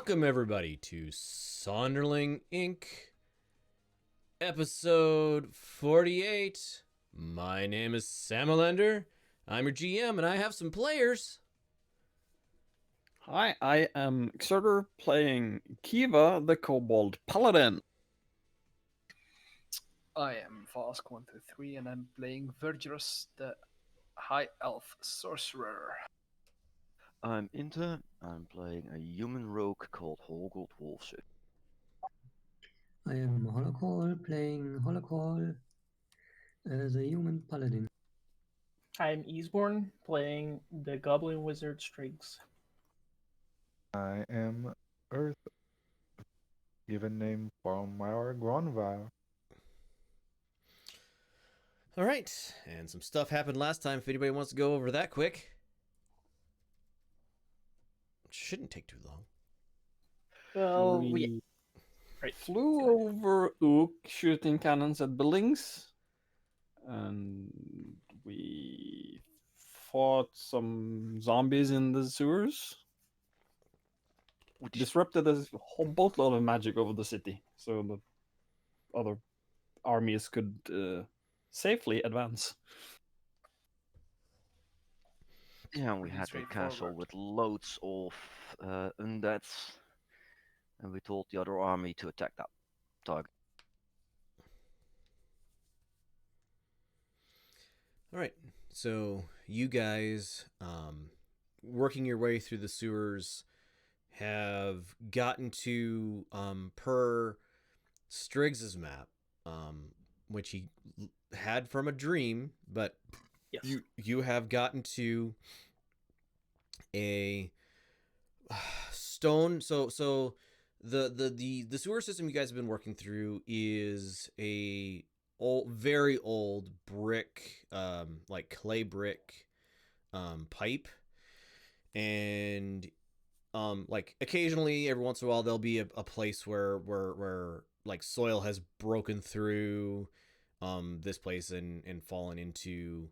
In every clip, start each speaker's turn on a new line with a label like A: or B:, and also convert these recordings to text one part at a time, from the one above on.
A: Welcome, everybody, to Sonderling Inc. Episode 48. My name is Samalender. I'm your GM, and I have some players.
B: Hi, I am Xerder playing Kiva, the Kobold Paladin.
C: I am Vask123 and I'm playing Virgirus, the High Elf Sorcerer.
D: I'm Inter. I'm playing a human rogue called Holgold Wolfsif.
E: I am Holocall playing Holocall as a human paladin.
F: I'm Easeborn, playing the Goblin Wizard Striggs.
G: I am Earth, given name from our Gronvar.
A: All right, and some stuff happened last time. If anybody wants to go over that quick, it shouldn't take too long.
F: Well,
B: we
F: right.
B: flew over Ook shooting cannons at buildings, and we fought some zombies in the sewers. We disrupted a whole boatload of magic over the city, so the other armies could safely advance.
D: Yeah, we
C: Pretty
D: had a castle
C: straightforward.
D: with loads of undeads, and we told the other army to attack that target.
A: All right, so you guys, working your way through the sewers, have gotten to per Striggs's map, which he had from a dream, but
F: Yes.
A: you have gotten to a stone. So the sewer system you guys have been working through is a very old brick, like clay brick, pipe, and like occasionally, every once in a while, there'll be a place where like soil has broken through this place and fallen into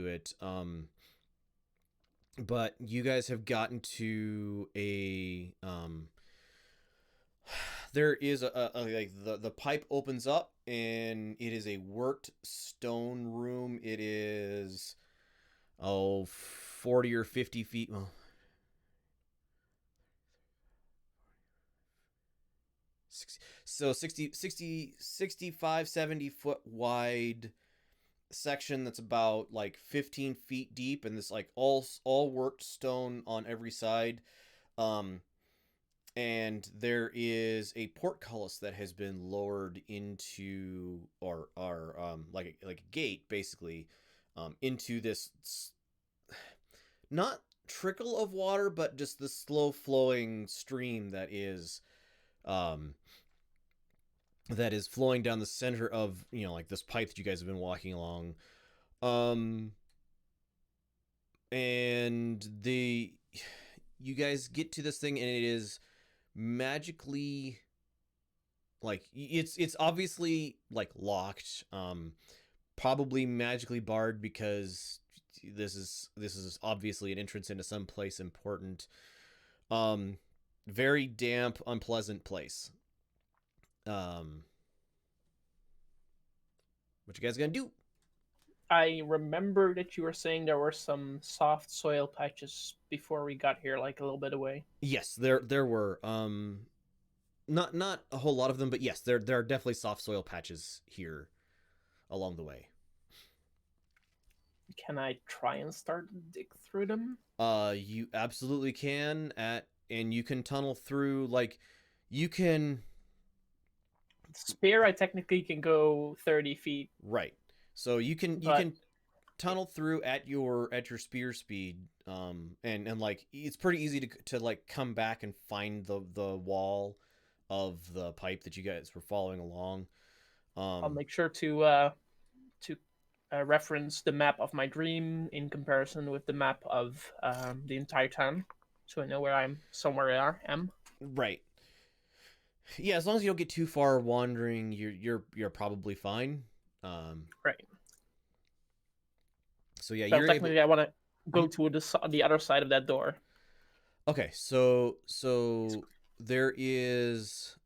A: it. But you guys have gotten to a there is a like the pipe opens up and it is a worked stone room. It is 40 or 50 feet. Well, so 65 70 foot wide section that's about like 15 feet deep, and this like all worked stone on every side. And there is a portcullis that has been lowered into or like a gate basically into this not trickle of water, but just the slow flowing stream that is flowing down the center of, like this pipe that you guys have been walking along. And you guys get to this thing and it is magically, like, it's obviously like locked, probably magically barred because this is obviously an entrance into some place important. Very damp, unpleasant place. What you guys gonna do?
F: I remember that you were saying there were some soft soil patches before we got here, like a little bit away.
A: Yes, there were not a whole lot of them, but yes, there are definitely soft soil patches here along the way.
F: Can I try and start to dig through them?
A: You absolutely can, and you can tunnel through, like, you can.
F: Spear, I technically can go 30 feet.
A: Right. So you can tunnel through at your spear speed, and like it's pretty easy to like come back and find the wall of the pipe that you guys were following along.
F: I'll make sure to reference the map of my dream in comparison with the map of the entire town, so I know where I am.
A: Right. Yeah, as long as you don't get too far wandering, you're probably fine.
F: Right.
A: So yeah,
F: So
A: you're
F: technically, I want to go to the other side of that door.
A: Okay, so there is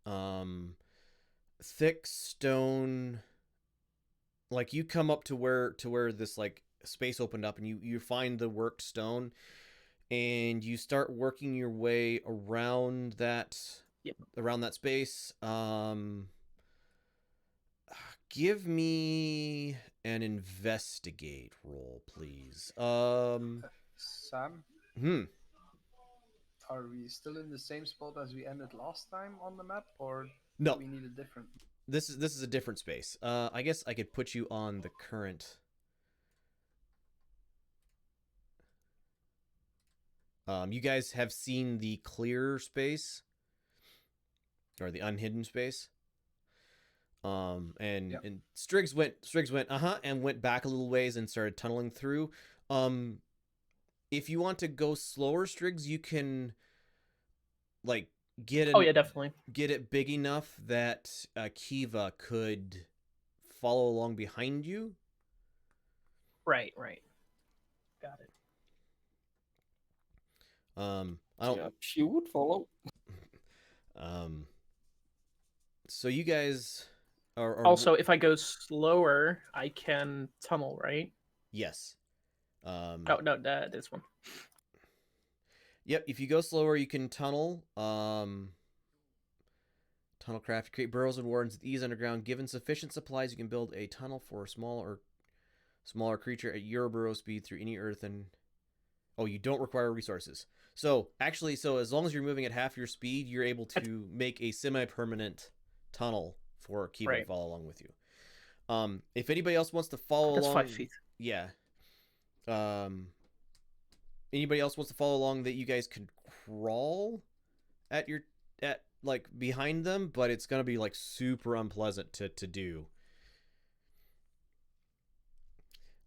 A: thick stone. Like you come up to where this like space opened up, and you find the worked stone, and you start working your way around that
F: Yep.
A: around that space. Give me an investigate roll, please.
C: Sam,
A: Hmm.
C: are we still in the same spot as we ended last time on the map, or
A: No,
C: do we need a different?
A: this is a different space. I guess I could put you on the current. You guys have seen the clear space or the unhidden space. And
C: Yep.
A: and Striggs went and went back a little ways and started tunneling through. If you want to go slower, Striggs, you can like
F: Oh yeah, definitely.
A: get it big enough that Kiva could follow along behind you.
F: Right. Got it.
A: I don't.
B: Yeah, she would follow.
A: So you guys are
F: Also, if I go slower, I can tunnel, right?
A: yes.
F: Oh no, this one.
A: Yep. If you go slower, you can tunnel. Tunnel craft. Create burrows and wardens with ease underground. Given sufficient supplies, you can build a tunnel for a smaller creature at your burrow speed through any earth and. Oh, you don't require resources. So actually, as long as you're moving at half your speed, you're able to make a semi-permanent tunnel for Kiva to
F: Right.
A: follow along with you. If anybody else wants to follow
F: That's
A: along,
F: 5 feet.
A: yeah. Anybody else wants to follow along that you guys can crawl at like behind them, but it's gonna be like super unpleasant to do.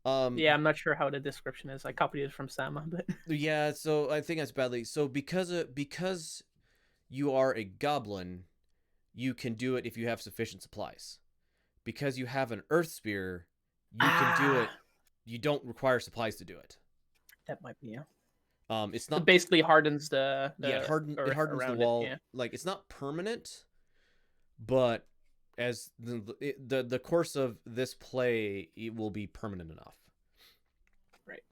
F: Yeah, I'm not sure how the description is. I copied it from Sama, but
A: Yeah, so I think that's badly. So because you are a goblin, you can do it if you have sufficient supplies. Because you have an earth spear, you can do it. You don't require supplies to do it.
F: that might be, yeah.
A: It's
F: It
A: not
F: basically hardens the
A: it hardens
F: earth
A: the
F: around
A: wall.
F: It, yeah.
A: Like it's not permanent, but as the course of this play, it will be permanent enough.
F: Right.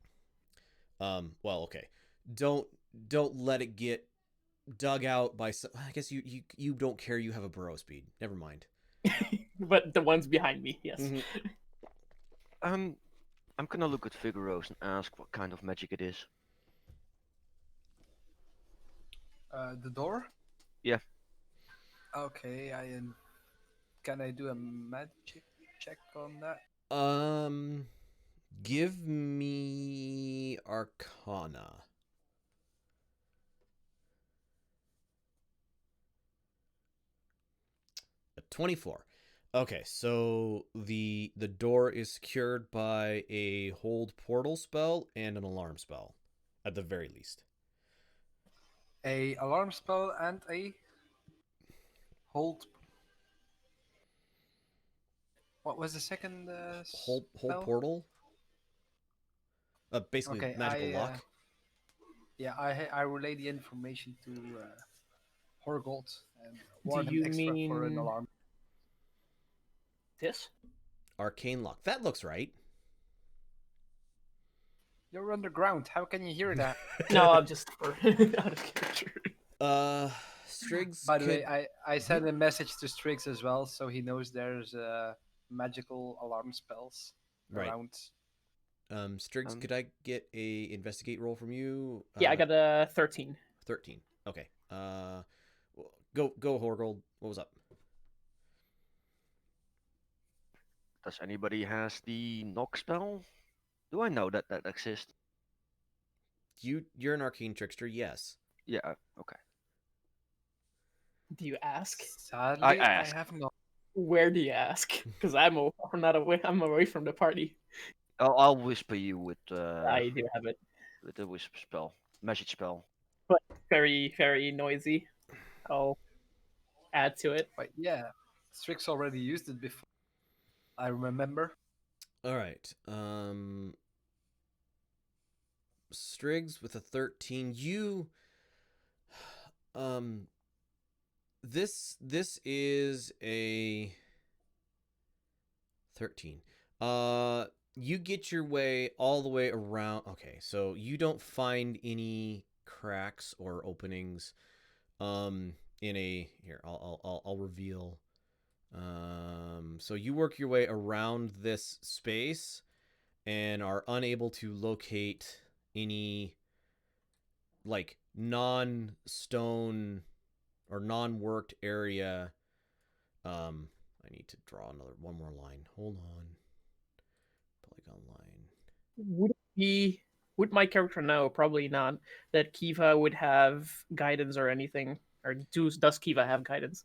A: Well, okay. Don't let it get dug out by some, I guess you don't care, you have a burrow speed. Never mind.
F: But the ones behind me, yes.
A: Mhm.
D: I'm gonna look at Figueros and ask what kind of magic it is.
C: The door.
D: Yeah.
C: Okay, can I do a magic check on that?
A: Give me Arcana. A 24. Okay, so the door is secured by a hold portal spell and an alarm spell, at the very least.
C: A alarm spell and a hold. What was the second
A: Hold
C: spell?
A: portal. Basically
C: Okay,
A: magical lock.
C: Yeah, I relay the information to Horgold and
F: Do
C: warn him
F: you
C: extra for an
F: mean
C: alarm.
F: this?
A: Arcane lock. That looks right.
C: You're underground. How can you hear that?
F: No, I'm just out of character.
A: Striggs.
C: By the way, I sent a message to Strix as well, so he knows there's magical alarm spells
A: Right.
C: around.
A: Striggs, could I get a investigate roll from you?
F: Yeah, I got a 13.
A: 13. Okay. Go Horgold. What was up?
D: Does anybody has the knock spell? Do I know that exists?
A: You're an arcane trickster, yes.
D: Yeah. Okay.
F: Do you ask?
C: Sadly,
D: I
C: I
D: asked.
C: have not.
F: Where do you ask? Because I'm not away. I'm away from the party.
D: I'll whisper you with
F: I do have it,
D: with the whisper spell, message spell.
F: but very, very noisy. I'll add to it.
C: But yeah, Strix already used it before. I remember.
A: All right. Striggs with a 13. You This is a 13. You get your way all the way around. Okay, so you don't find any cracks or openings. In a here, I'll reveal. So you work your way around this space and are unable to locate any like non-stone or non-worked area. I need to draw one more line. Hold on. Polygon line.
F: Would my character know? Probably not. That Kiva would have guidance or anything, or does Kiva have guidance?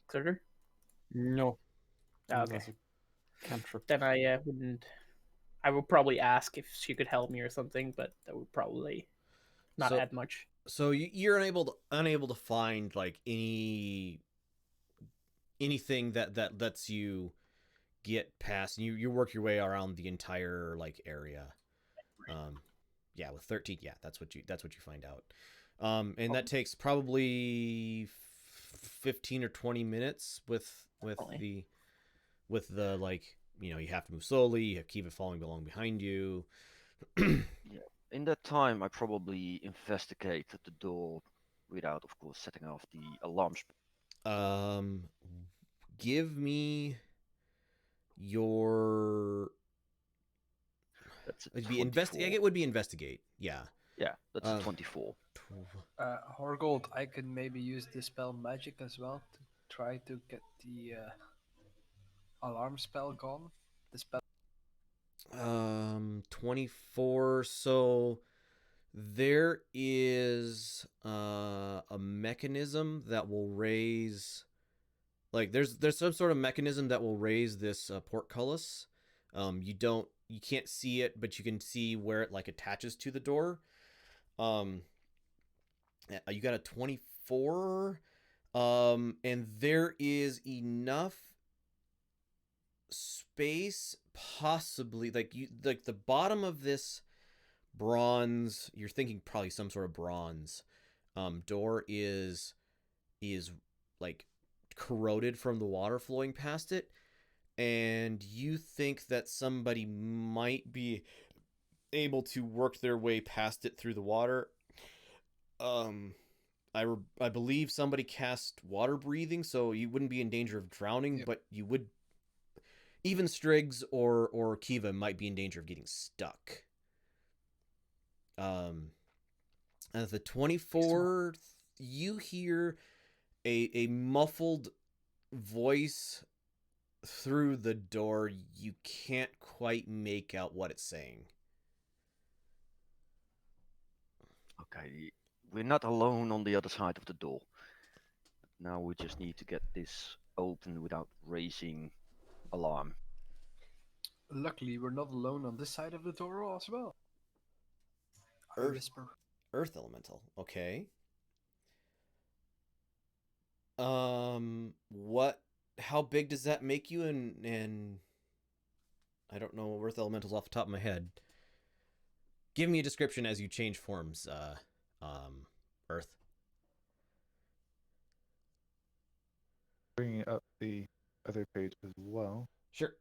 F: Clear?
B: No.
F: Okay.
B: That's a cantrip.
F: Then I wouldn't. I would probably ask if she could help me or something, but that would probably not add much.
A: So you're unable to find like anything that lets you get past. You work your way around the entire like area. Yeah, with 13, yeah, that's what you find out. And that takes probably 15 or 20 minutes with the like, you know, you have to move slowly, you have Kiva following along behind you.
D: Yeah. In that time, I probably investigated the door without, of course, setting off the alarm.
A: Give me your.
D: That's
A: It'd be investigate. It would be investigate. Yeah.
D: Yeah, that's a 24.
C: Horgold, I could maybe use Dispel Magic as well to try to get the alarm spell gone. Dispel.
A: 24. So there is a mechanism that will raise. Like there's some sort of mechanism that will raise this portcullis. You can't see it, but you can see where it like attaches to the door. You got a 24, and there is enough space, possibly like the bottom of this bronze. You're thinking probably some sort of bronze door is like corroded from the water flowing past it. And you think that somebody might be able to work their way past it through the water. I believe somebody cast water breathing, so you wouldn't be in danger of drowning, yep. But you would. Even Striggs or Kiva might be in danger of getting stuck. At the 24th, you hear a muffled voice through the door. You can't quite make out what it's saying.
D: Okay, we're not alone on the other side of the door. Now we just need to get this open without raising alarm.
C: Luckily, we're not alone on this side of the door as well.
A: Earth elemental. Okay. How big does that make you? And I don't know Earth elementals off the top of my head. Give me a description as you change forms, Earth.
G: Bringing up the other page as well.
A: Sure.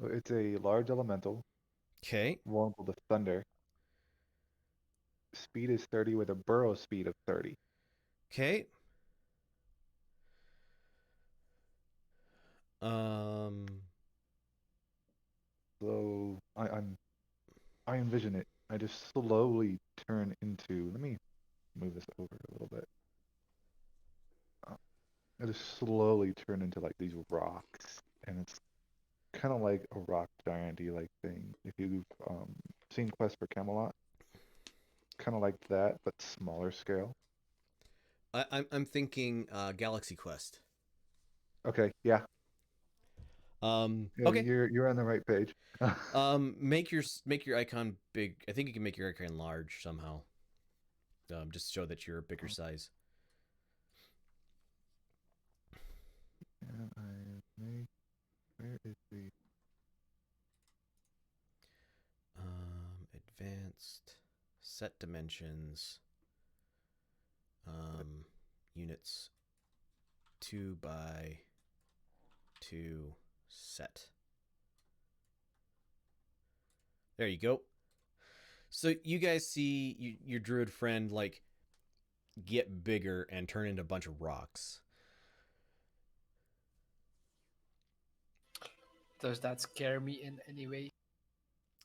G: It's a large elemental.
A: Okay.
G: Vulnerable to thunder. Speed is 30 with a burrow speed of 30.
A: Okay.
G: So I envision it. I just slowly turn into. Let me move this over a little bit. I just slowly turn into like these rocks, and it's kind of like a rock giant-y like thing. If you've seen Quest for Camelot, kind of like that, but smaller scale.
A: I'm thinking Galaxy Quest.
G: Okay, yeah.
A: Okay.
G: You're on the right page.
A: Make your icon big. I think you can make your icon large somehow. Just show that you're a bigger size.
G: Where is the?
A: set dimensions. Units 2 by 2 set. There you go. So you guys see your druid friend like get bigger and turn into a bunch of rocks.
C: Does that scare me in any way?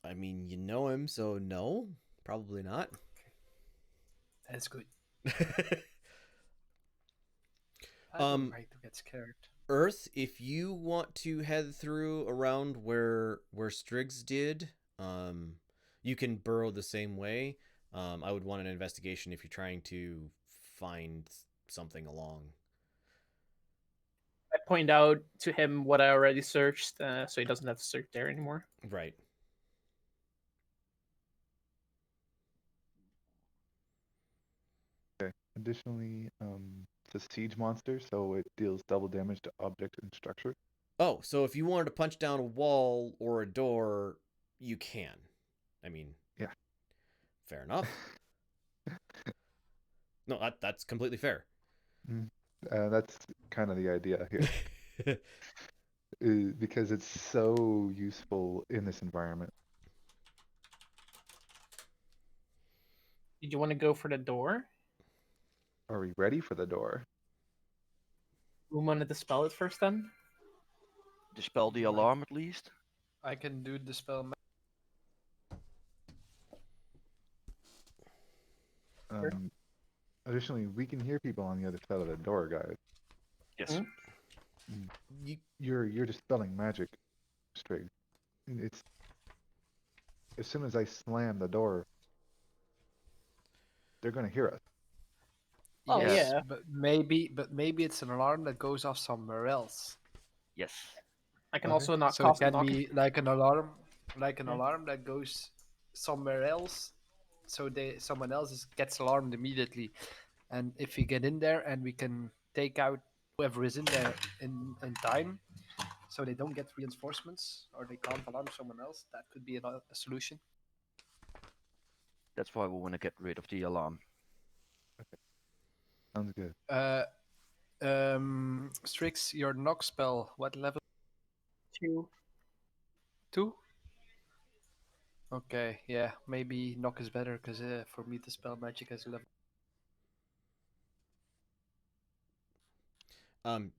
A: I mean, you know him, so no, probably not.
C: That's good. I don't like to get scared.
A: Earth, if you want to head through around where Striggs did, you can burrow the same way. I would want an investigation if you're trying to find something along.
F: I point out to him what I already searched, so he doesn't have to search there anymore.
A: Right.
G: Okay. Additionally, it's a siege monster, so it deals double damage to object and structure.
A: Oh, so if you wanted to punch down a wall or a door, you can. I mean,
G: yeah.
A: Fair enough. No, that's completely fair.
G: That's kind of the idea here. Because it's so useful in this environment.
F: Did you want to go for the door?
G: Are we ready for the door?
F: Who wanted to spell it first then?
D: Dispel the alarm at least.
C: I can do the spell.
G: Additionally, we can hear people on the other side of the door, guys.
D: Yes.
G: You're dispelling magic, Strig. It's as soon as I slam the door, they're gonna hear us.
F: Oh,
C: Yes,
F: yeah.
C: but maybe it's an alarm that goes off somewhere else.
D: Yes.
F: I can
G: Okay.
F: also not
C: So it
F: cast
C: can
F: knock.
C: be like an alarm,
F: Yeah.
C: alarm that goes somewhere else. So someone else gets alarmed immediately, and if we get in there and we can take out whoever is in there in time, so they don't get reinforcements or they can't alarm someone else, that could be a solution.
D: That's why we want to get rid of the alarm.
G: Sounds good.
C: Strix, your knock spell, what level?
F: 2.
C: 2? Okay, yeah, maybe knock is better because for me to spell magic as level.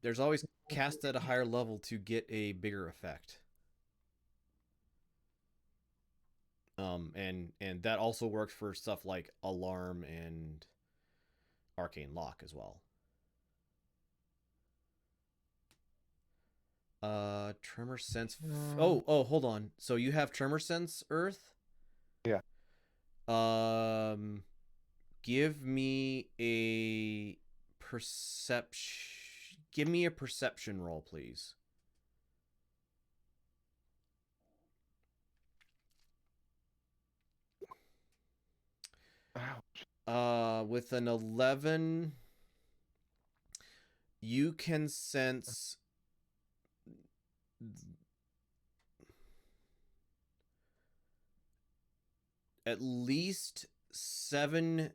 A: There's always cast at a higher level to get a bigger effect. And that also works for stuff like alarm and arcane lock as well. Tremor sense. Oh, hold on. So you have tremor sense, Earth?
G: Yeah.
A: Give me a perception. Give me a perception roll, please.
G: Ouch.
A: With an 11, you can sense at least 7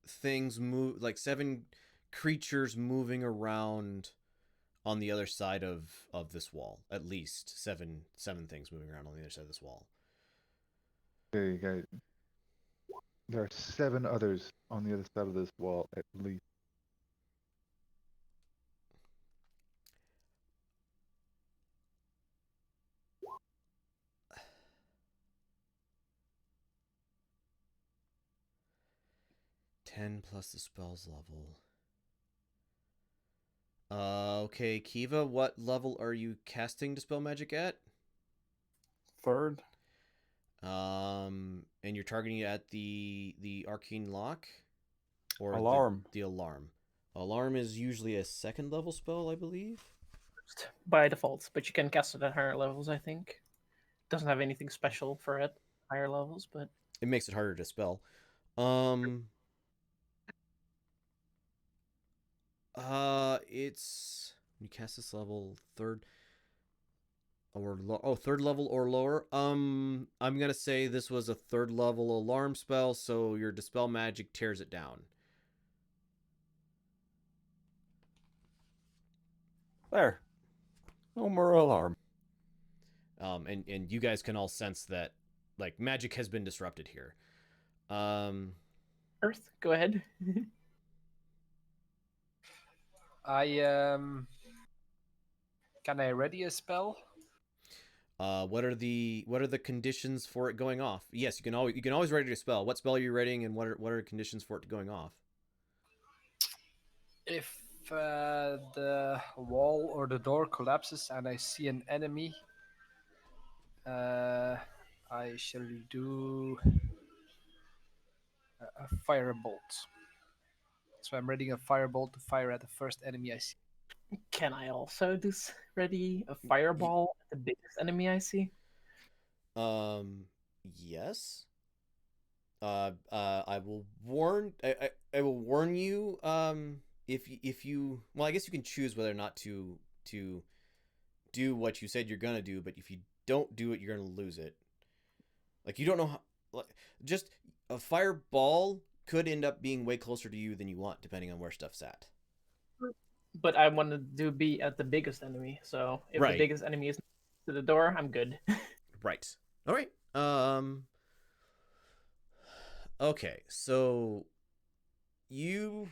A: things move, like 7 creatures moving around on the other side of this wall. At least seven things moving around on the other side of this wall.
G: Okay, guys. There are 7 others on the other side of this wall, at least.
A: Ten plus the spell's level. Okay, Kiva, what level are you casting Dispel Magic at?
B: 3rd.
A: And you're targeting it at the arcane lock, or
B: Alarm.
A: The alarm. Alarm is usually a 2nd level spell, I believe.
F: By default, but you can cast it at higher levels, I think. Doesn't have anything special for it, higher levels, but
A: It makes it harder to spell. It's you cast this level 3rd. third level or lower. I'm gonna say this was a third level alarm spell, so your dispel magic tears it down.
B: There. No more alarm.
A: And you guys can all sense that like magic has been disrupted here.
F: Earth, go ahead.
C: Can I ready a spell?
A: What are the conditions for it going off? Yes, you can always ready a spell. What spell are you readying, and what are the conditions for it going off?
C: If the wall or the door collapses and I see an enemy, I shall do a firebolt. So I'm readying a firebolt to fire at the first enemy I see.
F: Can I also ready a fireball at the biggest enemy I see?
A: Yes. I will warn. I will warn you. If you well, I guess you can choose whether or not to do what you said you're gonna do. But if you don't do it, you're gonna lose it. Like you don't know how. Like, just a fireball could end up being way closer to you than you want, depending on where stuff's at.
F: But I wanted to be at the biggest enemy, so if
A: Right.
F: the biggest enemy is to the door, I'm good.
A: Right. All right. Okay. So you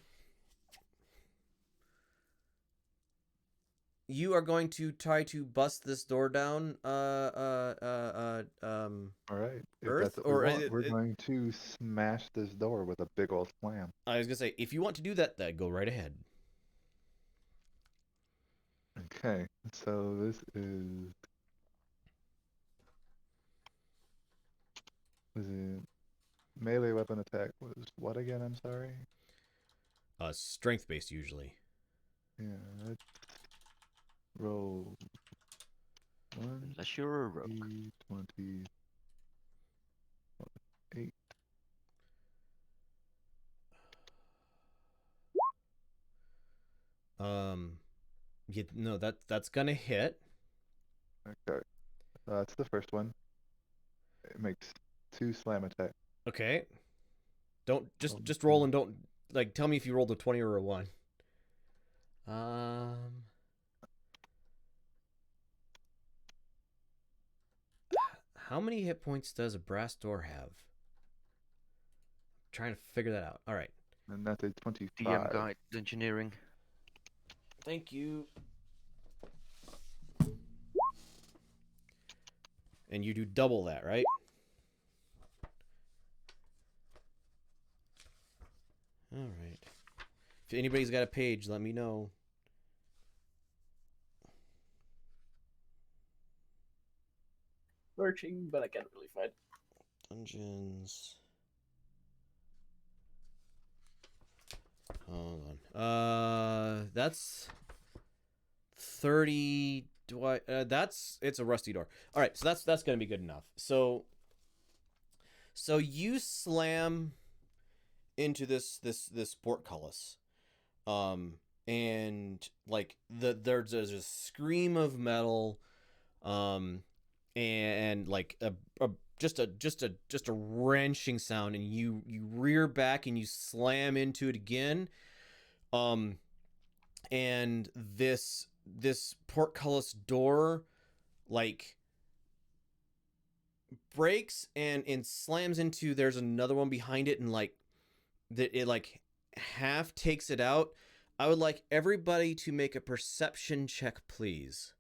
A: are going to try to bust this door down.
G: All right. If
A: Earth,
G: that's what we
A: or
G: want, we're going to smash this door with a big old slam.
A: I was gonna say, if you want to do that, then go right ahead.
G: Okay, so this is it melee weapon attack was what again? I'm sorry.
A: Strength based usually.
G: Yeah, let's roll 1
D: Unless you're a rogue.
G: 20 8.
A: No, that's gonna hit.
G: Okay, that's the first one. It makes 2 slam attack.
A: Okay. Don't just roll and don't like tell me if you rolled a 20 or a 1. How many hit points does a brass door have? I'm trying to figure that out. All right.
G: And that's a 25.
D: DM guide engineering.
A: Thank you. And you do double that, right? All right. If anybody's got a page, let me know.
F: Lurching, but I can't really fight.
A: Dungeons. Hold on. That's 30. It's a rusty door. All right, so that's gonna be good enough. So you slam into this portcullis, and like there's a scream of metal, and like just a wrenching sound, and you rear back and you slam into it again, and this portcullis door like breaks and slams into, there's another one behind it, and like that it like half takes it out. I would like everybody to make a perception check, please.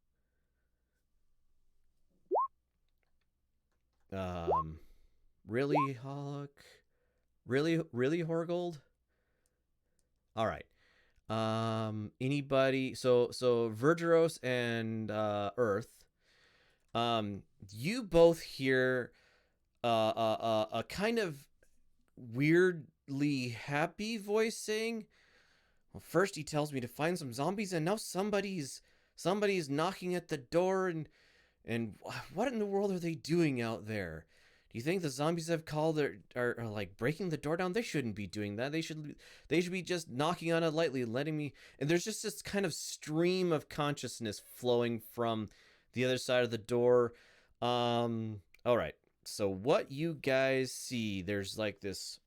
A: Really, Hollock? Really, Horgold? All right. Anybody? So Vergeros and Earth. You both hear a kind of weirdly happy voice saying, well, first he tells me to find some zombies, and now somebody's knocking at the door, and what in the world are they doing out there? Do you think the zombies I've called are like breaking the door down? They shouldn't be doing that. They should be just knocking on it lightly, letting me. And there's just this kind of stream of consciousness flowing from the other side of the door. All right. So what you guys see, there's like this.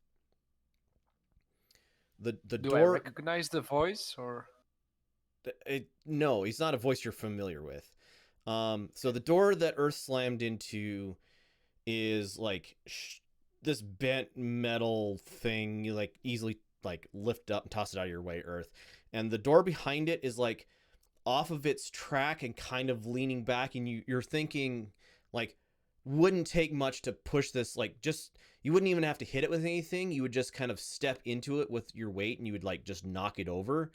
A: The
C: Do I
A: door.
C: recognize the voice or?
A: No, he's not a voice you're familiar with. So the door that Earth slammed into is like this bent metal thing. You like easily like lift up and toss it out of your way, Earth. And the door behind it is like off of its track and kind of leaning back, and you're thinking like wouldn't take much to push this, like just you wouldn't even have to hit it with anything. You would just kind of step into it with your weight and you would like just knock it over.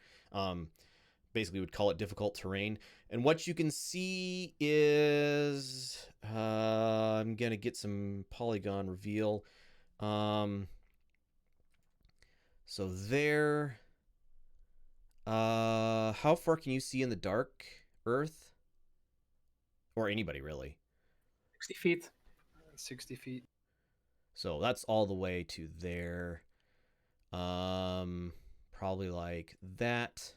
A: Basically would call it difficult terrain. And what you can see is I'm gonna get some polygon reveal. So there, how far can you see in the dark, Earth? Or anybody really?
F: 60 feet.
C: 60 feet.
A: So that's all the way to there. Probably like that.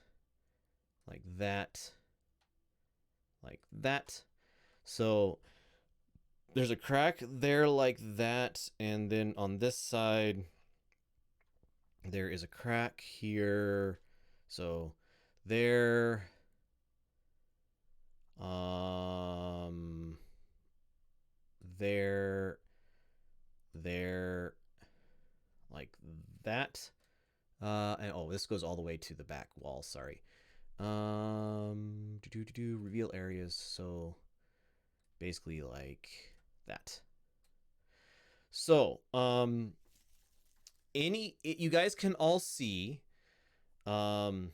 A: Like that. Like that. So there's a crack there like that. And then on this side, there is a crack here. So there. There, like that. And oh, this goes all the way to the back wall. Sorry. Reveal areas. So basically like that. So you guys can all see into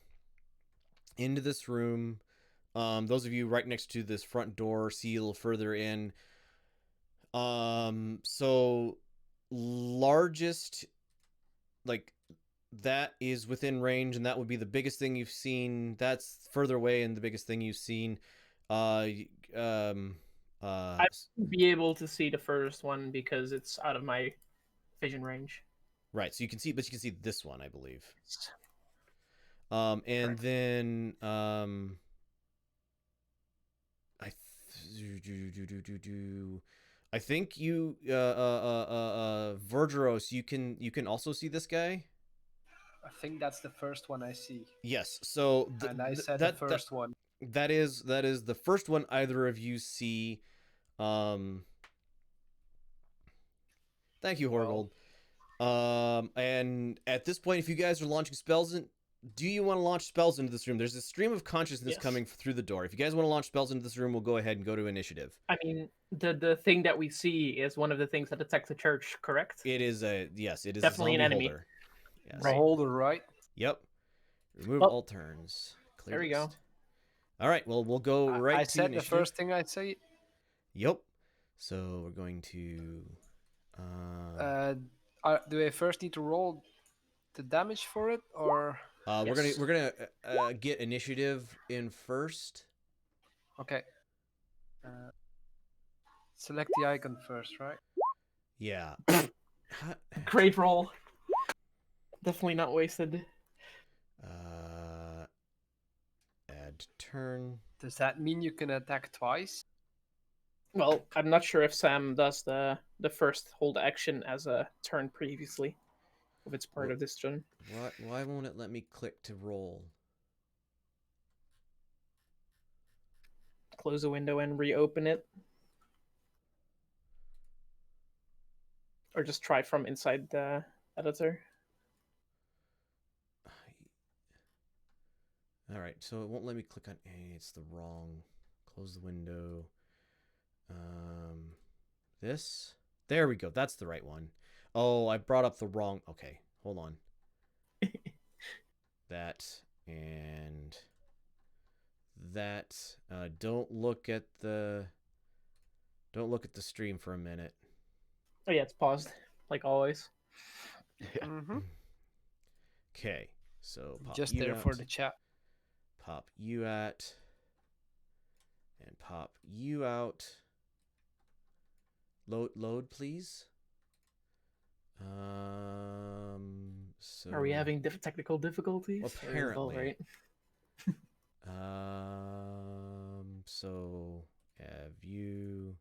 A: this room. Those of you right next to this front door see a little further in. So largest, like that is within range, and that would be the biggest thing you've seen. That's further away, and the biggest thing you've seen.
F: I wouldn't be able to see the furthest one because it's out of my vision range.
A: Right, so you can see, but you can see this one, I believe. And correct. Then I think you Vergeros, you can also see this guy.
C: I think that's the first one I see.
A: Yes. So
C: and I said the first one.
A: That is the first one either of you see. Thank you, Horgold. And at this point, if you guys are launching spells do you want to launch spells into this room? There's a stream of consciousness coming through the door. If you guys want to launch spells into this room, we'll go ahead and go to initiative.
F: I mean, the thing that we see is one of the things that attacks the church, correct?
A: It is yes, it is
F: definitely
A: a
F: an enemy.
A: Holder. Yes.
C: Right. Holder, right?
A: Yep. Remove all turns. Clear
F: there we
A: list.
F: go.
A: All right. Well, we'll go right
C: I
A: to
C: said
A: initiative.
C: The first thing I say.
A: Yep. So we're going to.
C: Do I first need to roll the damage for it, or?
A: We're gonna get initiative in first.
C: Okay. Select the icon first, right?
A: Yeah.
F: Great roll. Definitely not wasted.
A: Add turn.
C: Does that mean you can attack twice?
F: Well, I'm not sure if Sam does the first hold action as a turn previously, if it's part of this turn.
A: Why won't it let me click to roll?
F: Close the window and reopen it. Or just try from inside the editor.
A: All right, so it won't let me click on A. It's the wrong. Close the window. This. There we go. That's the right one. Oh, I brought up the wrong. Okay, hold on. That and that. Don't look at the stream for a minute.
F: Oh yeah, it's paused like always.
D: Yeah.
C: Mm-hmm.
A: Okay, so pop
C: just
A: you
C: there
A: out,
C: for the chat.
A: Pop you at, and pop you out. Load, please. So
F: are we having technical difficulties?
A: Apparently.
F: Right.
A: So have you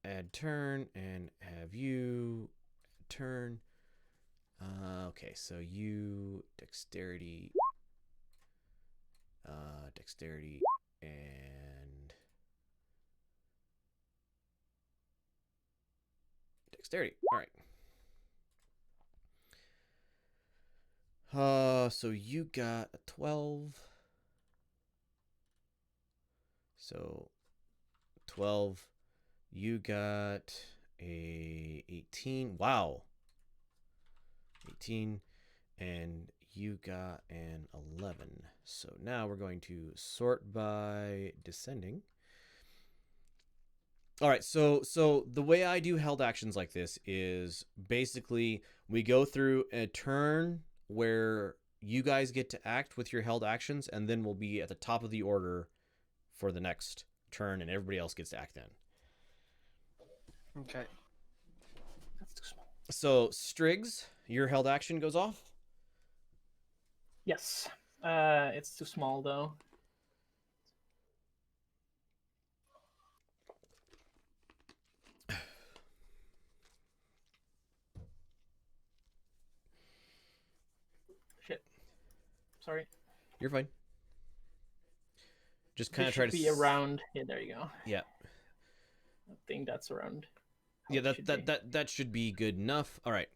A: add turn, and have you add turn. Okay, so you dexterity, dexterity, and dexterity. All right. So you got a 12. So 12. You got a 18. Wow. 18. And you got an 11. So now we're going to sort by descending. All right, so the way I do held actions like this is basically we go through a turn where you guys get to act with your held actions, and then we'll be at the top of the order for the next turn, and everybody else gets to act then.
C: Okay.
F: That's too small.
A: So Striggs, your held action goes off.
F: Yes. It's too small though. Shit. Sorry.
A: You're fine. Just kind
F: This
A: of try
F: should
A: to
F: be around. Yeah, there you go.
A: Yeah.
F: I think that's around. how
A: Yeah,
F: it should be.
A: that should be good enough. All right.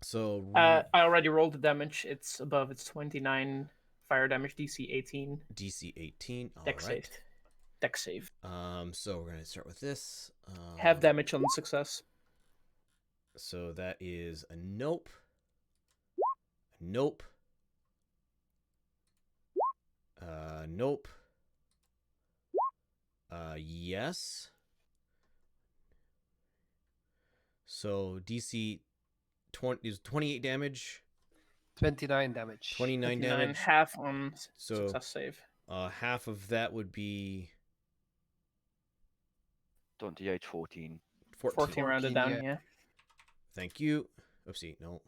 A: So
F: I already rolled the damage. It's above. It's 29 fire damage. DC 18.
A: DC 18. All
F: Dex
A: right.
F: save. Dex save.
A: So we're gonna start with this.
F: Have damage on success.
A: So that is a nope. A nope. Nope. Yes. So DC 20 is 28 damage.
C: 29 damage.
A: 29
F: 29,
A: damage.
F: half on
A: So
F: success save.
A: half of that would be
D: 28, 14.
F: 14 rounded
C: 14,
F: down,
C: yeah.
F: yeah.
A: Thank you. Oopsie, no.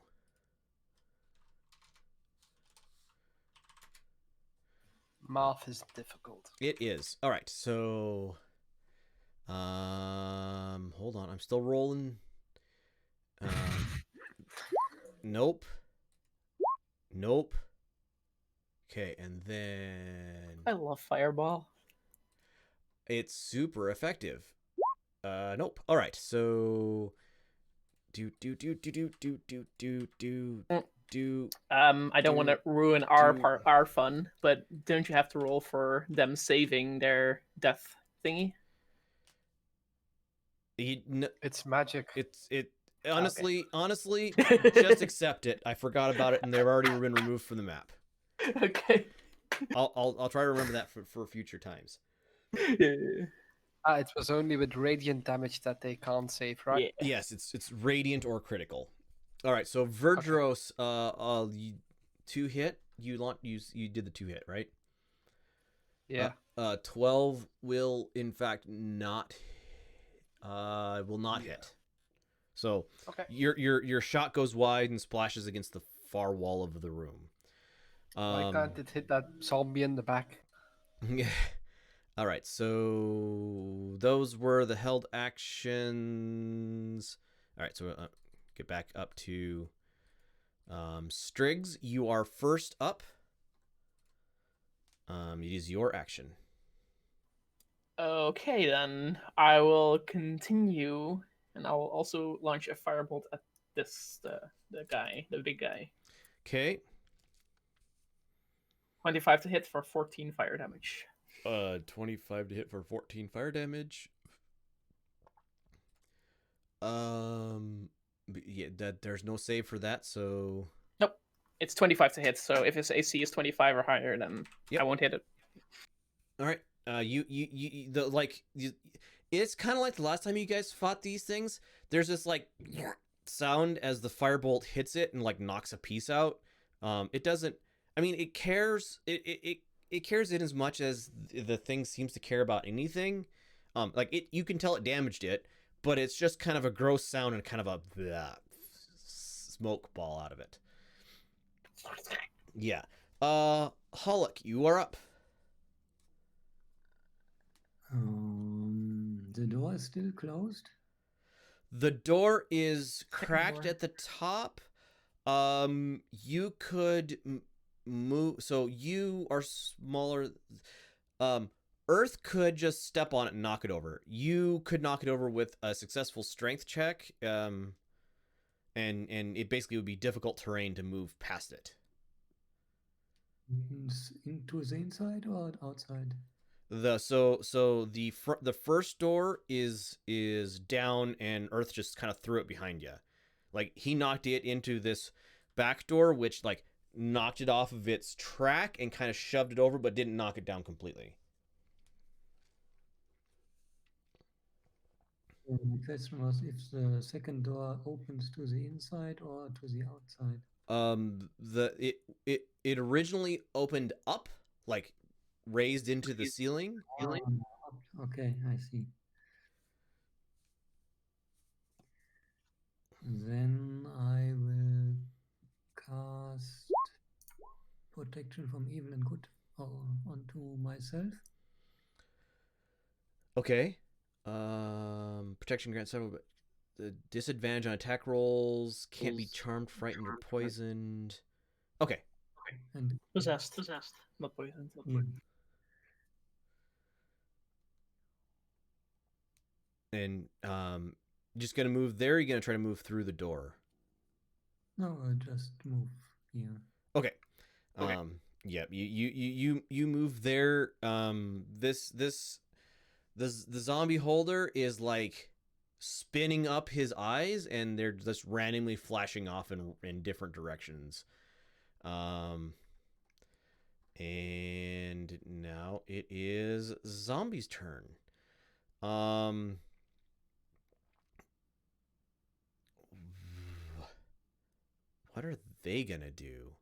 C: Math is difficult.
A: It is. All right. So hold on. I'm still rolling. Nope. Nope. Okay, and then
F: I love Fireball.
A: it's super effective. Nope. All right. So do.
F: I don't want to ruin our fun, but don't you have to roll for them saving their death thingy?
C: It's magic.
A: Honestly, just accept it. I forgot about it, and they've already been removed from the map.
F: Okay.
A: I'll try to remember that for future times.
C: It was only with radiant damage that they can't save, right?
F: Yeah.
A: Yes, it's radiant or critical. All right, so Verdros, you 2-hit. You did the 2-hit, right?
C: Yeah.
A: 12 will in fact not hit. So
C: Okay.
A: your shot goes wide and splashes against the far wall of the room.
C: Why can't it hit that zombie in the back?
A: All right, so those were the held actions. All right, so get back up to Striggs. You are first up. It is your action.
F: Okay, then I will continue, and I will also launch a firebolt at this the big guy.
A: Okay.
F: 25 to hit for 14 fire damage.
A: 25 to hit for 14 fire damage. Yeah, there's no save for that, so
F: Nope. It's 25 to hit, so if his AC is 25 or higher, then
A: Yep.
F: I won't hit it.
A: all right. It's kind of like the last time you guys fought these things. There's this like sound as the firebolt hits it and like knocks a piece out. It doesn't. I mean, it cares. It cares in as much as the thing seems to care about anything. You can tell it damaged it, but it's just kind of a gross sound and kind of a smoke ball out of it. Yeah. Hollick, you are up.
E: The door is still closed?
A: The door is cracked
F: door.
A: at the top. You could move. So you are smaller. Earth could just step on it and knock it over. You could knock it over with a successful strength check. And it basically would be difficult terrain to move past it.
E: Into the inside or outside?
A: The first door is down, and Earth just kind of threw it behind you. Like, he knocked it into this back door, which like knocked it off of its track and kind of shoved it over, but didn't knock it down completely.
E: The question was if the second door opens to the inside or to the outside.
A: It originally opened up, like raised into the ceiling.
E: Okay, I see. Then I will cast Protection from Evil and Good onto myself.
A: Okay. Protection grants several, but the disadvantage on attack rolls, can't be charmed, frightened, or poisoned. Okay.
E: And
F: Possessed, not poisoned.
E: yeah.
A: And just gonna move there. Or you're gonna try to move through the door.
E: No, I'll just move here.
A: Okay. Yeah. You move there. The zombie holder is like spinning up his eyes, and they're just randomly flashing off in different directions. And now it is zombie's turn. What are they gonna do?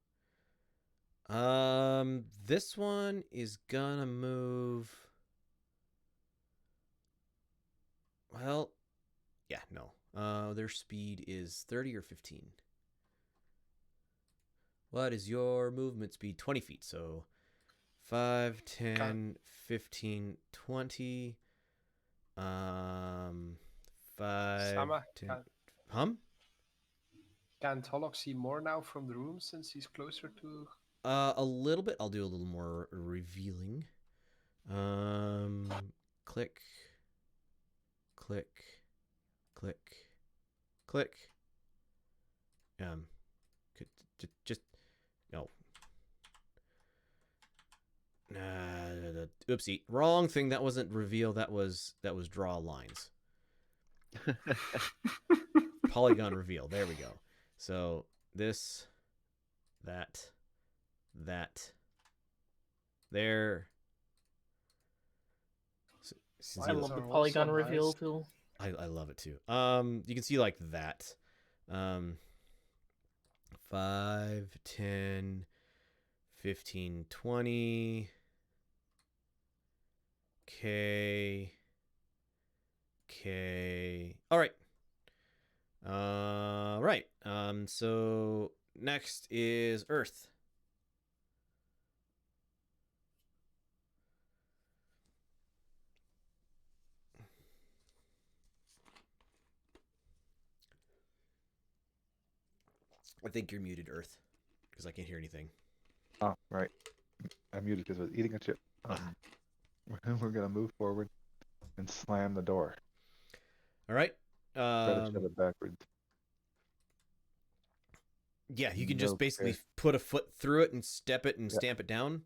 A: This one is gonna move. Well, yeah, no. Their speed is 30 or 15. What is your movement speed? 20 feet. So 5, 10, 15, 20. 5,
C: Sama,
A: 10.
C: Can Tolok see more now from the room since he's closer to...
A: A little bit. I'll do a little more revealing. Click. Click. Click. Click. Just no. Oopsie. Wrong thing. That wasn't reveal. That was draw lines. Polygon reveal. There we go. So this, that, there.
F: I love the polygon reveal tool.
A: I love it too. You can see like that. 5, 10, 15, 20. Okay. All right. Right. So next is Earth. I think you're muted, Earth, because I can't hear anything.
G: Oh, right. I'm muted because I was eating a chip. We're gonna move forward and slam the door.
A: All right.
G: Try to shut it backwards.
A: Yeah, you can just basically put a foot through it and step it and stamp it down.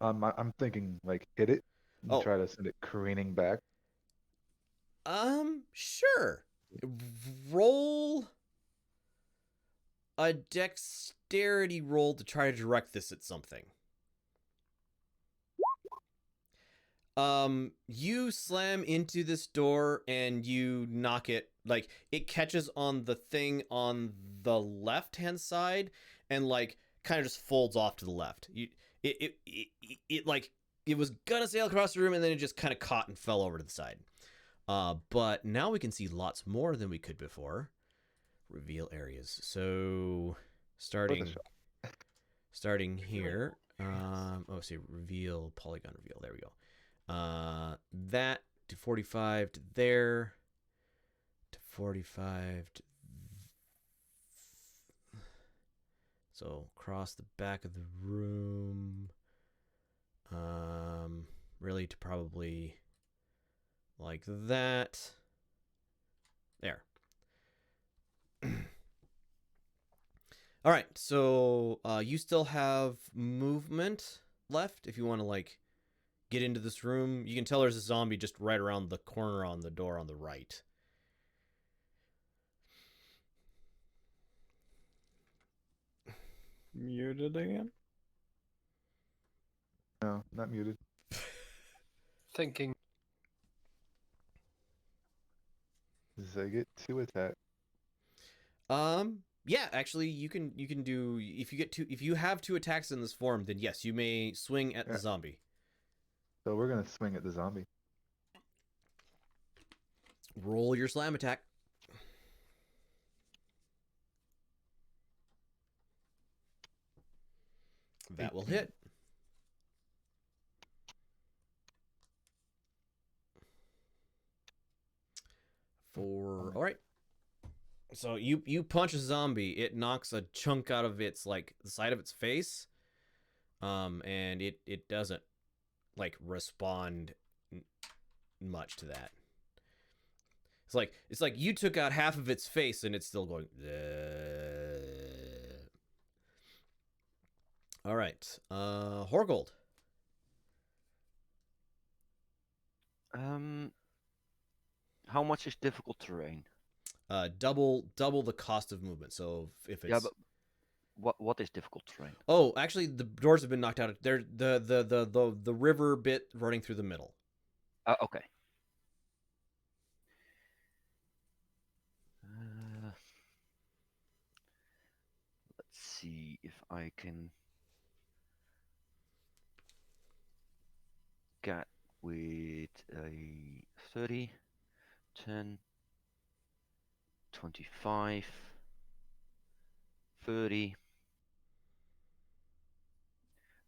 G: I'm thinking like hit it and try to send it careening back.
A: Sure. Roll a dexterity roll to try to direct this at something. You slam into this door and you knock it, like it catches on the thing on the left-hand side and like kind of just folds off to the left. It like it was gonna sail across the room and then it just kind of caught and fell over to the side. But now we can see lots more than we could before. Reveal areas. So starting here. See, reveal, polygon reveal. There we go. That to 45 to there, to 45 to... So across the back of the room, really to probably like that. There. All right, so you still have movement left if you want to like get into this room. You can tell there's a zombie just right around the corner on the door on the right.
B: Muted again?
G: No, not muted.
C: Thinking.
G: Does I get 2 attacks?
A: Yeah, actually you can do, if you have 2 attacks in this form, then yes, you may swing at the zombie.
G: So we're gonna swing at the zombie.
A: Roll your slam attack. That will hit. All right. So you punch a zombie, it knocks a chunk out of its like the side of its face, and it doesn't like respond much to that. It's like you took out half of its face and it's still going. All right, Horgold.
D: How much is difficult terrain?
A: Double the cost of movement. So if it's
D: but what is difficult terrain?
A: Oh, actually, the doors have been knocked out. They're the river bit running through the middle.
D: Okay. Let's see if I can get with a 30, 10, 25, 30,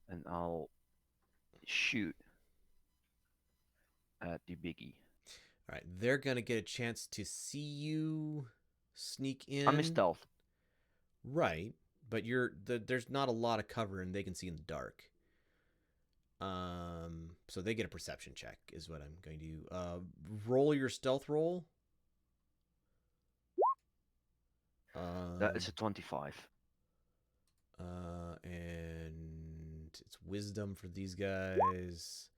D: and I'll shoot at the biggie.
A: All right, they're gonna get a chance to see you sneak in.
D: I'm in stealth.
A: Right, but there's not a lot of cover and they can see in the dark. So they get a perception check is what I'm going to do. Roll your stealth roll.
D: That is a 25.
A: And it's wisdom for these guys.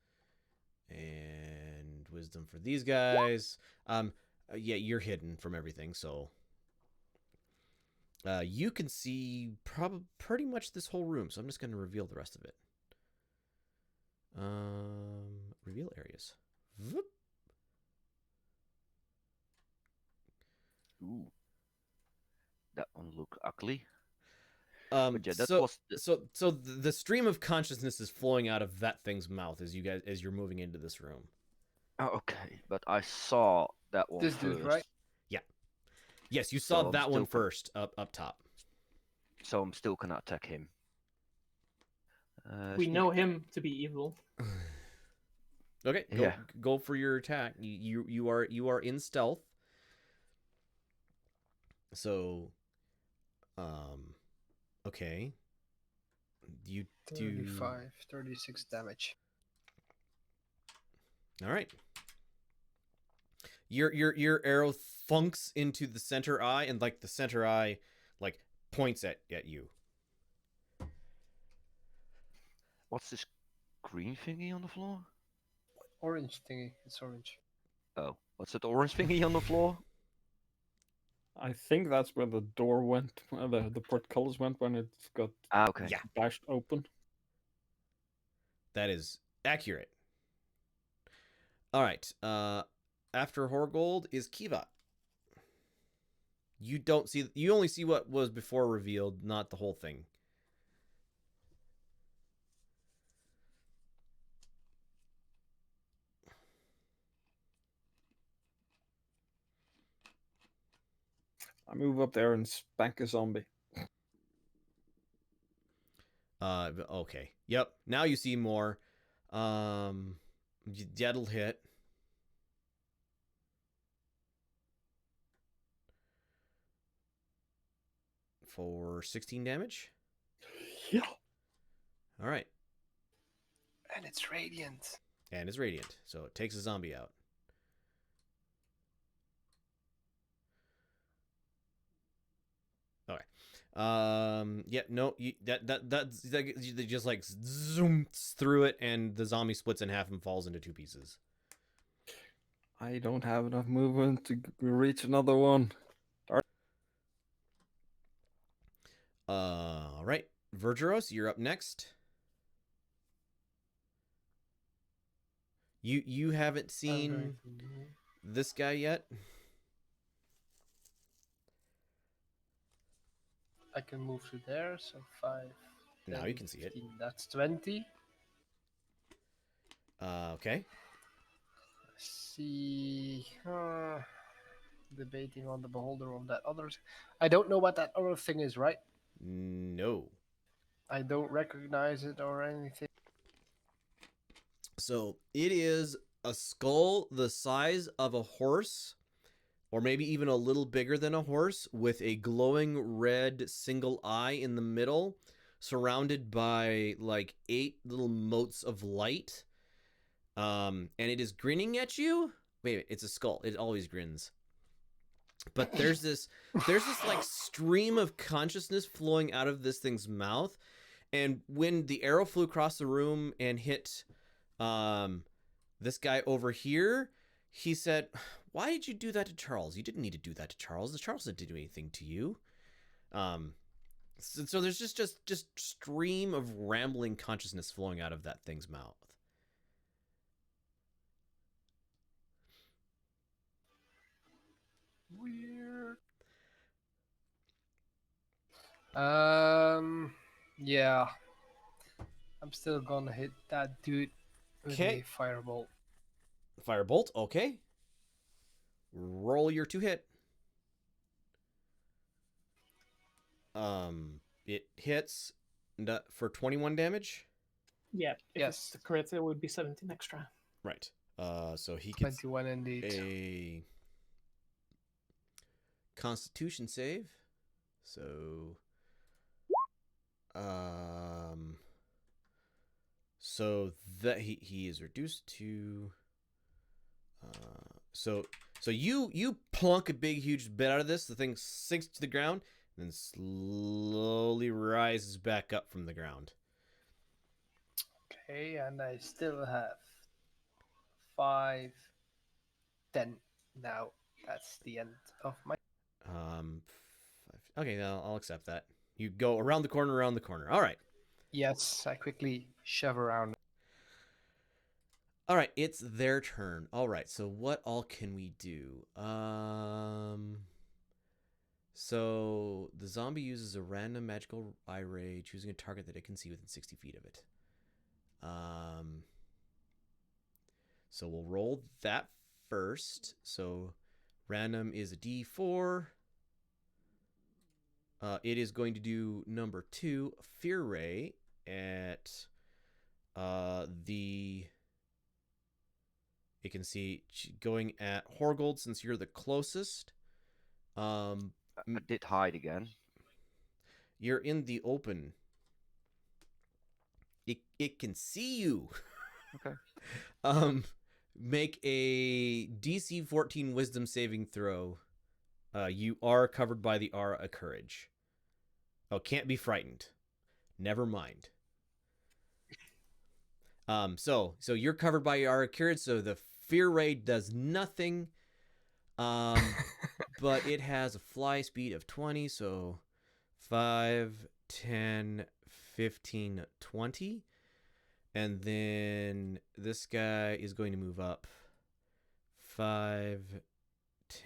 A: And wisdom for these guys. Yeah, you're hidden from everything, so you can see pretty much this whole room. So I'm just going to reveal the rest of it. Reveal areas. Voop.
D: Ooh, that one look ugly.
A: But
D: yeah, that was
A: so the stream of consciousness is flowing out of that thing's mouth as you're moving into this room.
D: Oh, okay, but I saw that one
C: This
D: first.
C: dude, right?
A: Yeah. Yes, you saw
D: So
A: that one first up top.
D: So I'm still gonna attack him.
F: We know him to be evil.
A: Okay,
D: Yeah.
A: go for your attack. You are in stealth. So, okay. You do
C: 35, 36 damage.
A: All right. Your arrow thunks into the center eye, and like the center eye, like points at you.
D: What's this green thingy on the floor?
C: Orange thingy. It's orange.
D: Oh, what's that orange thingy on the floor?
B: I think that's where the door went, the portcullis went when it got
D: Okay.
A: Yeah.
B: bashed open.
A: That is accurate. All right. After Horgold is Kiva. You only see what was before revealed, not the whole thing.
B: I move up there and spank a zombie.
A: Okay. Yep. Now you see more. That'll hit. for 16 damage.
B: Yeah.
A: All right.
C: And it's radiant.
A: And it's radiant, so it takes a zombie out. Okay. Yeah, no, that just like zooms through it, and the zombie splits in half and falls into two pieces.
B: I don't have enough movement to reach another one.
A: All right, Vergeros, you're up next. You haven't seen this guy yet?
C: I can move to there, so 5.
A: Now
C: 10,
A: you can see it.
C: 15, that's 20.
A: Okay.
C: See, debating on the beholder of that other. I don't know what that other thing is, right?
A: No.
C: I don't recognize it or anything.
A: So it is a skull the size of a horse, or maybe even a little bigger than a horse, with a glowing red single eye in the middle, surrounded by like 8 little motes of light. And it is grinning at you. Wait, it's a skull. It always grins. But there's this like stream of consciousness flowing out of this thing's mouth. And when the arrow flew across the room and hit this guy over here, he said, "Why did you do that to Charles? You didn't need to do that to Charles. Charles didn't do anything to you." So there's just stream of rambling consciousness flowing out of that thing's mouth.
C: Weird. Yeah. I'm still gonna hit that dude with
A: Okay.
C: a firebolt.
A: Firebolt, okay. Roll your 2 hit. It hits for 21 damage.
F: Yeah. If
C: Yes.
F: it's crit, it would be 17 extra.
A: Right. So he gets
C: 21 indeed.
A: a Constitution save. So so that he is reduced to so you plunk a big huge bit out of this. The thing sinks to the ground and then slowly rises back up from the ground.
C: Okay, and I still have 5, 10 now. That's the end of my.
A: Okay, now I'll accept that. You go around the corner. All right.
C: Yes, I quickly shove around.
A: All right, it's their turn. All right, so what all can we do? So the zombie uses a random magical eye ray, choosing a target that it can see within 60 feet of it. So we'll roll that first. So random is a D4. It is going to do number 2, Fear Ray, at it can see going at Horgold since you're the closest.
D: I did hide again.
A: You're in the open. It can see you.
D: Okay.
A: Make a DC 14 Wisdom saving throw. You are covered by the aura of courage. Oh, can't be frightened. Never mind. So you're covered by your aura of courage, so the Fear Ray does nothing. But it has a fly speed of 20, so 5, 10, 15, 20. And then this guy is going to move up 5,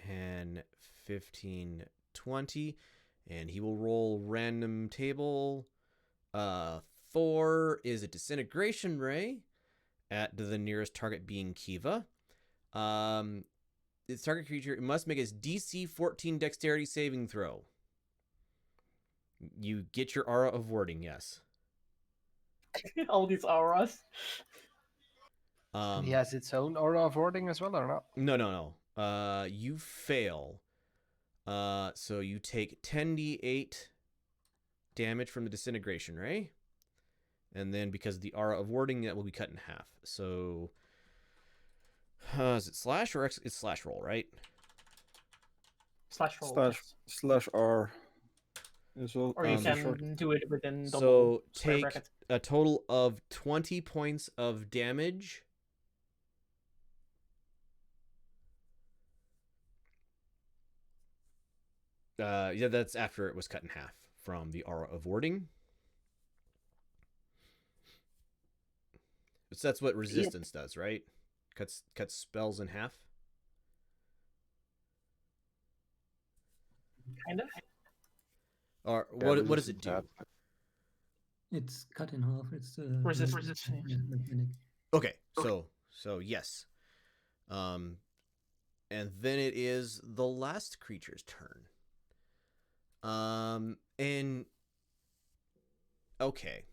A: 10, 15, 20. And he will roll random table. 4 is a Disintegration Ray at the nearest target being Kiva. Its target creature must make its DC 14 Dexterity saving throw. You get your aura of warding, yes.
F: All these auras.
C: He has its own aura of warding as well, or not?
A: No. You fail. So you take 10d8 damage from the Disintegration Ray. And then because of the aura of warding, that will be cut in half. So, is it slash or it's slash roll, right?
F: Slash roll.
B: Slash R.
F: Or you can do it within double
A: So
F: square
A: take
F: brackets.
A: a total of 20 points of damage. Yeah, that's after it was cut in half from the aura of warding. So that's what resistance does, right? Cuts spells in half.
F: Kind of.
A: Or
G: Yeah,
A: what does it
G: resistance
A: do?
G: half.
E: It's cut in half. It's
F: Resistance.
E: mechanic.
A: Okay, so yes. And then it is the last creature's turn. And okay.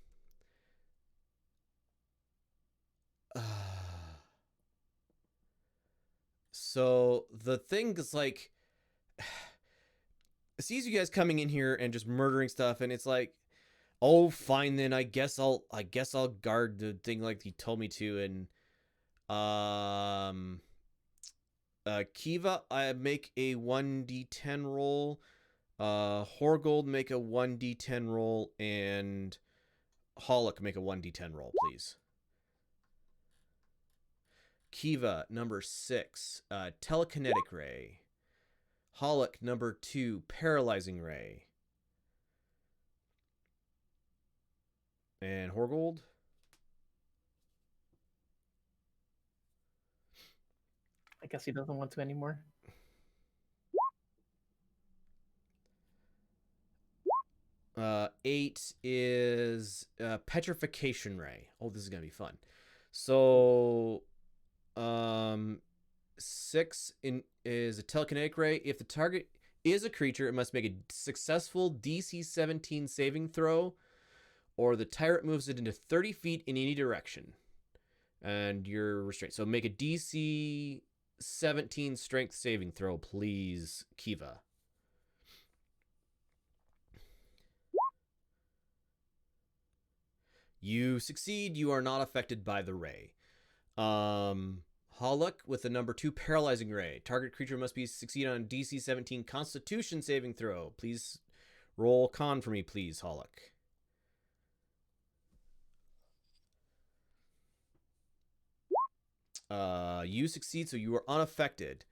A: So the thing is like, it sees you guys coming in here and just murdering stuff, and it's like, oh, fine then. I guess I'll guard the thing like he told me to. And Kiva, I make a 1d10 roll. Horgold, make a 1d10 roll, and Hollock, make a 1d10 roll, please. Kiva, number 6, Telekinetic Ray. Hollock, number 2, Paralyzing Ray. And Horgold?
F: I guess he doesn't want to anymore.
A: Eight is Petrification Ray. Oh, this is gonna be fun. So, 6 is a Telekinetic Ray. If the target is a creature, it must make a successful DC 17 saving throw, or the tyrant moves it into 30 feet in any direction, and you're restrained. So make a DC 17 strength saving throw, please, Kiva. You succeed. You are not affected by the ray. Hollock with the number 2 Paralyzing Ray. Target creature must be succeed on DC 17 Constitution saving throw. Please roll con for me, please, Hollock. You succeed, so you are unaffected.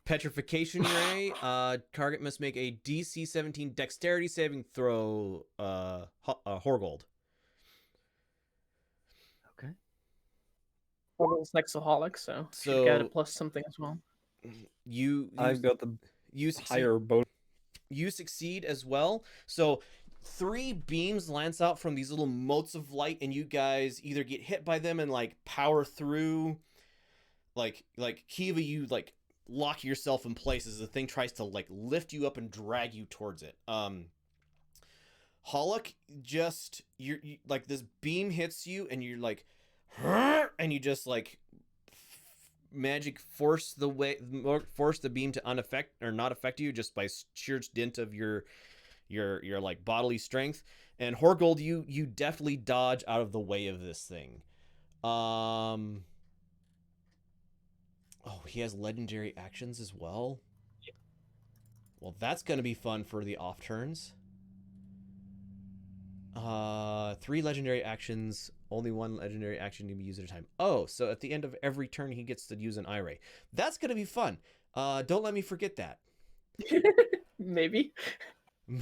A: Petrification Ray. Target must make a DC 17 Dexterity saving throw. Horgold.
D: Okay.
F: Horgold's next to Hollock, so should get a plus something as well.
B: I've got the higher bonus.
A: You succeed as well. So 3 beams lance out from these little motes of light, and you guys either get hit by them and like power through. Like Kiva, you like lock yourself in place as the thing tries to like lift you up and drag you towards it. Hollock, just you like this beam hits you and you're like, and you just like magic force the beam to unaffect or not affect you just by sheer dint of your like bodily strength. And Horgold, you definitely dodge out of the way of this thing. Oh, he has legendary actions as well?
F: Yeah.
A: Well, that's going to be fun for the off turns. 3 legendary actions, only 1 legendary action can be used at a time. Oh, so at the end of every turn, he gets to use an eye-ray. That's going to be fun. Don't let me forget that.
F: Maybe.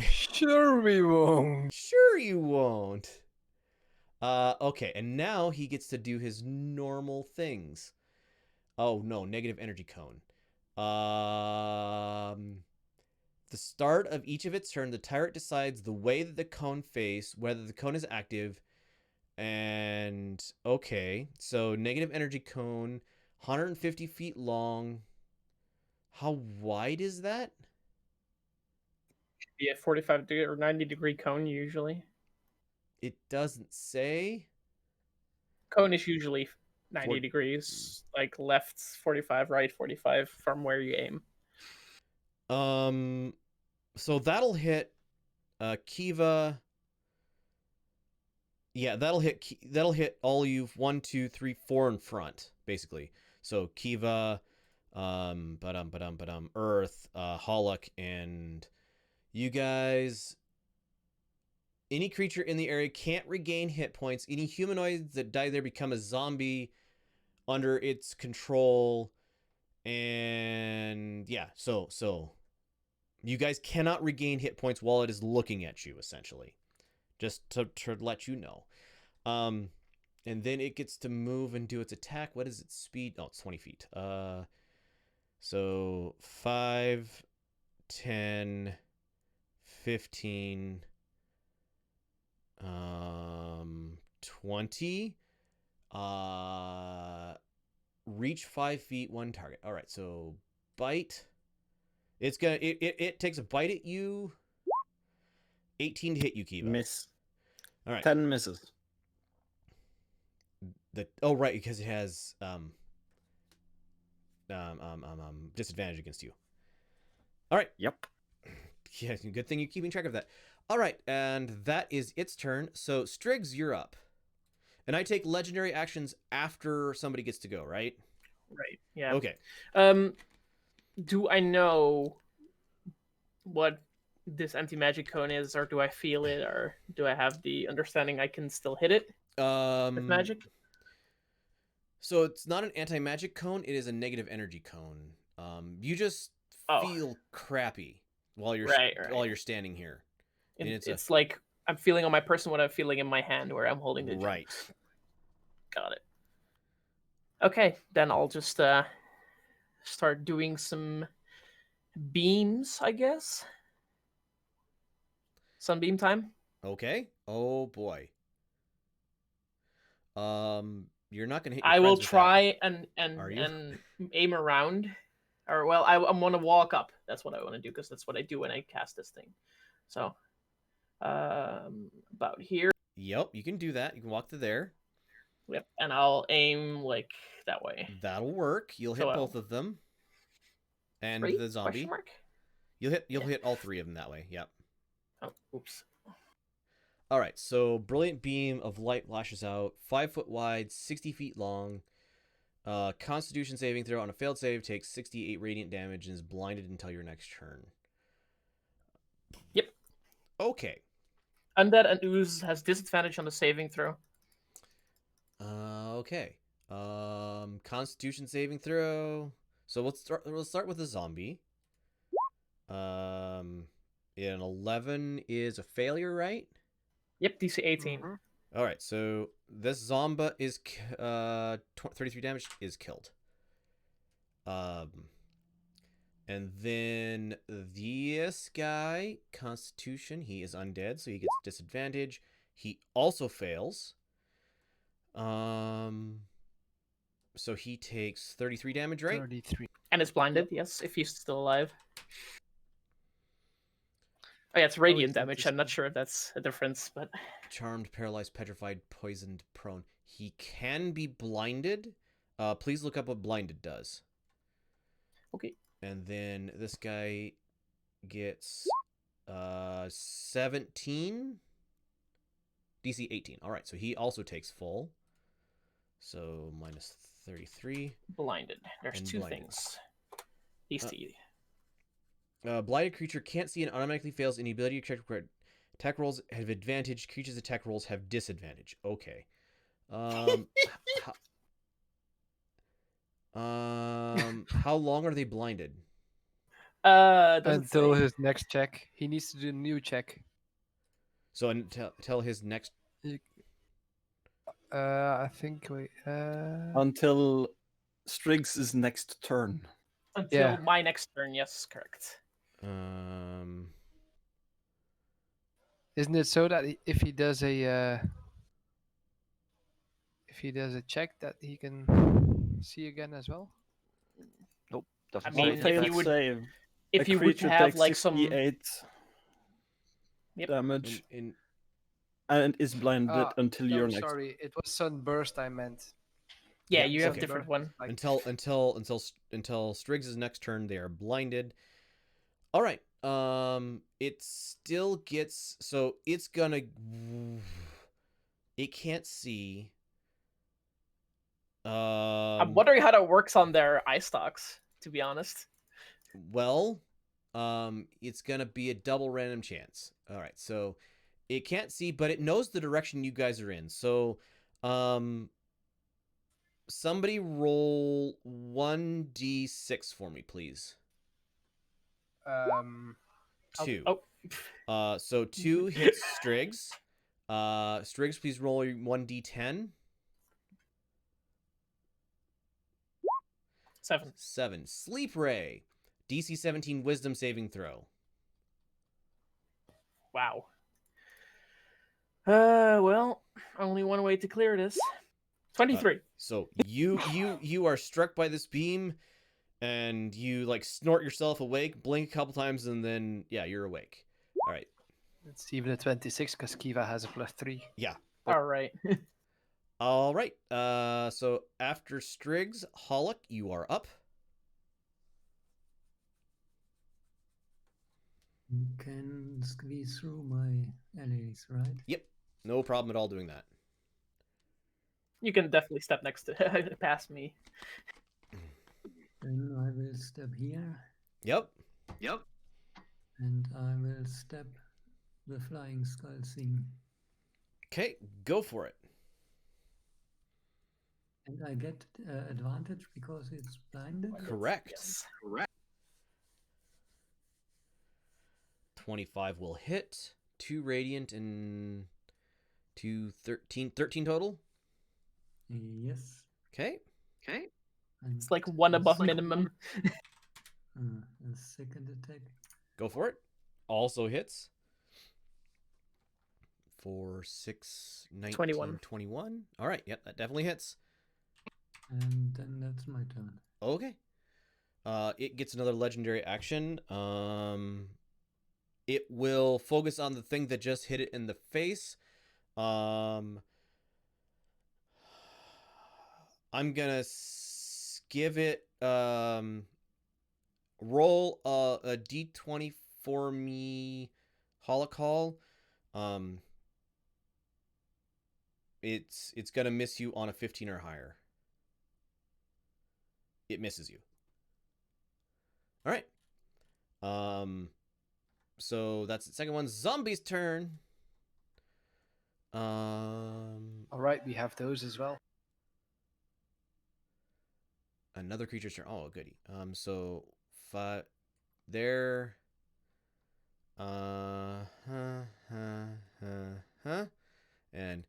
B: Sure we won't.
A: Sure you won't. Okay, and now he gets to do his normal things. Oh, no, negative energy cone. The start of each of its turn, the tyrant decides the way that the cone face, whether the cone is active, and okay, so negative energy cone, 150 feet long. How wide is that?
F: Be a 45 or 90 degree cone usually.
A: It doesn't say.
F: Cone is usually 90 degrees, like left 45, right 45 from where you aim.
A: So that'll hit Kiva. Yeah, that'll hit all you 1, 2, 3, 4 in front, basically. So Kiva, Earth, Hollock, and you guys. Any creature in the area can't regain hit points. Any humanoids that die there become a zombie under its control. And yeah, so you guys cannot regain hit points while it is looking at you, essentially. Just to let you know. And then it gets to move and do its attack. What is its speed? Oh, it's 20 feet. So 5, 10, 15, 20. Reach 5 feet, 1 target. All right, so bite. It's gonna it takes a bite at you. 18 to hit you, Kiva.
B: Miss.
A: All right.
B: 10 misses.
A: Right, because it has disadvantage against you. All right.
B: Yep.
A: Yeah, good thing you're keeping track of that. All right, and that is its turn. So Striggs, you're up. And I take legendary actions after somebody gets to go, right?
F: Right. Yeah.
A: Okay.
F: Do I know what this anti-magic cone is, or do I feel it, or do I have the understanding I can still hit it with magic?
A: So it's not an anti-magic cone, it is a negative energy cone. You just feel crappy while you're while you're standing here. And
F: it's like I'm feeling on my person what I'm feeling in my hand where I'm holding the gem.
A: Right.
F: Got it. Okay, then I'll just start doing some beams, I guess. Sunbeam time.
A: Okay. Oh boy. You're not gonna hit.
F: I will try and aim around, or well, I want to walk up. That's what I want to do because that's what I do when I cast this thing. So, about here.
A: Yep, you can do that. You can walk to there.
F: Yep, and I'll aim like that way.
A: That'll work. You'll hit both of them. And the zombie. You'll hit all 3 of them that way. Yep.
F: Oh, oops.
A: All right, so brilliant beam of light lashes out, 5 foot wide, 60 feet long. Constitution saving throw on a failed save takes 68 radiant damage and is blinded until your next turn.
F: Yep.
A: Okay.
F: Undead and Ooze has disadvantage on the saving throw.
A: Okay. Constitution saving throw. So we'll start with the zombie. An 11 is a failure, right?
F: Yep, DC 18.
C: Mm-hmm.
A: All right, so this Zomba is 33 damage, is killed. And then this guy, Constitution, he is undead, so he gets disadvantage. He also fails. So he takes 33 damage, right?
C: 33.
F: And is blinded, yes, if he's still alive. Oh yeah, it's radiant damage. I'm not sure if that's a difference, but...
A: Charmed, paralyzed, petrified, poisoned, prone. He can be blinded. Please look up what blinded does.
F: Okay.
A: And then this guy gets 17. DC 18. All right, so he also takes full. So minus 33.
F: Blinded. There's
A: and
F: 2
A: blinded.
F: things. DC.
A: Blinded creature can't see and automatically fails any ability to check. Attack rolls have advantage. Creatures' attack rolls have disadvantage. Okay. How long are they blinded?
C: Until his next check. He needs to do a new check.
A: So until his next.
C: I think
B: until Striggs' next turn.
F: Until my next turn, yes, correct.
C: Isn't it so that if he does a check that he can see again as well?
D: Nope, doesn't.
F: I mean,
B: if you would save,
F: if you would have like some
B: 68 damage and is blinded until your next.
C: Sorry, it was sunburst I meant.
F: Yeah, you have a different one.
A: Until Striggs' next turn, they are blinded. All right. It still gets, so it's gonna, it can't see.
F: I'm wondering how that works on their eye stalks, to be honest.
A: Well, it's gonna be a double random chance. All right, so it can't see, but it knows the direction you guys are in. So, somebody roll 1d6 for me, please. Two.
F: Oh,
A: So 2 hits Striggs. Striggs, please roll your 1d10.
F: 7.
A: 7. Sleep Ray. DC 17 Wisdom saving throw.
F: Wow. Well, only one way to clear this. 23.
A: So you are struck by this beam, and you like snort yourself awake, blink a couple times, and then yeah, you're awake. All right.
C: It's even a 26 because Kiva has a +3.
A: Yeah.
F: All right.
A: All right. So after Striggs, Hollock, you are up.
E: You can squeeze through my allies, right?
A: Yep. No problem at all doing that.
F: You can definitely step next to past me.
E: Then I will step here.
A: Yep.
E: And I will step the flying skull thing.
A: Okay, go for it.
E: And I get advantage because it's blinded.
A: Correct.
F: Yes.
A: 25 will hit. 2 radiant and 2 13 total.
E: Yes.
A: Okay.
E: And
F: It's like one
E: the
F: above
E: second-
F: minimum.
E: The second attack.
A: Go for it. Also hits. 4, 6, 19,
F: 21.
A: 21. All right. Yep, that definitely hits.
E: And then that's my turn.
A: Okay. It gets another legendary action. It will focus on the thing that just hit it in the face. I'm gonna give it roll a d20 for me, Holocall. It's gonna miss you on a 15 or higher. It misses you. All right. So that's the second one. Zombie's turn.
C: All right, we have those as well.
A: Another creature's turn. Oh, goody. So 5 there. And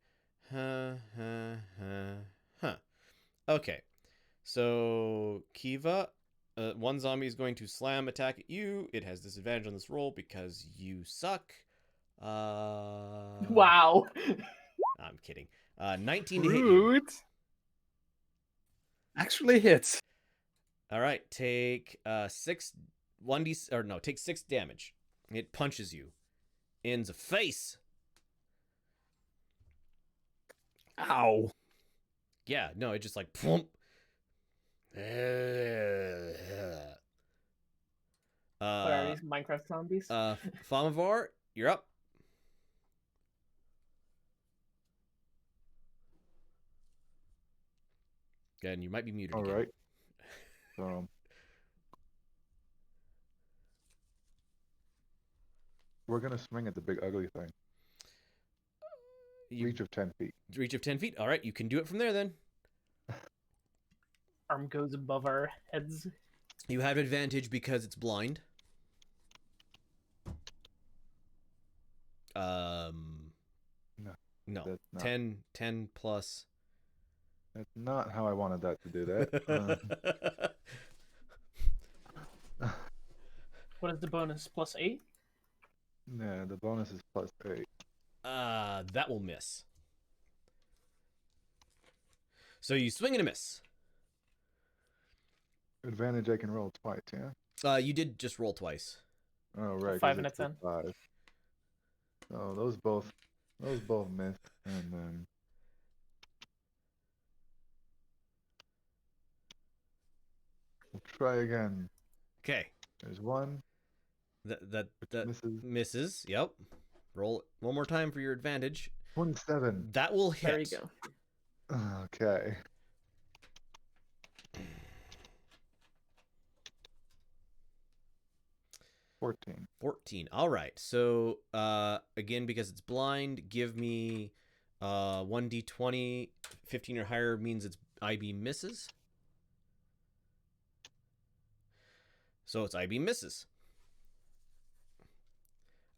A: Okay. So Kiva, one zombie is going to slam attack at you. It has disadvantage on this roll because you suck.
F: Wow.
A: I'm kidding. 19 to hit you.
B: Rude. Actually hits.
A: All right, take 6 1d or no, take 6 damage. It punches you in the face.
B: Ow.
A: Yeah, no, it just like plump.
F: What are these Minecraft zombies?
A: Famavar, you're up. Good, and you might be muted
G: All
A: again.
G: right. So we're gonna swing at the big ugly thing. Reach of 10 feet.
A: Reach of 10 feet. All right, you can do it from there then.
F: Arm goes above our heads.
A: You have advantage because it's blind.
G: No,
A: No.
G: that's not.
A: 10 plus.
G: That's not how I wanted that to do that.
F: What is the bonus? +8?
G: Yeah, the bonus is +8.
A: That will miss. So you swing and a miss.
G: Advantage I can roll twice, yeah?
A: You did just roll twice.
G: Oh, right. 'cause
F: 5 and a
G: it's a
F: 10.
G: 5. So those both miss, and then we'll try again.
A: Okay.
G: There's 1,
A: That
G: Misses.
A: misses. Yep. Roll it one more time for your advantage.
G: 27.
A: That will hit.
F: There you go.
G: Okay. $14.
A: 14. All right. So again, because it's blind, give me 1d20. 15 or higher means its IB misses. So its IB misses.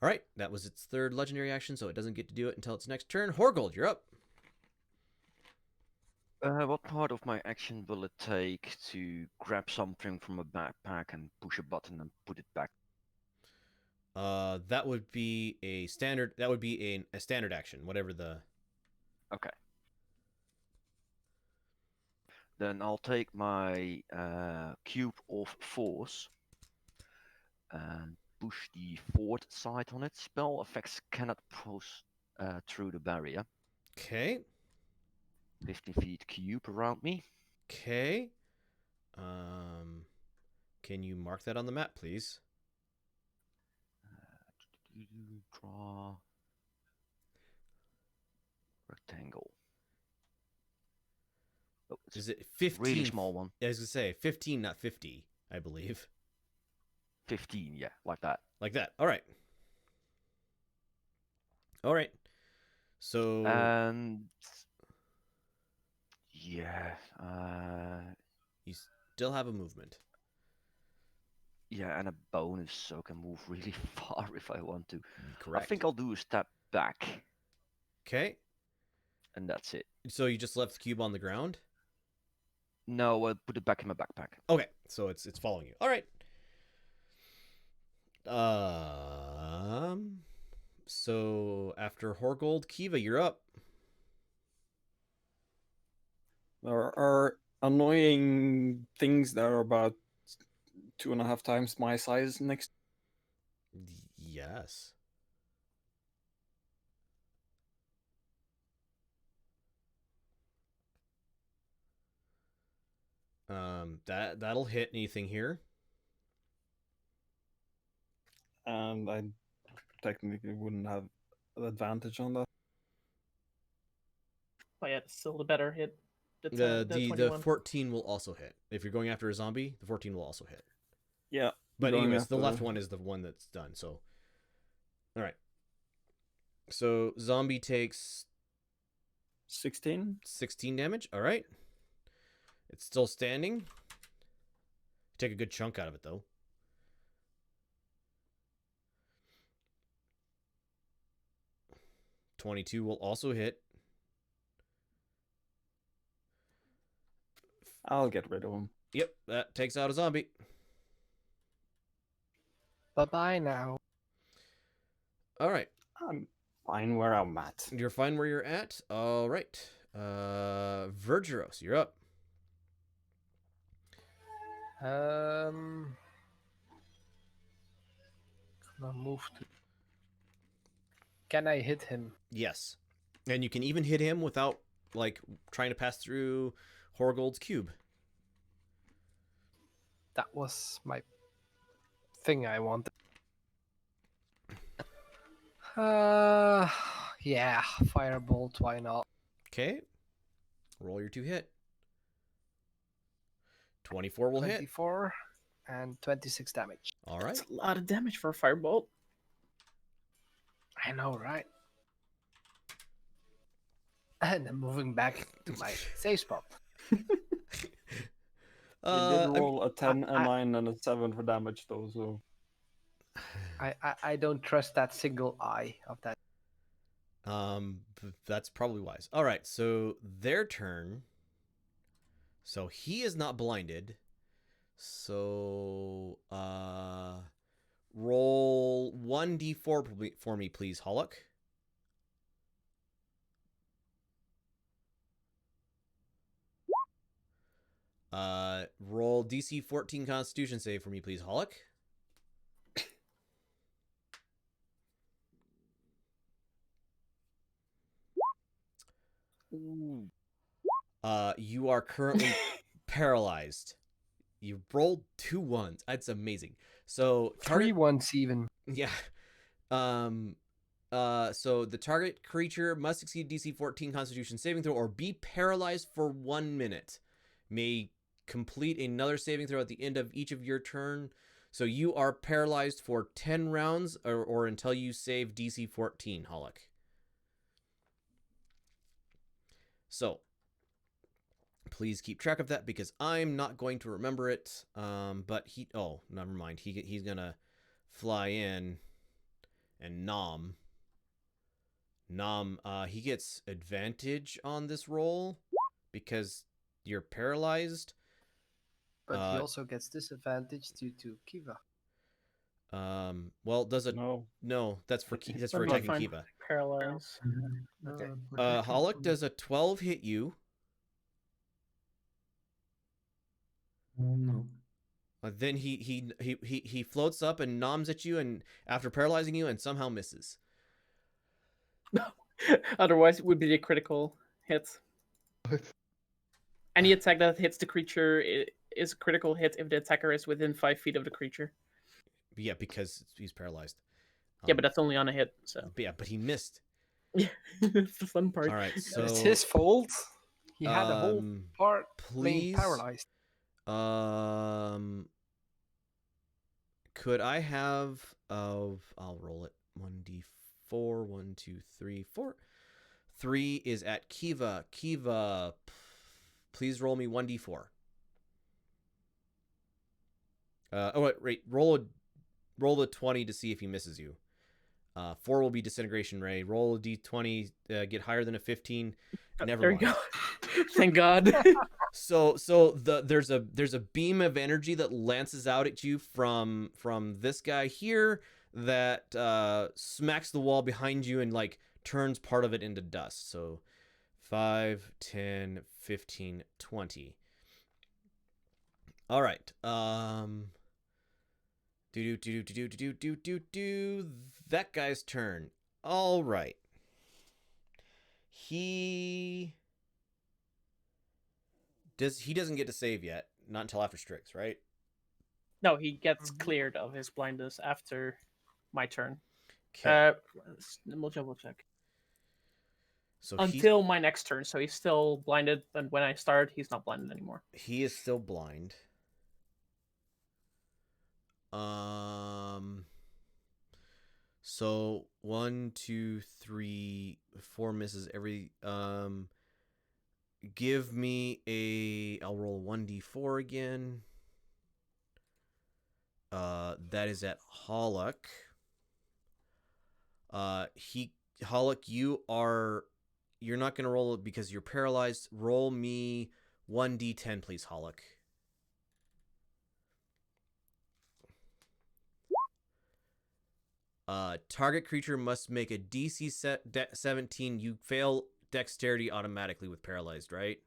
A: All right. That was its third legendary action, so it doesn't get to do it until its next turn. Horgold, you're up.
D: What part of my action will it take to grab something from a backpack and push a button and put it back?
A: That would be a standard. That would be a standard action, whatever the.
D: Okay. Then I'll take my cube of force and push the forward side on it. Spell effects cannot pass through the barrier.
A: Okay.
D: 15 feet cube around me.
A: Okay. Can you mark that on the map, please?
D: Draw rectangle. Oh, it's
A: Is it 15?
D: really small one.
A: I was gonna say 15, not 50, I believe.
D: 15, yeah, like that.
A: Like that. All right. All right. So
D: And yeah,
A: you still have a movement.
D: yeah, and a bonus, so I can move really far if I want to.
A: Correct.
D: I think I'll do a step back,
A: Okay.
D: and that's it.
A: So you just left the cube on the ground?
D: No, I'll put it back in my backpack.
A: Okay. So it's following you. All right. So after Horgold, Kiva, you're up.
B: There are annoying things that are about 2.5 times my size next.
A: Yes. That'll hit anything here.
B: And I technically wouldn't have an advantage on that.
F: Oh yeah, it's still the better hit.
A: The
F: 21.
A: 14 will also hit. If you're going after a zombie, the 14 will also hit.
B: Yeah.
A: But
B: going
A: anyways, the
B: after-
A: left one is the one that's done. So, all right. So zombie takes
B: 16.
A: 16 damage. All right. It's still standing. Take a good chunk out of it though. $22 will also hit.
B: I'll get rid of him.
A: Yep, that takes out a zombie.
C: Bye-bye now.
A: All right.
B: I'm fine where I'm at.
A: You're fine where you're at. All right. Vergeros, you're up.
C: Gonna move to. Can I hit him?
A: Yes. And you can even hit him without like trying to pass through Horgold's cube.
C: That was my thing I wanted. Yeah, firebolt. Why not?
A: Okay. Roll your 2 hit. 24 will hit.
C: 24 and 26 damage.
A: All right.
F: That's a lot of damage for a firebolt.
C: I know, right? And I'm moving back to my safe spot.
B: You did
A: I'm-
B: roll a 10, a
C: I-
B: 9, and a 7 for damage, though, so.
C: I don't trust that single eye of that.
A: That's probably wise. All right, so their turn. So he is not blinded. So roll 1d4 for me, please, Hollock. Roll DC 14 Constitution save for me, please, Hollock. You are currently paralyzed. You rolled 2 ones. That's amazing. So
C: 3 once even.
A: Yeah. So the target creature must succeed DC 14 Constitution saving throw or be paralyzed for 1 minute. May complete another saving throw at the end of each of your turn. So you are paralyzed for 10 rounds or until you save DC 14, Hollock. So please keep track of that because I'm not going to remember it. But never mind. He's gonna fly in and nom. He gets advantage on this roll because you're paralyzed.
C: But he also gets disadvantage due to Kiva.
A: Well, does it? No, that's for attacking Kiva.
F: Paralyze.
C: Okay.
A: Hollock, does a 12 hit you?
E: No.
A: Then he floats up and noms at you, and after paralyzing you, and somehow misses.
F: Otherwise, it would be a critical hit.
G: What?
F: Any attack that hits the creature is a critical hit if the attacker is within 5 feet of the creature.
A: Yeah, because he's paralyzed.
F: Yeah, but that's only on a hit. So.
A: But he missed.
F: Yeah, it's the fun part.
A: All right, so
C: It's his fault. He had a whole part being
A: please,
C: paralyzed.
A: Could I have I'll roll it. 1d4, 1, 2, 3, 4. 3 is at Kiva. Kiva, please roll me 1d4. Roll the 20 to see if he misses you. 4 will be Disintegration Ray. Roll a d20, get higher than a 15. Never mind.
F: There you go. Thank God.
A: So there's a beam of energy that lances out at you from this guy here that smacks the wall behind you and like turns part of it into dust. So 5, 10, 15, 20. All right. That guy's turn. All right. He doesn't get to save yet. Not until after Strix, right?
F: No, he gets cleared of his blindness after my turn.
A: Okay.
F: We'll double check.
A: So
F: until my next turn, so he's still blinded, and when I start, he's not blinded anymore.
A: He is still blind. So 1, 2, 3, 4 misses every. Give me a. I'll roll 1d4 again. That is at Hollock. Hollock, you're not gonna roll it because you're paralyzed. Roll me 1d10, please, Hollock. Target creature must make a DC 17. You fail dexterity automatically with paralyzed, right?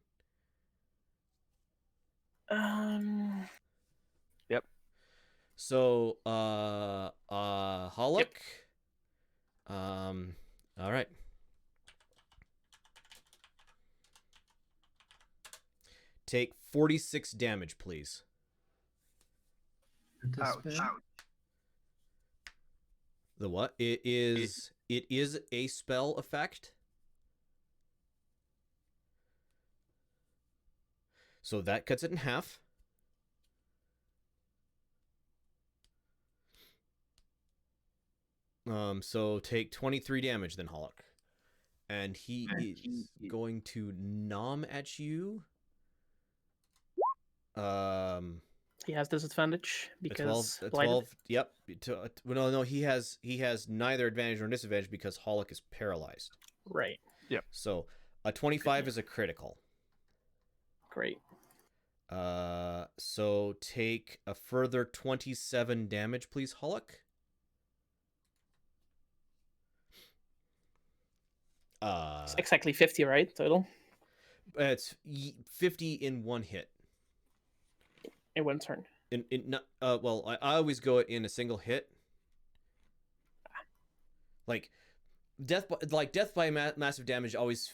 D: Yep.
A: So, Hollock.
F: Yep.
A: All right. Take 46 damage, please.
C: Ouch.
A: The what? It is a spell effect. So that cuts it in half. So take 23 damage then, Hollock. And he is going to nom at you.
F: He has disadvantage because
A: 12. Yep. No. He has neither advantage nor disadvantage because Hollock is paralyzed.
F: Right.
D: Yep.
A: So a 25 is a critical.
F: Great.
A: So take a further 27 damage, please, Hollock.
F: It's exactly 50, right? Total.
A: It's 50 in one hit.
F: In one turn.
A: Well, I always go in a single hit. Like death by massive damage always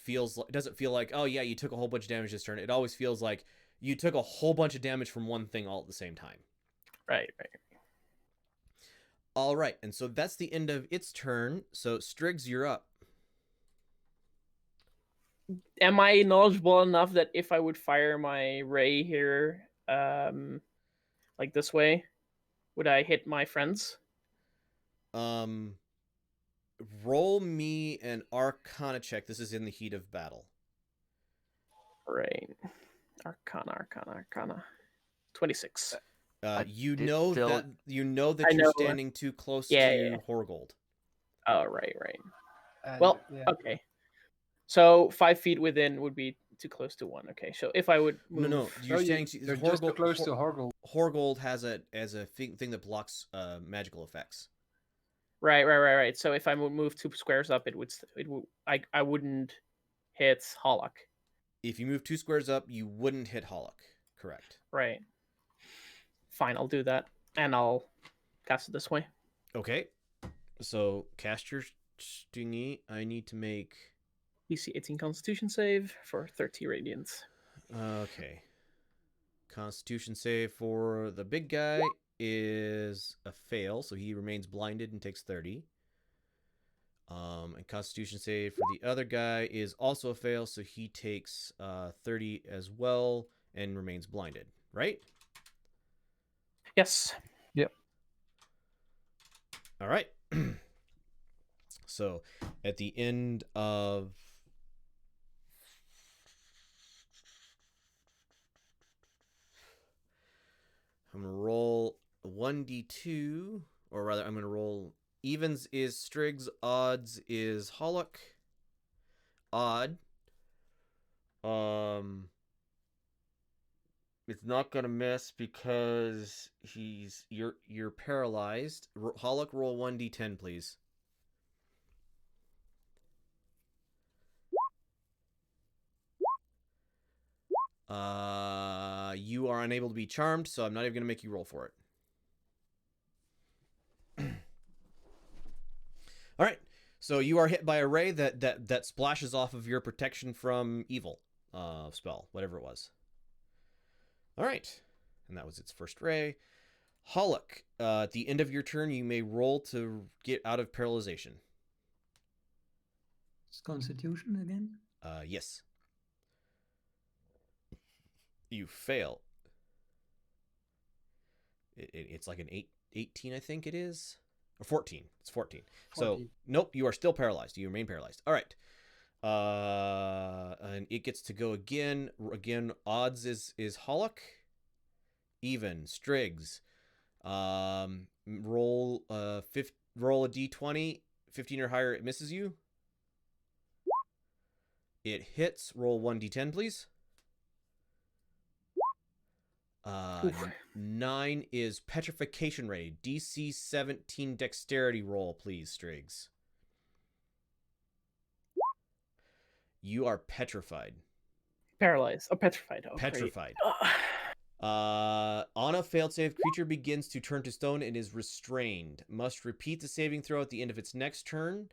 A: doesn't feel like, oh yeah, you took a whole bunch of damage this turn. It always feels like you took a whole bunch of damage from one thing all at the same time.
F: Right.
A: All right, and so that's the end of its turn. So Striggs, you're up.
F: Am I knowledgeable enough that if I would fire my ray here, like this way, would I hit my friends?
A: Roll me an Arcana check. This is in the heat of battle.
F: Right. Arcana. 26.
A: You
D: did
A: know
D: tell-
A: that
F: I
A: you're
F: know.
A: standing too close
F: Yeah,
A: to
F: yeah.
A: Horgold.
F: Oh, right.
C: And,
F: Well,
C: yeah.
F: okay. So 5 feet within would be too close to 1. Okay, so if I would move...
A: No, you're
C: No,
A: standing.
C: you're just too close to Horgold.
A: Horgold has a thing that blocks magical effects.
F: Right. So if I would move 2 squares up, I wouldn't hit Hollock.
A: If you move 2 squares up, you wouldn't hit Hollock. Correct.
F: Right. Fine, I'll do that, and I'll cast it this way.
A: Okay. So cast your stingy. I need to make.
F: DC 18 Constitution save for 30 radiant.
A: Okay. Constitution save for the big guy is a fail, so he remains blinded and takes 30. And Constitution save for the other guy is also a fail, so he takes 30 as well and remains blinded, right?
F: Yes.
A: All right. So at the end of I'm going to roll 1d2, or rather I'm going to roll evens is Striggs, odds is Hollock. Odd. It's not going to miss because you're paralyzed. Hollock, roll 1d10 please. You are unable to be charmed, so I'm not even going to make you roll for it. All right. So you are hit by a ray that splashes off of your protection from evil spell, whatever it was. All right. And that was its first ray. Hollock, at the end of your turn, you may roll to get out of paralyzation.
E: It's Constitution again?
A: Yes. You fail. It's like an 18, I think it is. Or 14. It's 14. So,
C: 14.
A: nope, you are still paralyzed. You remain paralyzed. All right. And it gets to go again. Again, odds is Hollock. Even, Striggs. Roll a d20. 15 or higher, it misses you. It hits. Roll 1d10, please. 9 is Petrification Ray. DC 17 Dexterity roll, please, Striggs. You are petrified.
F: Paralyzed. Oh, petrified. Oh,
A: Petrified. On a failed save, creature begins to turn to stone and is restrained. Must repeat the saving throw at the end of its next turn.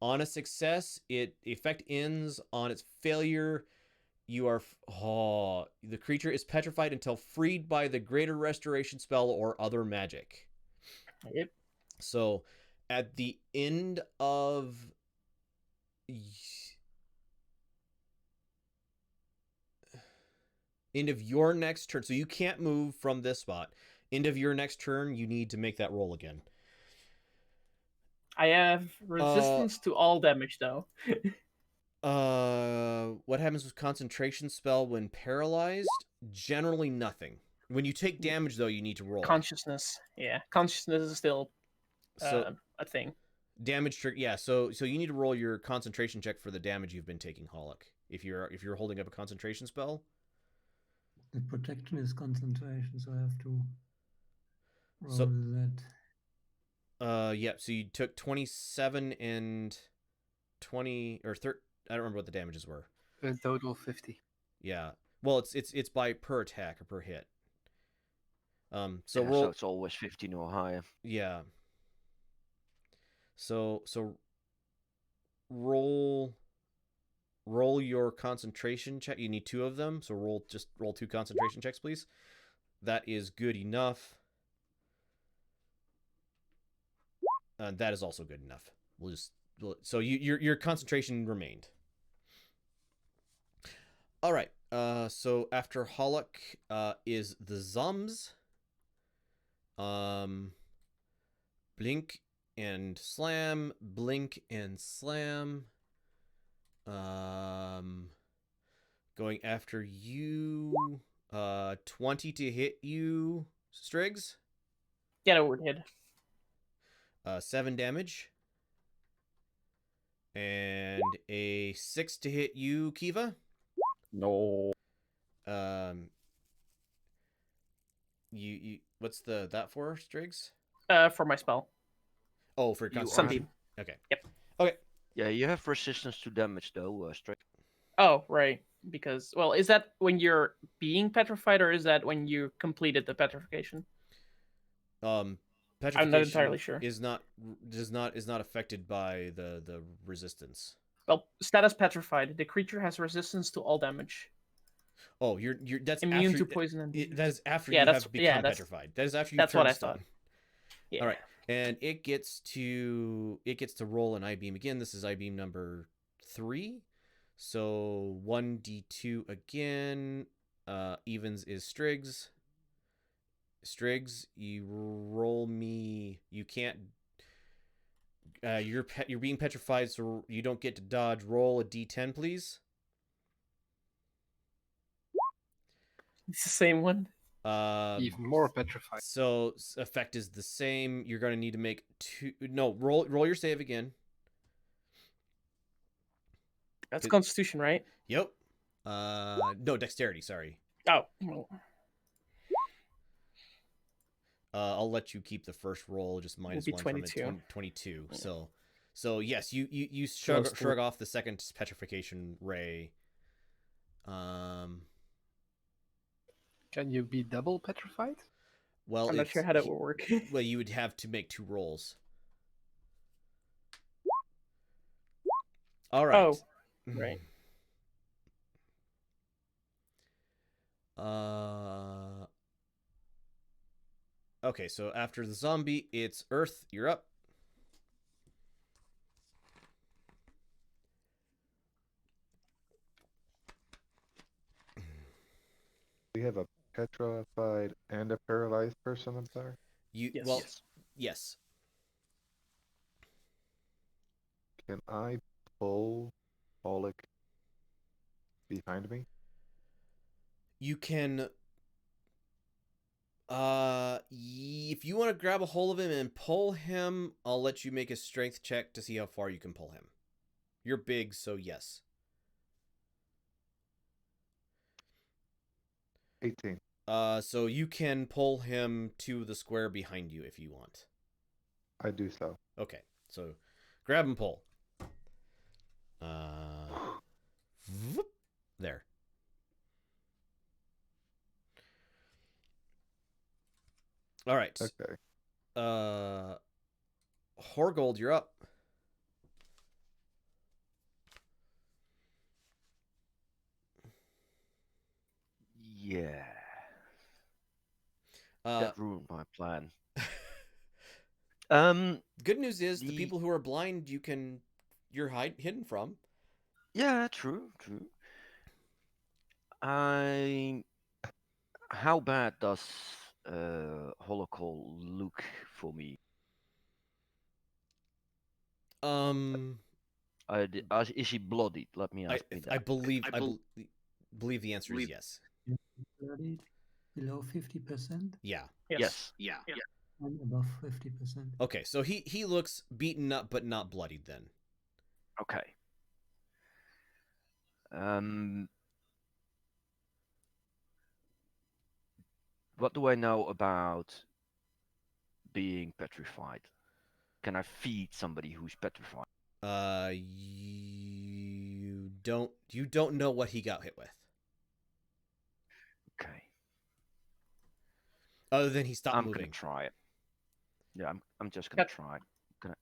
A: On a success, effect ends. On its failure, you are the creature is petrified until freed by the greater restoration spell or other magic.
F: Yep.
A: So at the end of your next turn, so you can't move from this spot. End of your next turn, you need to make that roll again.
F: I have resistance to all damage though.
A: What happens with concentration spell when paralyzed? Generally nothing. When you take damage though, you need to roll.
F: Consciousness. Yeah. Consciousness is still
A: So
F: a thing.
A: damage trick, yeah. So you need to roll your concentration check for the damage you've been taking, Hollock. If you're holding up a concentration spell.
E: The protection is concentration, so I have to roll
A: So-
E: that.
A: Yeah, so you took 27 and 20 or 30. I don't remember what the damages were.
C: In total 50.
A: Yeah. Well, it's by per attack or per hit. So
D: Yeah,
A: roll.
D: so it's always 15 or higher.
A: Yeah. So roll your concentration check. You need 2 of them, so roll 2 concentration checks, please. That is good enough. That is also good enough. So your concentration remained. All right. So after Hollock, is the Zums. Blink and slam. Blink and slam. Going after you. 20 to hit you, Striggs.
F: Get a word hit.
A: 7 damage. And a 6 to hit you, Kiva.
B: No.
A: You what's that for, Striggs?
F: For my spell.
A: Oh, for
D: You
A: concentration. Okay.
F: Yep.
A: Okay.
D: Yeah, you have resistance to damage though, straight.
F: Oh, right. Because, well, is that when you're being petrified, or is that when you completed the petrification?
A: Petrification
F: I'm not entirely sure.
A: is not affected by the resistance.
F: Well, status petrified. The creature has resistance to all damage.
A: Oh, you're that's
F: Immune
A: after,
F: to poison and
A: that is after
F: Yeah,
A: you
F: that's-
A: have become
F: yeah, that's-
A: petrified. That is after you
F: that's
A: turn
F: what I
A: stone.
F: thought. Yeah.
A: All right, and it gets to roll an I-beam again. This is I-beam number 3. So 1d2 again. Evens is Striggs. Striggs, you roll me. You can't. You're being petrified, so you don't get to dodge. Roll a d10, please.
F: It's the same one.
C: Even more petrified.
A: So effect is the same. You're going to need to make 2. No, roll your save again.
F: That's Constitution, right?
A: Yep. No, dexterity. Sorry.
F: Oh. Well,
A: I'll let you keep the first roll, just minus
F: be
A: 1
F: 22.
A: from it. 22.
F: Yeah.
A: So yes, you shrug off the second petrification ray.
C: Can you be double petrified?
A: Well,
F: I'm not sure how that will work.
A: Well, you would have to make 2 rolls. All right.
F: Oh, right.
A: Okay, so after the zombie, it's Earth. You're up.
G: We have a petrified and a paralyzed person up there.
F: Yes.
A: Well, yes.
G: Can I pull Pollock behind me?
A: You can. If you want to grab a hold of him and pull him, I'll let you make a strength check to see how far you can pull him. You're big, so yes.
G: 18.
A: So you can pull him to the square behind you if you want.
G: I do so.
A: Okay, so grab and pull. Whoop, there. All right.
G: Okay.
A: Horgold, you're up.
D: Yeah.
A: Uh,
D: That ruined my plan.
A: Good news is the people who are blind, you're hidden from.
D: Yeah, true. How bad does Holocol look for me? Is he bloodied? Let me ask me that.
A: I believe the answer is yes.
E: Bloodied below 50%?
A: Yeah.
D: Yes.
E: And above 50%.
A: Okay, so he looks beaten up but not bloodied then.
D: Okay. What do I know about being petrified? Can I feed somebody who's petrified?
A: You don't know what he got hit with.
D: Okay.
A: Other than he stopped
D: I'm
A: moving.
D: gonna try it. Yeah, I'm just gonna try. Gonna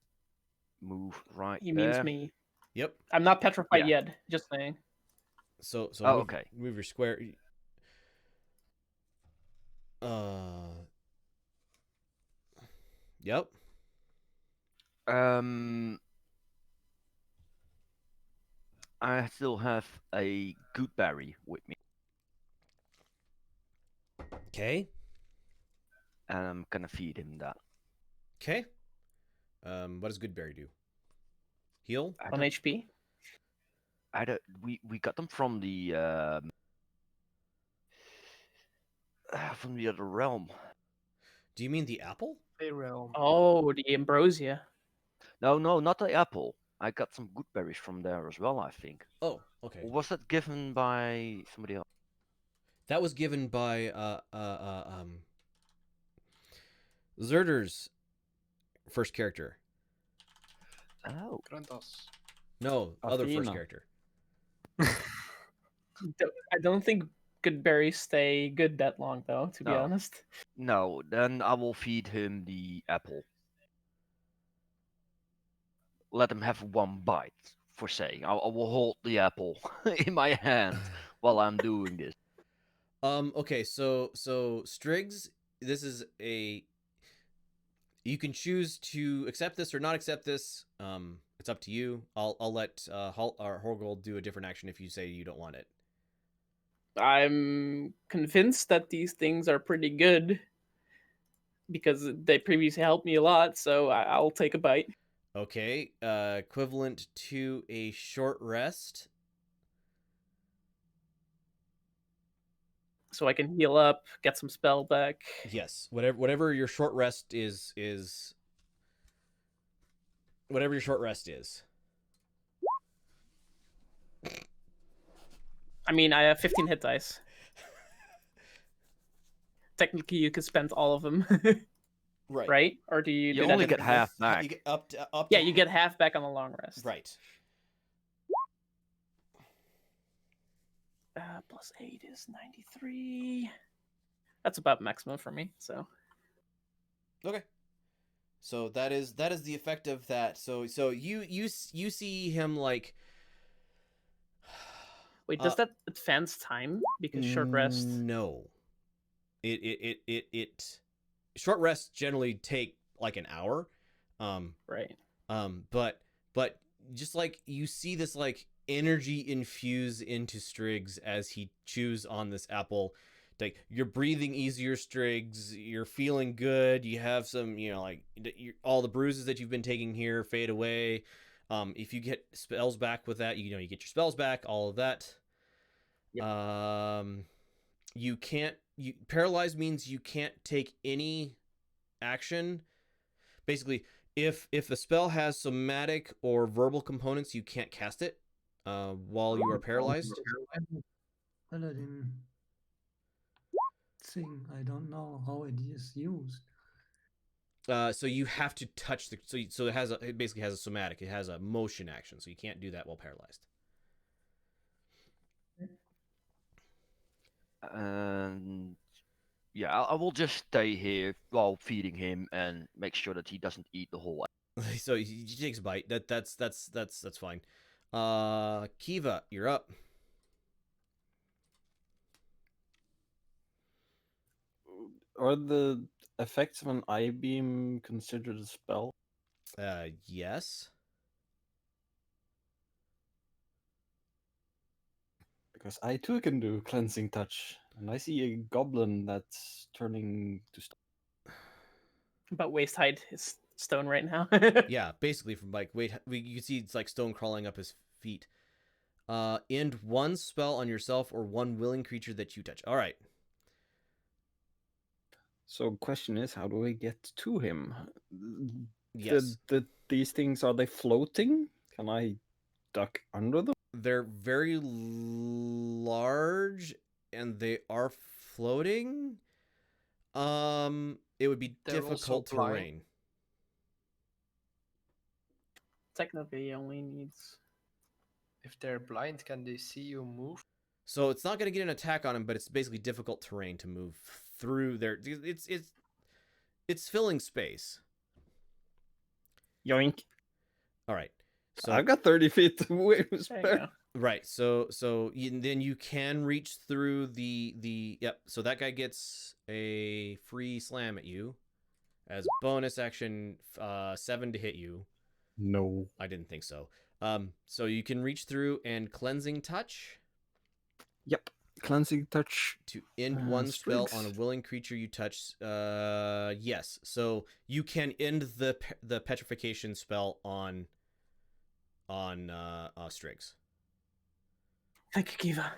D: move right
F: he
D: there.
F: means me.
A: Yep.
F: I'm not petrified yet. Just saying.
A: So
D: okay.
A: Move your square. Yep.
D: I still have a good berry with me,
A: Okay.
D: and I'm gonna feed him that.
A: Okay. What does Goodberry do? Heal?
D: I
F: On
D: don't,
F: HP.
D: I don't. We got them from the other realm.
A: Do you mean the apple?
C: Realm.
F: Oh, the ambrosia.
D: No, not the apple. I got some good berries from there as well, I think.
A: Oh, okay.
D: Or was that given by somebody else?
A: That was given by Zerder's first character.
D: Oh,
C: Grandos.
A: No, other first
B: Athena.
A: character.
F: I don't think good berries stay good that long, though, to be
D: No.
F: honest.
D: no. Then I will feed him the apple. Let him have one bite, for say. I will hold the apple in my hand while I'm doing this.
A: Okay, so Striggs, this is a, you can choose to accept this or not accept this. It's up to you. I'll let Horgold do a different action if you say you don't want it.
F: I'm convinced that these things are pretty good because they previously helped me a lot, so I'll take a bite.
A: Okay, equivalent to a short rest.
F: So I can heal up, get some spell back.
A: Yes, whatever your short rest is whatever your short rest is.
F: I mean, I have 15 hit dice. Technically, you could spend all of them,
A: Right.
F: right? Or do you?
D: You
F: do that
D: only
F: at
D: get
F: the-
D: half
A: You
D: back.
A: get up to
F: Yeah, you get half back on the long rest.
A: right.
F: Plus 8 is 93. That's about maximum for me. So
A: Okay. So that is the effect of that. So you see him like.
F: wait, does that advance time? Because short rest.
A: No. It short rests generally take like an hour.
F: Right.
A: But just like you see this like energy infuse into Striggs as he chews on this apple. Like you're breathing easier, Striggs. You're feeling good. You have some, like all the bruises that you've been taking here fade away. If you get spells back with that, you get your spells back. All of that.
F: Yep.
A: You can't. Paralyzed means you can't take any action. Basically, if the spell has somatic or verbal components, you can't cast it while you are paralyzed.
E: Paladin thing. I don't know how it is used.
A: So you have to touch the. So it basically has a somatic. It has a motion action, so you can't do that while paralyzed.
D: And yeah, I will just stay here while feeding him and make sure that he doesn't eat the whole.
A: So he takes a bite. That's fine. Kiva, you're up.
B: Are the effects of an eye beam considered a spell?
A: Yes.
B: Because I too can do cleansing touch, and I see a goblin that's turning to stone.
F: About waist height is stone right now.
A: Yeah, basically from like you can see it's like stone crawling up his feet. End one spell on yourself or one willing creature that you touch. All right.
B: So, question is, how do I get to him?
A: Yes.
B: These things, are they floating? Can I duck under them?
A: They're very large and they are floating. It would be
C: They're
A: difficult
C: also blind.
A: terrain.
F: Technically, he only needs.
C: If they're blind, can they see you move?
A: So it's not going to get an attack on him, but it's basically difficult terrain to move through there. It's filling space.
B: Yoink.
A: All right. So
B: I've got 30 feet away.
F: There you go.
A: right. So then you can reach through the yep. So that guy gets a free slam at you as bonus action, 7 to hit you.
B: No.
A: I didn't think so. So you can reach through and cleansing touch
B: Yep. Cleansing touch.
A: to end one spell on a
B: Strix.
A: willing creature you touch. Yes. So you can end the petrification spell on Strix.
F: Thank you, Kiva.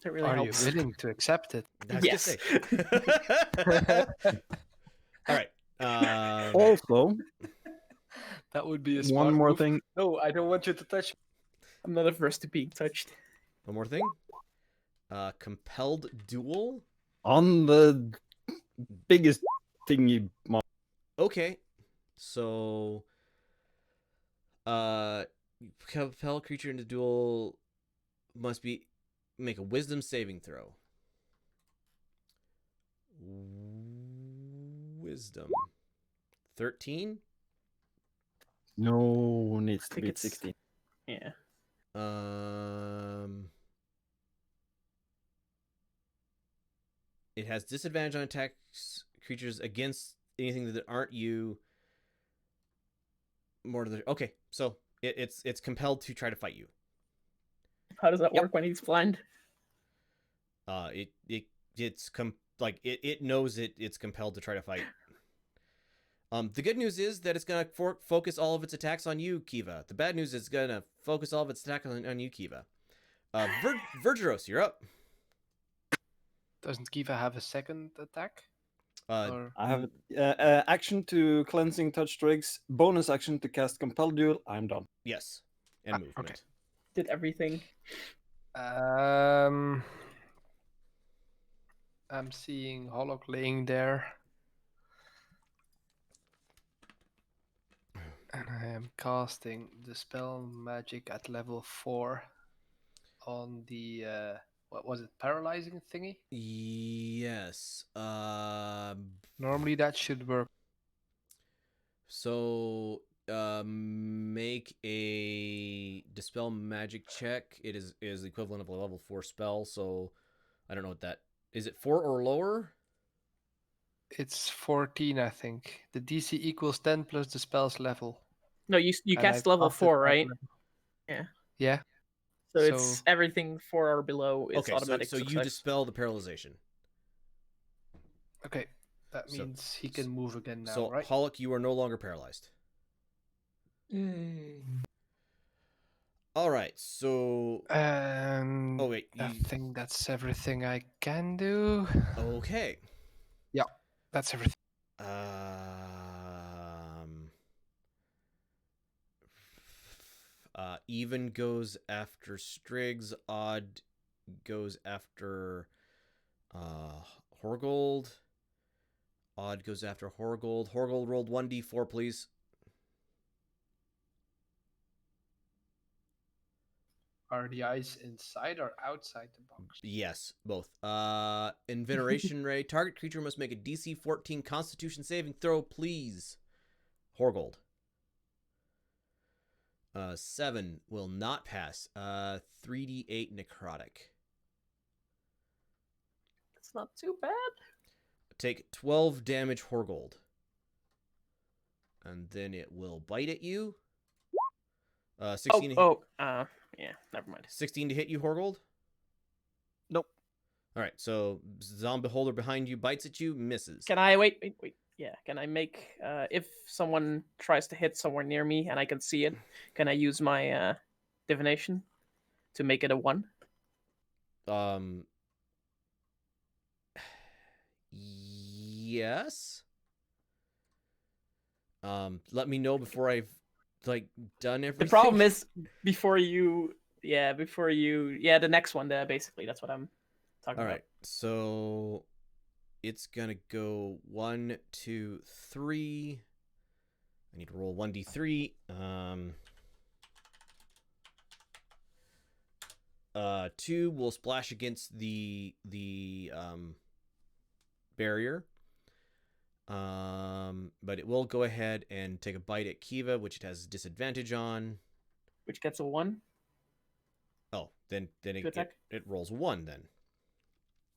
F: That really
C: Are
F: helps.
C: you willing to accept it?
A: That's
F: Yes.
A: All right.
B: Also,
C: That would be a
B: one
C: smart
B: more
C: move.
B: thing.
C: No, I don't want you to touch me.
F: I'm not averse to being touched.
A: One more thing. Compelled duel.
B: On the biggest thingy.
A: Okay. So compel creature into duel must make a wisdom saving throw. Wisdom 13.
B: No, needs
F: I
B: to
F: think
B: be
F: it's
B: 16.
F: Yeah.
A: It has disadvantage on attacks creatures against anything that aren't you. More to the okay, so it's compelled to try to fight you.
F: How does that
C: Yep.
F: work when he's blind?
A: It knows it's compelled to try to fight. The good news is that it's gonna focus all of its attacks on you, Kiva. The bad news is it's gonna focus all of its attacks on you, Kiva. Vergeros, you're up.
C: Doesn't Kiva have a second attack? Or...
B: I have action to cleansing touch Strix. Bonus action to cast compel duel. I'm done.
A: Yes, and movement.
C: Okay.
F: Did everything.
C: I'm seeing Hollock laying there. And I am casting Dispel Magic at level 4 on the, what was it, paralyzing thingy?
A: Yes.
C: Normally that should work.
A: So make a dispel magic check. It is the equivalent of a level 4 spell. So I don't know what that is. It 4 or lower?
C: It's 14, I think. The DC equals 10 plus the spell's level.
F: No, you
C: And
F: cast
C: I
F: level
C: casted
F: 4,
C: that
F: right?
C: level.
F: Yeah.
C: Yeah.
F: So it's everything 4 or below is
A: Okay,
F: automatic.
A: so you
F: success.
A: dispel the paralyzation.
C: Okay. That
A: So-
C: means he can move again now,
A: So
C: right?
A: Hollock, you are no longer paralyzed.
E: Yay.
A: All right. So
C: And
A: oh wait,
C: I think that's everything I can do.
A: okay.
C: That's everything.
A: Even goes after Striggs. Odd goes after Horgold. Odd goes after Horgold. Horgold rolled 1d4, please.
C: Are the eyes inside or outside the box?
A: Yes, both. Inveneration Ray. Target creature must make a DC 14 Constitution saving throw, please. Horgold. 7 will not pass. 3d8 necrotic.
F: It's not too bad.
A: Take 12 damage, Horgold. And then it will bite at you. 16
F: Yeah, never mind.
A: 16 to hit you, Horgold?
D: Nope.
A: All right, so Zombie Beholder behind you bites at you, misses.
F: Can I wait? Yeah, can I make if someone tries to hit somewhere near me and I can see it, can I use my divination to make it a 1?
A: Yes. Let me know before I've done everything.
F: The problem is before you the next one there basically that's what I'm talking
A: All
F: about.
A: right, so it's gonna go 1, 2, 3. I need to roll 1d3. 2 will splash against the barrier. But it will go ahead and take a bite at Kiva, which it has disadvantage on.
F: Which gets a 1.
A: Oh, then
F: attack?
A: it rolls 1 then.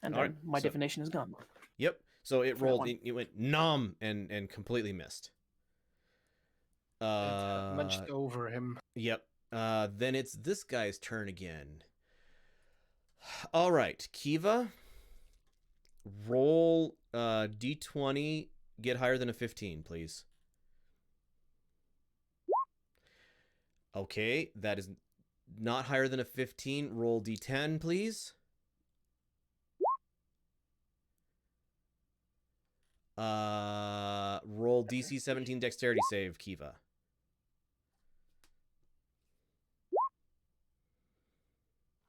F: And
A: All
F: then
A: right,
F: my
A: so-
F: divination is gone.
A: Yep. So it
F: For that
A: rolled.
F: one.
A: It went nom and completely missed.
C: munched over him.
A: Yep. Then it's this guy's turn again. All right, Kiva. Roll d20. Get higher than a 15, please. Okay, that is not higher than a 15. Roll d10, please. Roll DC 17 dexterity save, Kiva.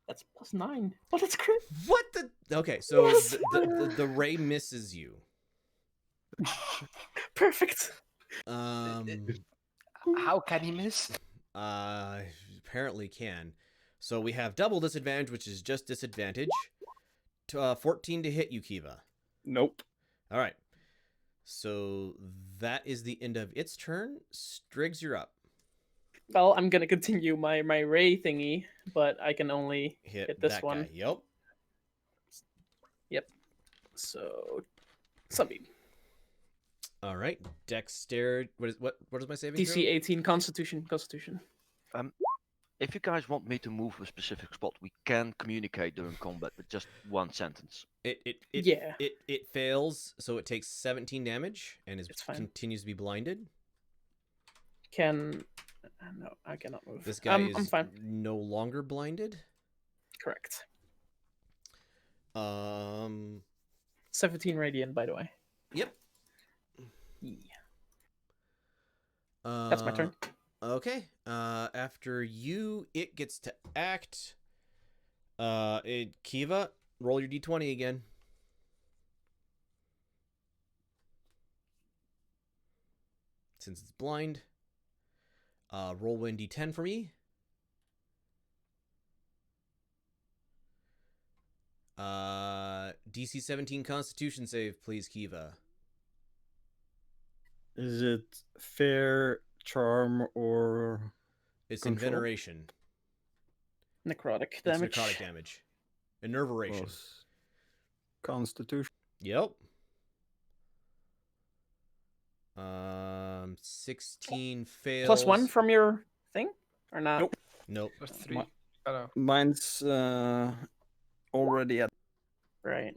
F: That's +9. Oh, that's great.
A: What the? Okay, so
F: Yes!
A: the ray misses you.
F: Perfect.
C: How can he miss?
A: Apparently can. So we have double disadvantage, which is just disadvantage. 14 to hit you, Kiva.
B: Nope.
A: All right. So that is the end of its turn. Striggs, you're up.
F: Well, I'm gonna continue my ray thingy, but I can only hit this
A: that
F: one.
A: Guy. Yep.
F: Yep. So, Sunbeam.
A: All right. Dexterity. What is my saving
F: DC 18 Constitution.
D: If you guys want me to move a specific spot, we can communicate during combat with just one sentence.
A: It fails, so it takes 17 damage and continues to be blinded.
F: No, I cannot move.
A: This guy
F: I'm
A: is
F: fine.
A: no longer blinded.
F: Correct.
A: 17
F: radiant, by the way.
A: Yep.
F: Yeah. That's my turn.
A: Okay. After you, it gets to act. Kiva, roll your d20 again. Since it's blind. Roll 1d10 for me. DC 17 Constitution save, please, Kiva.
B: Is it fair, charm, or
A: It's
B: control?
A: Inveneration.
F: Necrotic damage.
A: It's necrotic damage. Enerveration.
B: Plus Constitution.
A: Yep. 16 fails.
F: +1 from your thing? Or not?
B: Nope.
A: Nope.
C: Plus 3. Oh, no.
B: Mine's already at.
F: Right.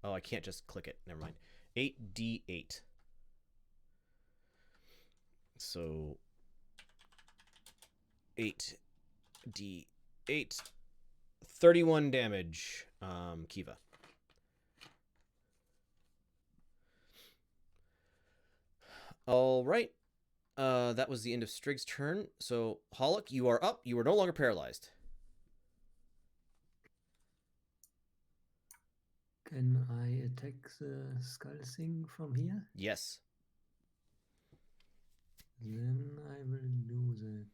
A: Oh, I can't just click it. Never mind. 8d8. So 8d8. 31 damage, Kiva. All right. That was the end of Strig's turn. So, Hollick, you are up. You are no longer paralyzed.
E: Can I attack the skull thing from here?
A: Yes.
E: Then I will do that.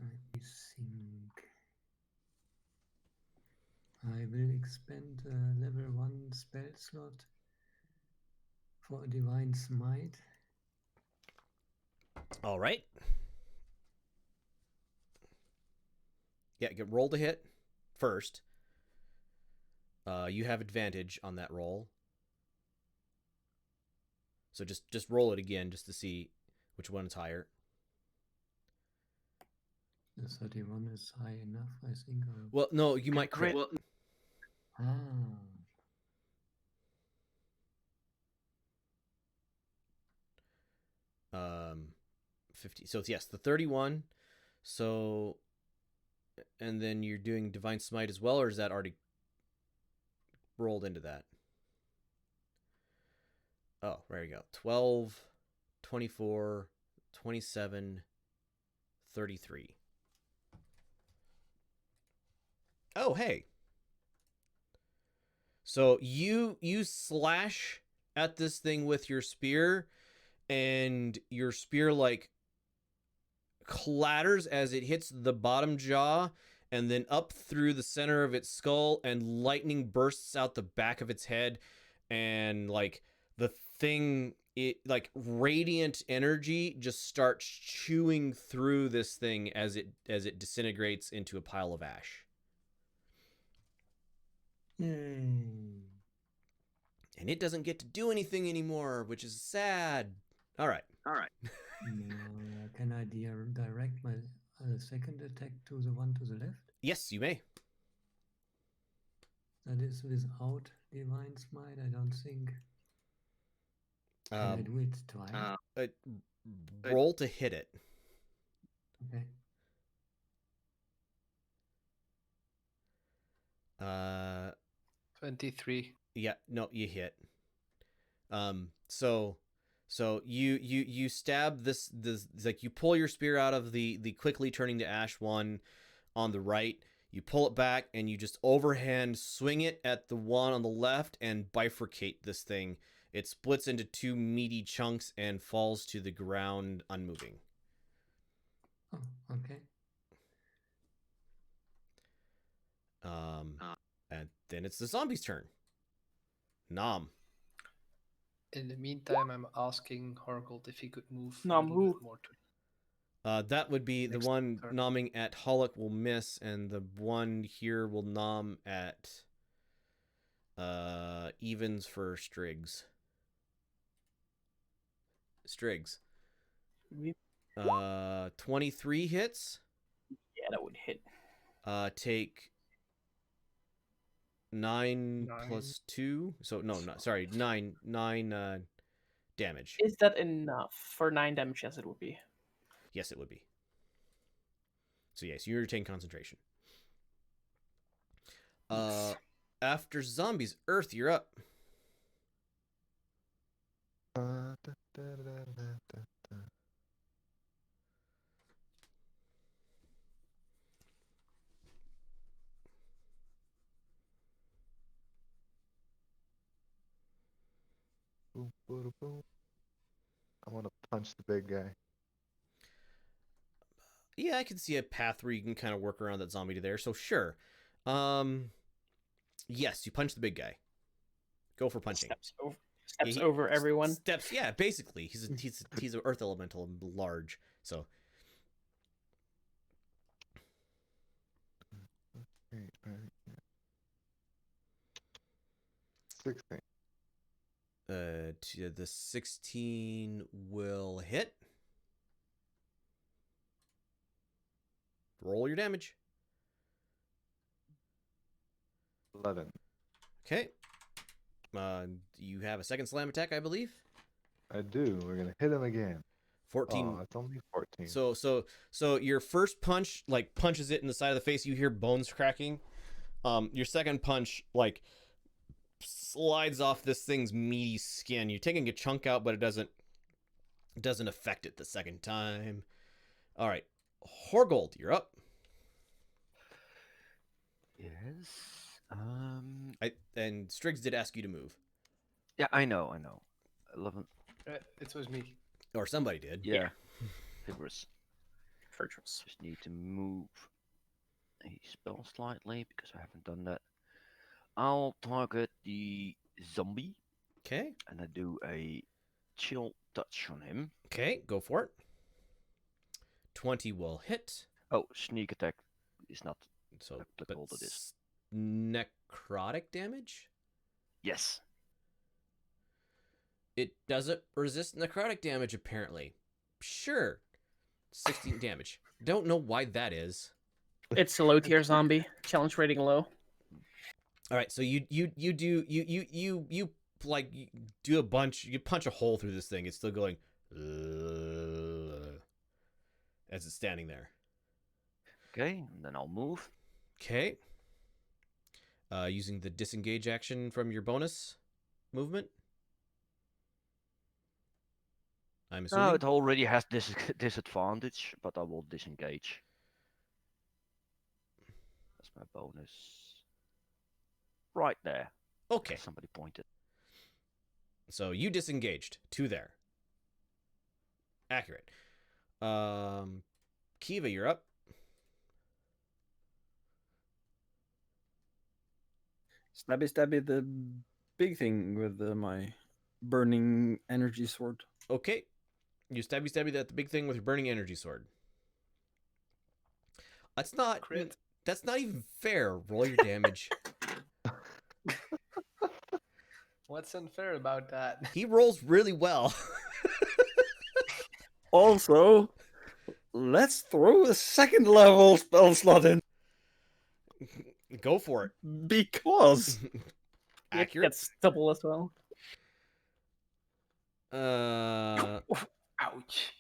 E: Let me think. I will expend a level 1 spell slot for a Divine Smite.
A: All right. Yeah, roll to hit first. You have advantage on that roll. So just roll it again just to see which one is higher.
E: The 31 is high enough, I think.
A: Well, no, you might crit.
E: Ah.
A: 50. So yes, the 31. So, and then you're doing Divine Smite as well, or is that already rolled into that? Oh, there you go. 12, 24, 27, 33. Oh, hey. So you slash at this thing with your spear, and your spear like clatters as it hits the bottom jaw and then up through the center of its skull, and lightning bursts out the back of its head, and like the thing, it like radiant energy just starts chewing through this thing as it disintegrates into a pile of ash.
E: Yay.
A: And it doesn't get to do anything anymore, which is sad. All right.
E: Can I direct my second attack to the one to the left?
A: Yes, you may.
E: That is without Divine Smite, I don't think. Can I do it twice?
A: Roll to hit it.
E: Okay.
C: 23.
A: Yeah, no, you hit. So you stab this like you pull your spear out of the quickly turning to ash one on the right. You pull it back and you just overhand swing it at the one on the left and bifurcate this thing. It splits into two meaty chunks and falls to the ground unmoving.
E: Oh, okay.
A: And then it's the zombie's turn. Nom.
C: In the meantime, I'm asking Horgold if he could move a
F: Nom
C: little
F: who?
C: bit more to.
A: That would be
C: Next
A: the one
C: turn.
A: nomming at Hollick will miss, and the one here will nom at evens for Striggs. Striggs. 23 hits.
F: Yeah, that would hit.
A: Take 9
C: 9.
A: plus 2. So no, not sorry, 9 damage.
F: Is that enough for 9 damage? Yes, it would be.
A: Yes, it would be. So yes, you retain concentration. After zombies, Earth, you're up.
G: Boom, boom, boom. I want to punch the big guy.
A: Yeah, I can see a path where you can kind of work around that zombie to there. So sure. Yes, you punch the big guy. Go for punching.
F: Steps over everyone.
A: Steps, yeah, basically. He's an earth elemental and large. So
G: Right. 16.
A: the 16 will hit. Roll your damage.
G: 11.
A: Okay. You have a second slam attack, I believe.
G: I do. We're gonna hit him again.
A: 14.
G: Oh, it's only 14.
A: So your first punch like punches it in the side of the face. You hear bones cracking. Your second punch like slides off this thing's meaty skin. You're taking a chunk out, but it doesn't affect it the second time. All right, Horgold, you're up.
D: Yes.
A: And Striggs did ask you to move,
D: Yeah, I know. 11.
C: It was me.
A: or somebody did.
D: Yeah. Fibrous.
F: Virtuous.
D: Just need to move a spell slightly because I haven't done that. I'll target the zombie
A: Okay.
D: and I do a chill touch on him.
A: Okay, go for it. 20 will hit.
D: Oh, sneak attack is not
A: So,
D: applicable
A: but
D: to this.
A: necrotic damage.
D: Yes.
A: It doesn't resist necrotic damage, apparently. Sure. 16 damage. Don't know why that is.
F: It's a low tier zombie. Challenge rating low.
A: All right, so you like you do a bunch. You punch a hole through this thing. It's still going as it's standing there.
D: Okay, and then I'll move.
A: Okay. Using the disengage action from your bonus movement. I'm assuming.
D: No, it already has disadvantage, but I will disengage. That's my bonus. Right there.
A: Okay.
D: Somebody pointed.
A: So you disengaged. 2 there. Accurate. Kiva, you're up.
B: Stabby the big thing with my burning energy sword.
A: Okay. You stabby that the big thing with your burning energy sword. That's not
C: Crit.
A: That's not even fair. Roll your damage.
C: What's unfair about that?
A: He rolls really well.
B: Also, let's throw a second level spell slot in
A: Go for it.
B: because
A: Accurate.
F: That's double as well.
C: Ouch.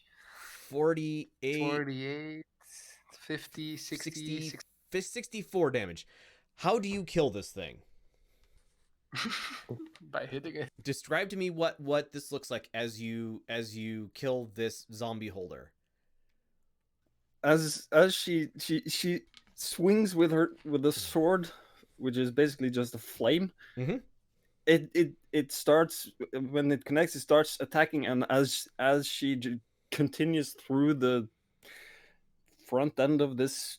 A: 48,
C: 48, 50, 60,
A: 60, 64 damage. How do you kill this thing?
C: by hitting it.
A: Describe to me what this looks like as you kill this zombie holder.
B: as she swings with the sword, which is basically just a flame.
A: Mhm.
B: It starts when it connects. It starts attacking, and as she continues through the front end of this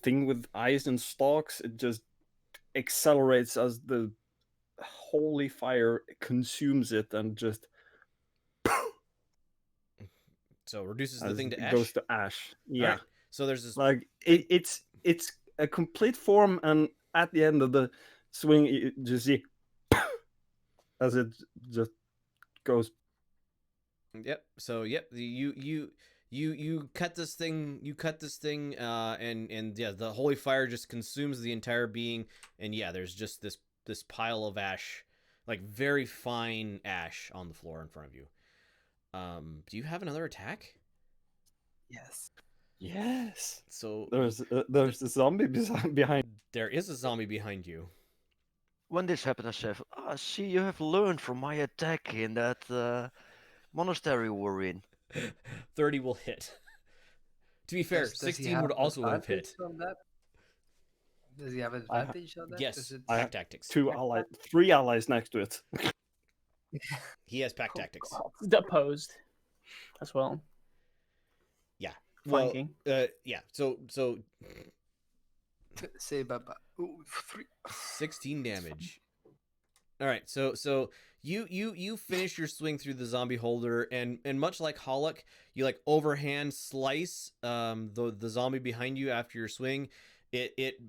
B: thing with eyes and stalks, it just accelerates as the holy fire consumes it and just
A: So reduces the
B: as
A: thing to
B: it
A: ash.
B: goes to ash. Yeah.
A: Alright. So there's this.
B: Like it's a complete form, and at the end of the swing, you just see as it just goes.
A: Yep. So yep. You cut this thing. You cut this thing. And yeah, the holy fire just consumes the entire being. And yeah, there's just this pile of ash, like very fine ash, on the floor in front of you. Do you have another attack?
C: Yes.
B: Yes.
A: So
B: There's a zombie behind.
A: there is a zombie behind you.
D: When this happened, I said, "Ah, see, you have learned from my attack in that monastery we're in."
A: 30 will hit. To be fair,
C: Does he
A: 16
C: have
A: would also have
C: advantage
A: hit.
C: on that? Does he have advantage on that?
A: Yes,
C: Does it...
A: pack tactics.
B: Three allies next to it.
A: He has pack
C: Oh,
A: tactics.
C: God.
F: Opposed as well.
A: Yeah.
F: Flanking.
A: Yeah. So
C: Say bye-bye. Ooh, 3.
A: 16 damage. All right. So you finish your swing through the zombie holder, and much like Hollock, you like overhand slice the zombie behind you after your swing. It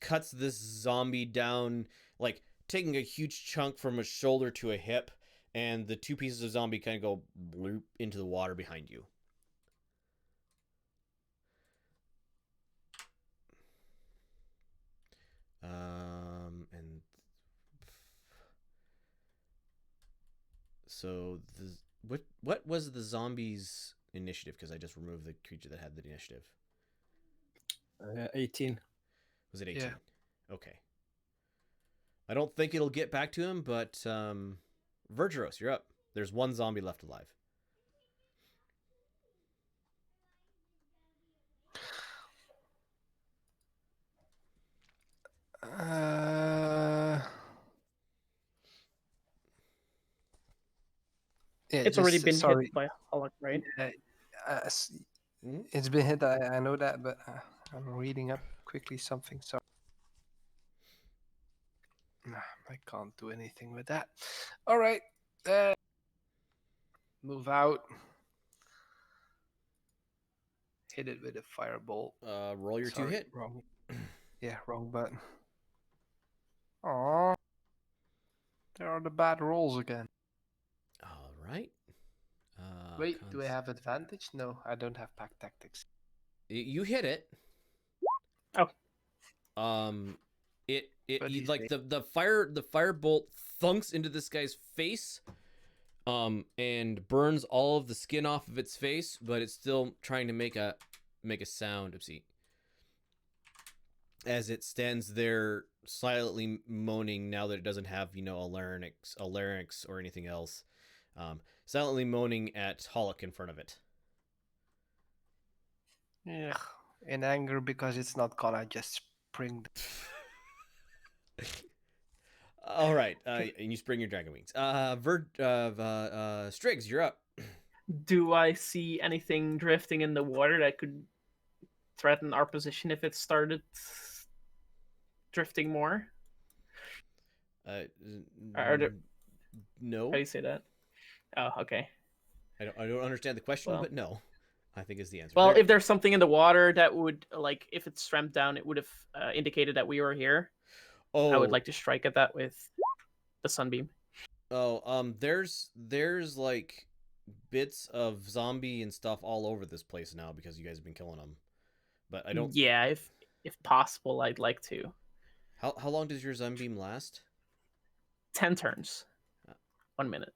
A: cuts this zombie down, like taking a huge chunk from a shoulder to a hip, and the two pieces of zombie kind of go bloop into the water behind you. And so what was the zombies' initiative? Because I just removed the creature that had the initiative.
B: 18.
A: Was it 18?
C: Yeah.
A: Okay. I don't think it'll get back to him, but Vergeros, you're up. There's one zombie left alive.
C: Yeah,
F: It's already been
C: sorry.
F: hit by Hollock, right?
A: Mhm.
C: It's been hit. I know that, but I'm reading up quickly something. So I can't do anything with that. All right. Move out. Hit it with a firebolt.
A: Roll your two
C: Sorry,
A: hit.
C: Wrong. Yeah, wrong button. Aww. There are the bad rolls again.
A: All right.
C: Wait, do I have advantage? No, I don't have pack tactics.
A: You hit it.
F: Oh.
C: But he's
A: like the firebolt thunks into this guy's face, and burns all of the skin off of its face, but it's still trying to make a sound. Oopsie. As it stands there silently moaning, now that it doesn't have a larynx or anything else, silently moaning at Hollock in front of it.
C: Yeah. In anger because it's not gonna just spring.
A: All right, and you spring your dragon wings. Striggs, you're up.
F: Do I see anything drifting in the water that could threaten our position if it started drifting more? Are there...
A: No.
F: How do you say that? Oh, okay.
A: I don't understand the question,
F: Well.
A: but no, I think is the answer.
F: Well, if there's something in the water that would, like, if it swam down, it would have indicated that we were here.
A: Oh,
F: I would like to strike at that with the sunbeam.
A: Oh, there's like bits of zombie and stuff all over this place now because you guys have been killing them. But I don't.
F: Yeah, if possible, I'd like to.
A: How long does your sunbeam last?
F: 10 turns. 1 minute.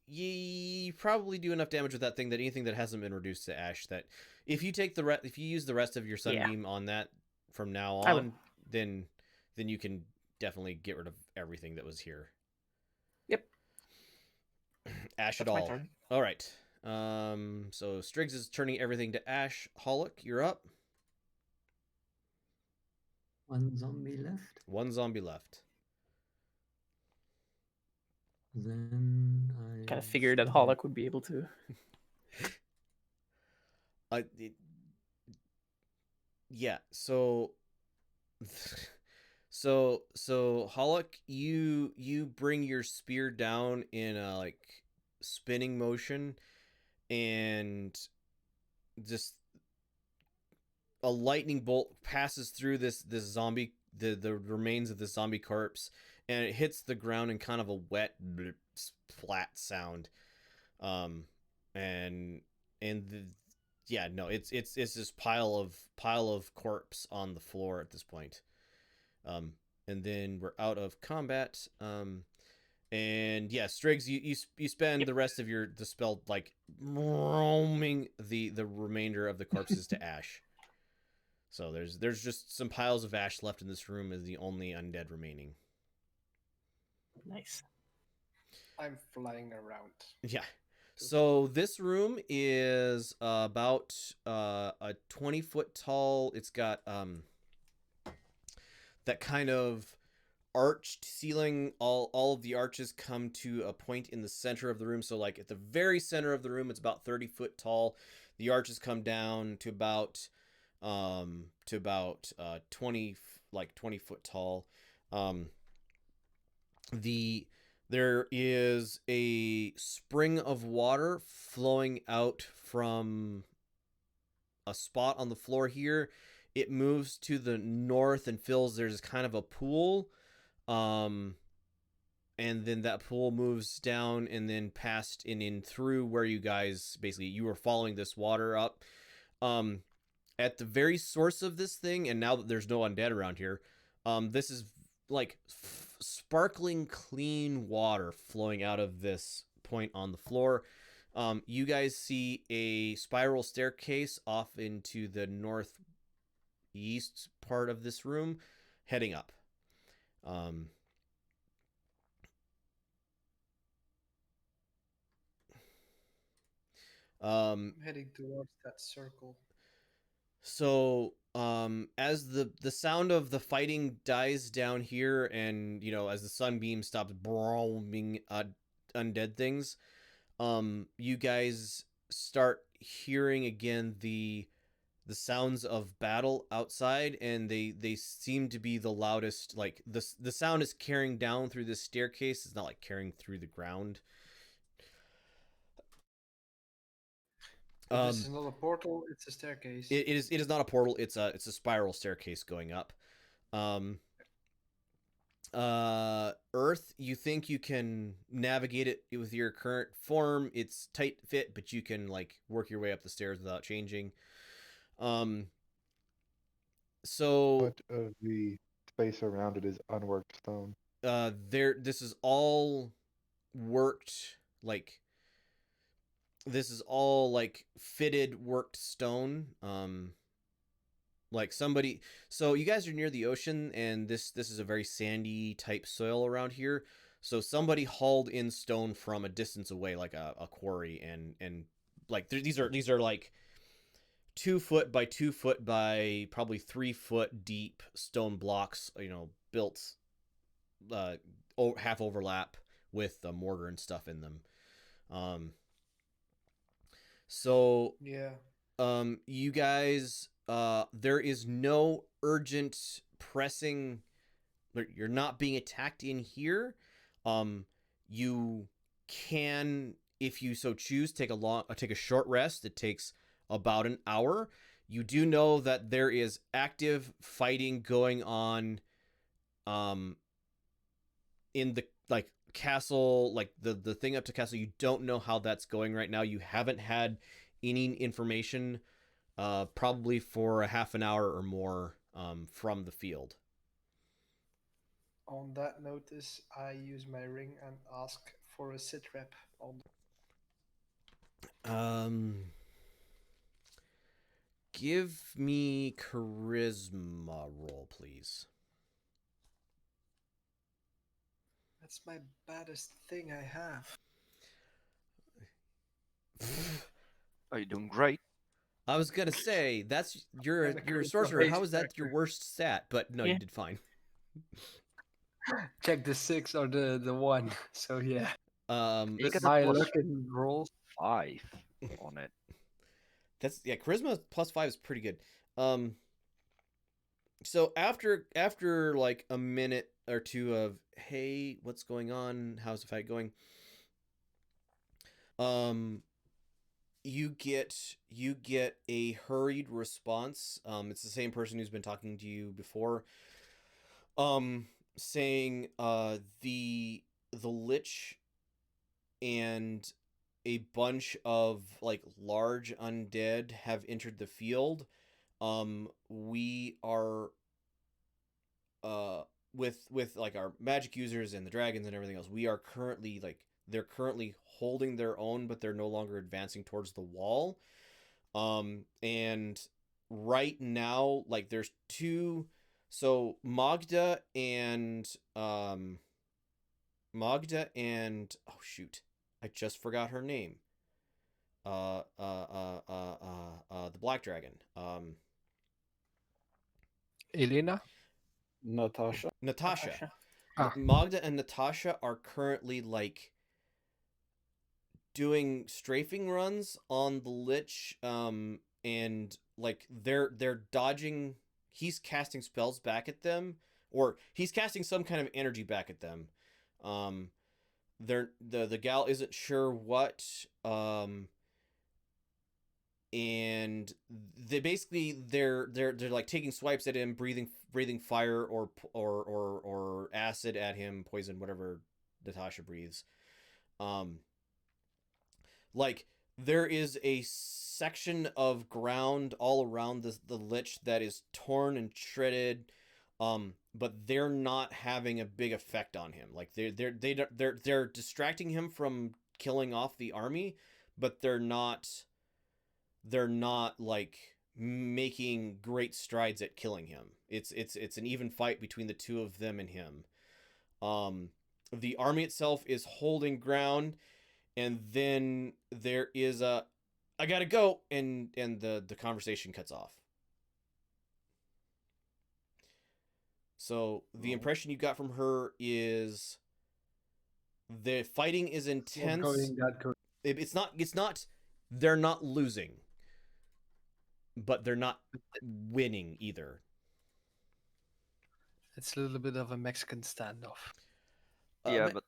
A: You probably do enough damage with that thing that anything that hasn't been reduced to ash, that if you take if you use the rest of your sunbeam on that from now on, then you can definitely get rid of everything that was here.
F: Yep.
A: Ash
F: That's
A: at
F: my
A: all.
F: turn.
A: All right. So Striggs is turning everything to ash. Hollock, you're up.
E: One zombie left.
A: One zombie left.
E: Then I
F: Kind of figured that
E: should
F: Hollock would be able to.
A: Yeah. So Hollock, you bring your spear down in a like spinning motion, and just a lightning bolt passes through this zombie, the remains of the zombie corpse, and it hits the ground in kind of a wet flat sound. It's this pile of corpse on the floor at this point. And then we're out of combat. And yeah, Striggs, you spend the rest of the spell like roaming the remainder of the corpses to ash. So there's just some piles of ash left in this room as the only undead remaining.
F: Nice.
C: I'm flying around.
A: Yeah. So this room is about a 20-foot tall. It's got that kind of arched ceiling. All of the arches come to a point in the center of the room. So like at the very center of the room, it's about 30 foot tall. The arches come down to about 20 foot tall. There is a spring of water flowing out from a spot on the floor here. It moves to the north and there's kind of a pool. And then that pool moves down and then past and in through where you guys you were following this water up. At the very source of this thing, and now that there's no undead around here, this is like sparkling clean water flowing out of this point on the floor. You guys see a spiral staircase off into the northeast part of this room heading up.
C: I'm heading towards that circle.
A: So as the sound of the fighting dies down here, and as the sunbeam stops brawling undead things, you guys start hearing again the sounds of battle outside, and they seem to be the loudest. Like the sound is carrying down through this staircase. It's not like carrying through the ground.
C: This is not a portal, it's a staircase.
A: It is not a portal. It's a spiral staircase going up. Earth, you think you can navigate it with your current form. It's tight fit, but you can like work your way up the stairs without changing. So
G: Much of the space around it is unworked stone.
A: This is all worked like. This is all like fitted, worked stone. Like somebody. So you guys are near the ocean, and this is a very sandy type soil around here. So somebody hauled in stone from a distance away, like a quarry, and like these are like 2 foot by 2 foot by probably 3 foot deep stone blocks. Built half overlap with the mortar and stuff in them. So
C: yeah.
A: You guys, there is no urgent pressing. You're not being attacked in here. You can, if you so choose, take a short rest. It takes about an hour. You do know that there is active fighting going on in the like castle, like the thing up to castle, you don't know how that's going right now. You haven't had any information probably for a half an hour or more from the field.
C: On that notice, I use my ring and ask for a sit rep on.
A: Give me charisma roll, please.
C: That's my baddest thing I have.
D: Are you doing great?
A: I was gonna say that's you're
C: And a
A: a
C: critical
A: sorcerer.
C: rage
A: How is that your
C: factor.
A: worst stat? But no,
F: Yeah.
A: you did fine.
C: Check the 6 or the 1. So yeah,
A: Um,
D: You
A: this
D: get
A: is-
D: a
C: my
D: plus
C: luck in rolls.
D: 5 on it.
A: that's charisma plus 5 is pretty good. So after like a minute or two of hey, what's going on? How's the fight going? You get a hurried response. It's the same person who's been talking to you before. Saying the Lich and a bunch of like large undead have entered the field. We are with like our magic users and the dragons and everything else. We are currently like they're currently holding their own, but they're no longer advancing towards the wall. And right now, like there's two. So Magda and oh shoot, I just forgot her name. The Black Dragon.
C: Elena?
B: Natasha.
A: Natasha.
C: Ah.
A: Magda and Natasha are currently like doing strafing runs on the Lich, and like they're dodging. He's casting spells back at them, or he's casting some kind of energy back at them. The gal isn't sure what, and they're like taking swipes at him, breathing fire or acid at him, poison, whatever Natasha breathes. Like there is a section of ground all around the Lich that is torn and shredded, but they're not having a big effect on him. Like they're distracting him from killing off the army, but they're not like making great strides at killing him. It's an even fight between the two of them and him. The army itself is holding ground. And then there is I gotta go, and the conversation cuts off. So the impression you got from her is the fighting is intense. It's not. They're not losing, but they're not winning either.
C: It's a little bit of a Mexican standoff.
D: Yeah, but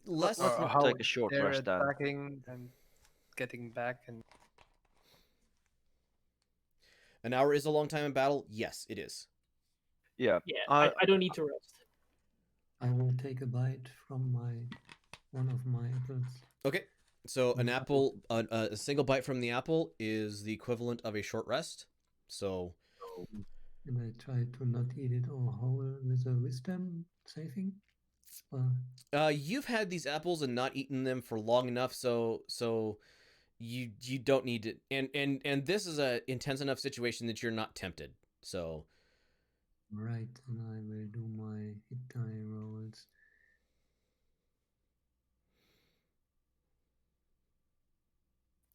A: less.
D: let's not take a short
C: they're
D: rest then.
C: attacking and getting back, and
A: An hour is a long time in battle. Yes, it is.
D: Yeah.
F: Yeah, I don't need to rest.
E: I will take a bite from one of my apples.
A: Okay. So an apple, a single bite from the apple is the equivalent of a short rest. So.
E: And I try to not eat it all whole with a wisdom saving.
A: You've had these apples and not eaten them for long enough, so you don't need it. And this is a intense enough situation that you're not tempted. So.
E: Right, and I will do my hit die rolls.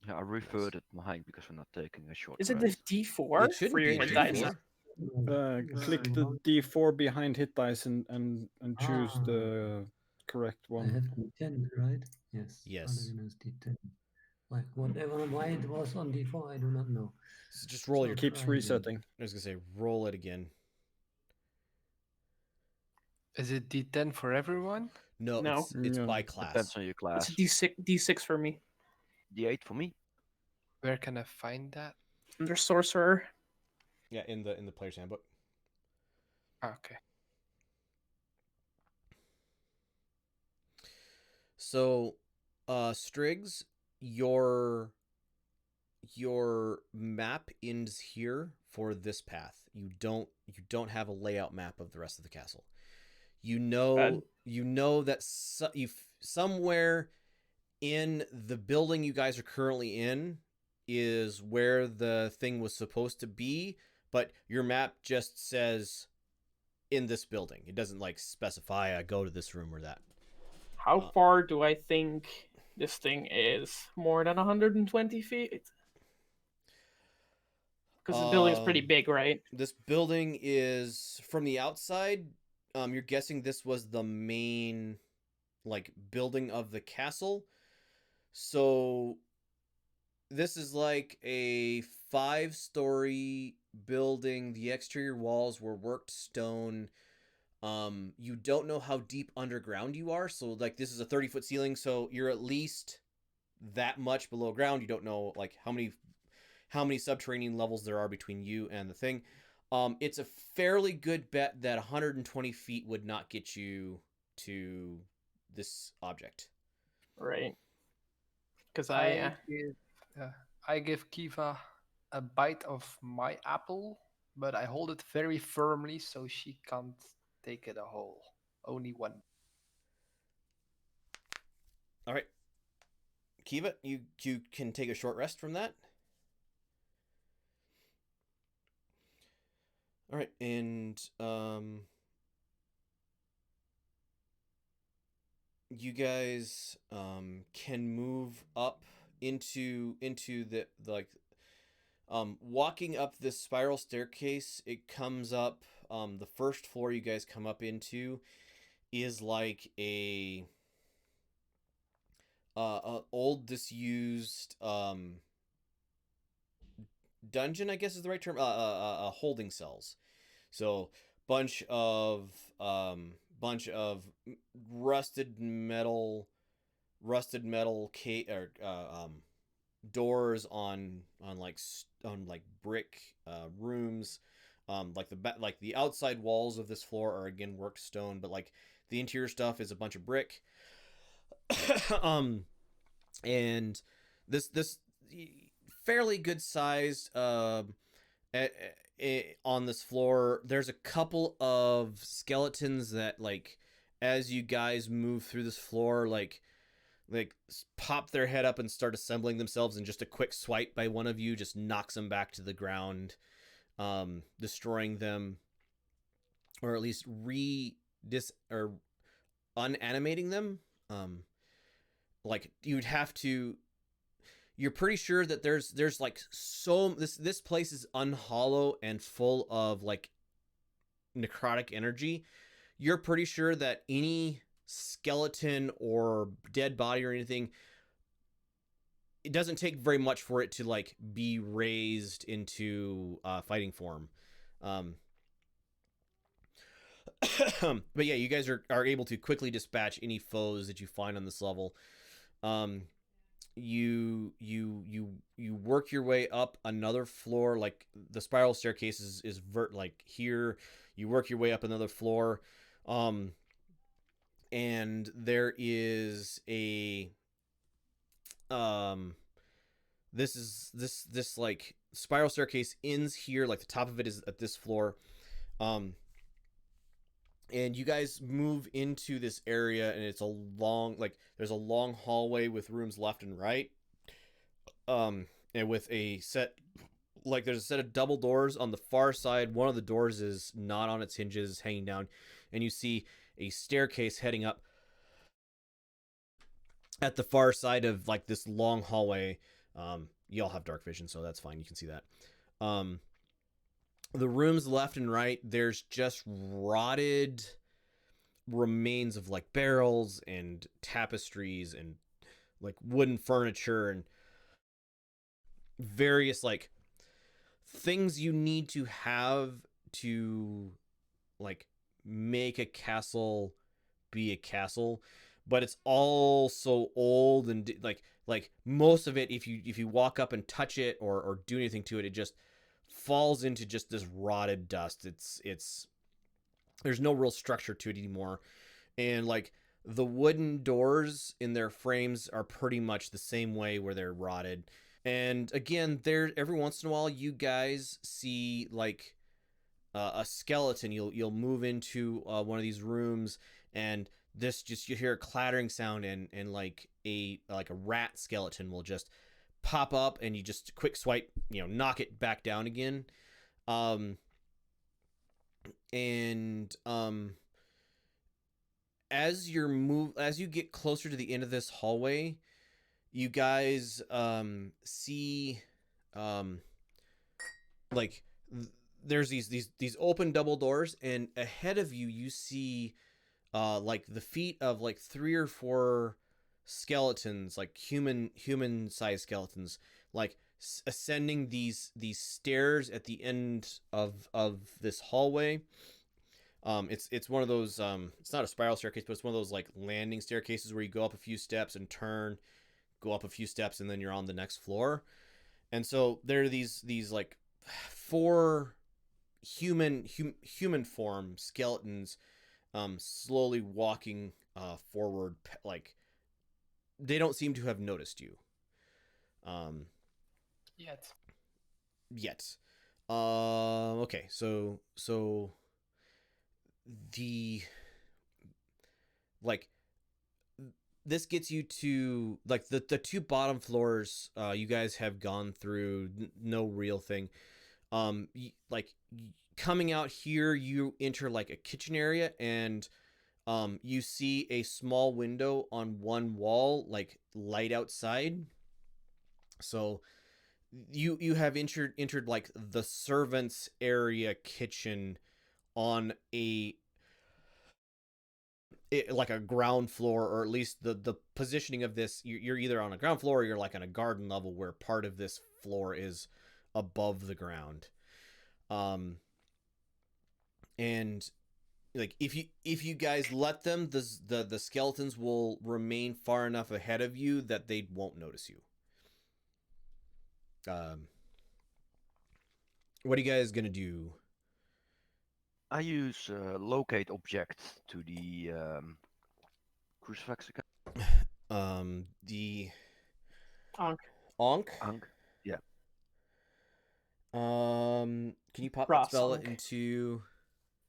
D: Yeah, I reverted mine because we're not taking a short
F: Is it
D: rest.
F: the D4
A: It shouldn't
F: for your
A: be
F: hit
A: a
F: dice?
A: D4.
B: Click the D4 behind hit dice and choose the correct
E: I
B: one.
E: have D10, right? Yes.
A: Yes.
E: Paladin has D10. Like whatever, why it was on D4, I do not know.
A: So just roll your.
B: Keeps resetting.
A: I was gonna say roll it again.
C: is it D10 for everyone?
A: No,
F: No.
A: it's
B: No.
A: by class.
D: Depends on your class.
F: It's a D6 for me.
D: D8 for me.
C: Where can I find that?
F: Under sorcerer.
A: Yeah, in the player's handbook.
C: Okay.
A: So, Striggs, your map ends here for this path. You don't have a layout map of the rest of the castle. You know that somewhere in the building you guys are currently in is where the thing was supposed to be, but your map just says in this building. It doesn't like specify go to this room or that.
F: How far do I think this thing is? More than 120 feet? Because the building's pretty big, right?
A: This building is, from the outside, you're guessing this was the main like building of the castle. So this is like a 5-story building. The exterior walls were worked stone. You don't know how deep underground you are, so like this is a 30-foot ceiling, so you're at least that much below ground. You don't know like how many subterranean levels there are between you and the thing. It's a fairly good bet that 120 feet would not get you to this object.
F: Right. Because
C: I give Kiva a bite of my apple, but I hold it very firmly so she can't take it a whole. Only one.
A: All right, Kiva, you can take a short rest from that. All right, and you guys can move up into the like walking up this spiral staircase. It comes up the first floor you guys come up into is like a old disused dungeon, I guess is the right term. Holding cells. So bunch of rusted metal doors on brick rooms. Like the outside walls of this floor are again worked stone, but like the interior stuff is a bunch of brick. And this fairly good sized on this floor. There's a couple of skeletons that like as you guys move through this floor like pop their head up and start assembling themselves, and just a quick swipe by one of you just knocks them back to the ground, destroying them, or at least unanimating them. Like you'd have to. You're pretty sure that there's like this place is unhollow and full of like necrotic energy. You're pretty sure that any skeleton or dead body or anything, it doesn't take very much for it to like be raised into fighting form. But yeah, you guys are able to quickly dispatch any foes that you find on this level. You work your way up another floor. Like the spiral staircase is like here. You work your way up another floor. And there is a this like spiral staircase ends here, like the top of it is at this floor. And you guys move into this area, and it's a long, like there's a long hallway with rooms left and right, and with a set, like there's a set of double doors on the far side. One of the doors is not on its hinges, hanging down, and you see a staircase heading up at the far side of like this long hallway. You all have dark vision, so that's fine. You can see that. The rooms left and right, there's just rotted remains of like barrels and tapestries and like wooden furniture and various like things you need to have to like make a castle be a castle, but it's all so old and like most of it, if you walk up and touch it or do anything to it, it just falls into just this rotted dust. It's there's no real structure to it anymore, and like The wooden doors in their frames are pretty much the same way where they're rotted. And again, there every once in a while you guys see like a skeleton. You'll move into one of these rooms, and this just you hear a clattering sound, and like a rat skeleton will just pop up, and you just quick swipe, knock it back down again. And as you get closer to the end of this hallway, you guys see like there's these open double doors, and ahead of you see like the feet of like 3 or 4 skeletons, like human sized skeletons, like ascending these stairs at the end of this hallway. It's one of those it's not a spiral staircase, but it's one of those like landing staircases where you go up a few steps and turn, go up a few steps, and then you're on the next floor. And so there are these like 4 human form skeletons slowly walking forward, like they don't seem to have noticed you yet. Okay, so the like this gets you to like the 2 bottom floors. You guys have gone through, no real thing. Like coming out here, you enter like a kitchen area, and you see a small window on one wall, like light outside. So you have entered like the servants area kitchen on like a ground floor, or at least the positioning of this, you're either on a ground floor or you're like on a garden level where part of this floor is above the ground. And like if you guys let them, the skeletons will remain far enough ahead of you that they won't notice you. What are you guys gonna do?
D: I use locate object to the crucifix again.
A: The
F: Ankh.
A: Ankh?
D: Yeah.
A: Can you pop that
F: Brass
A: spell
F: Ankh.
A: into?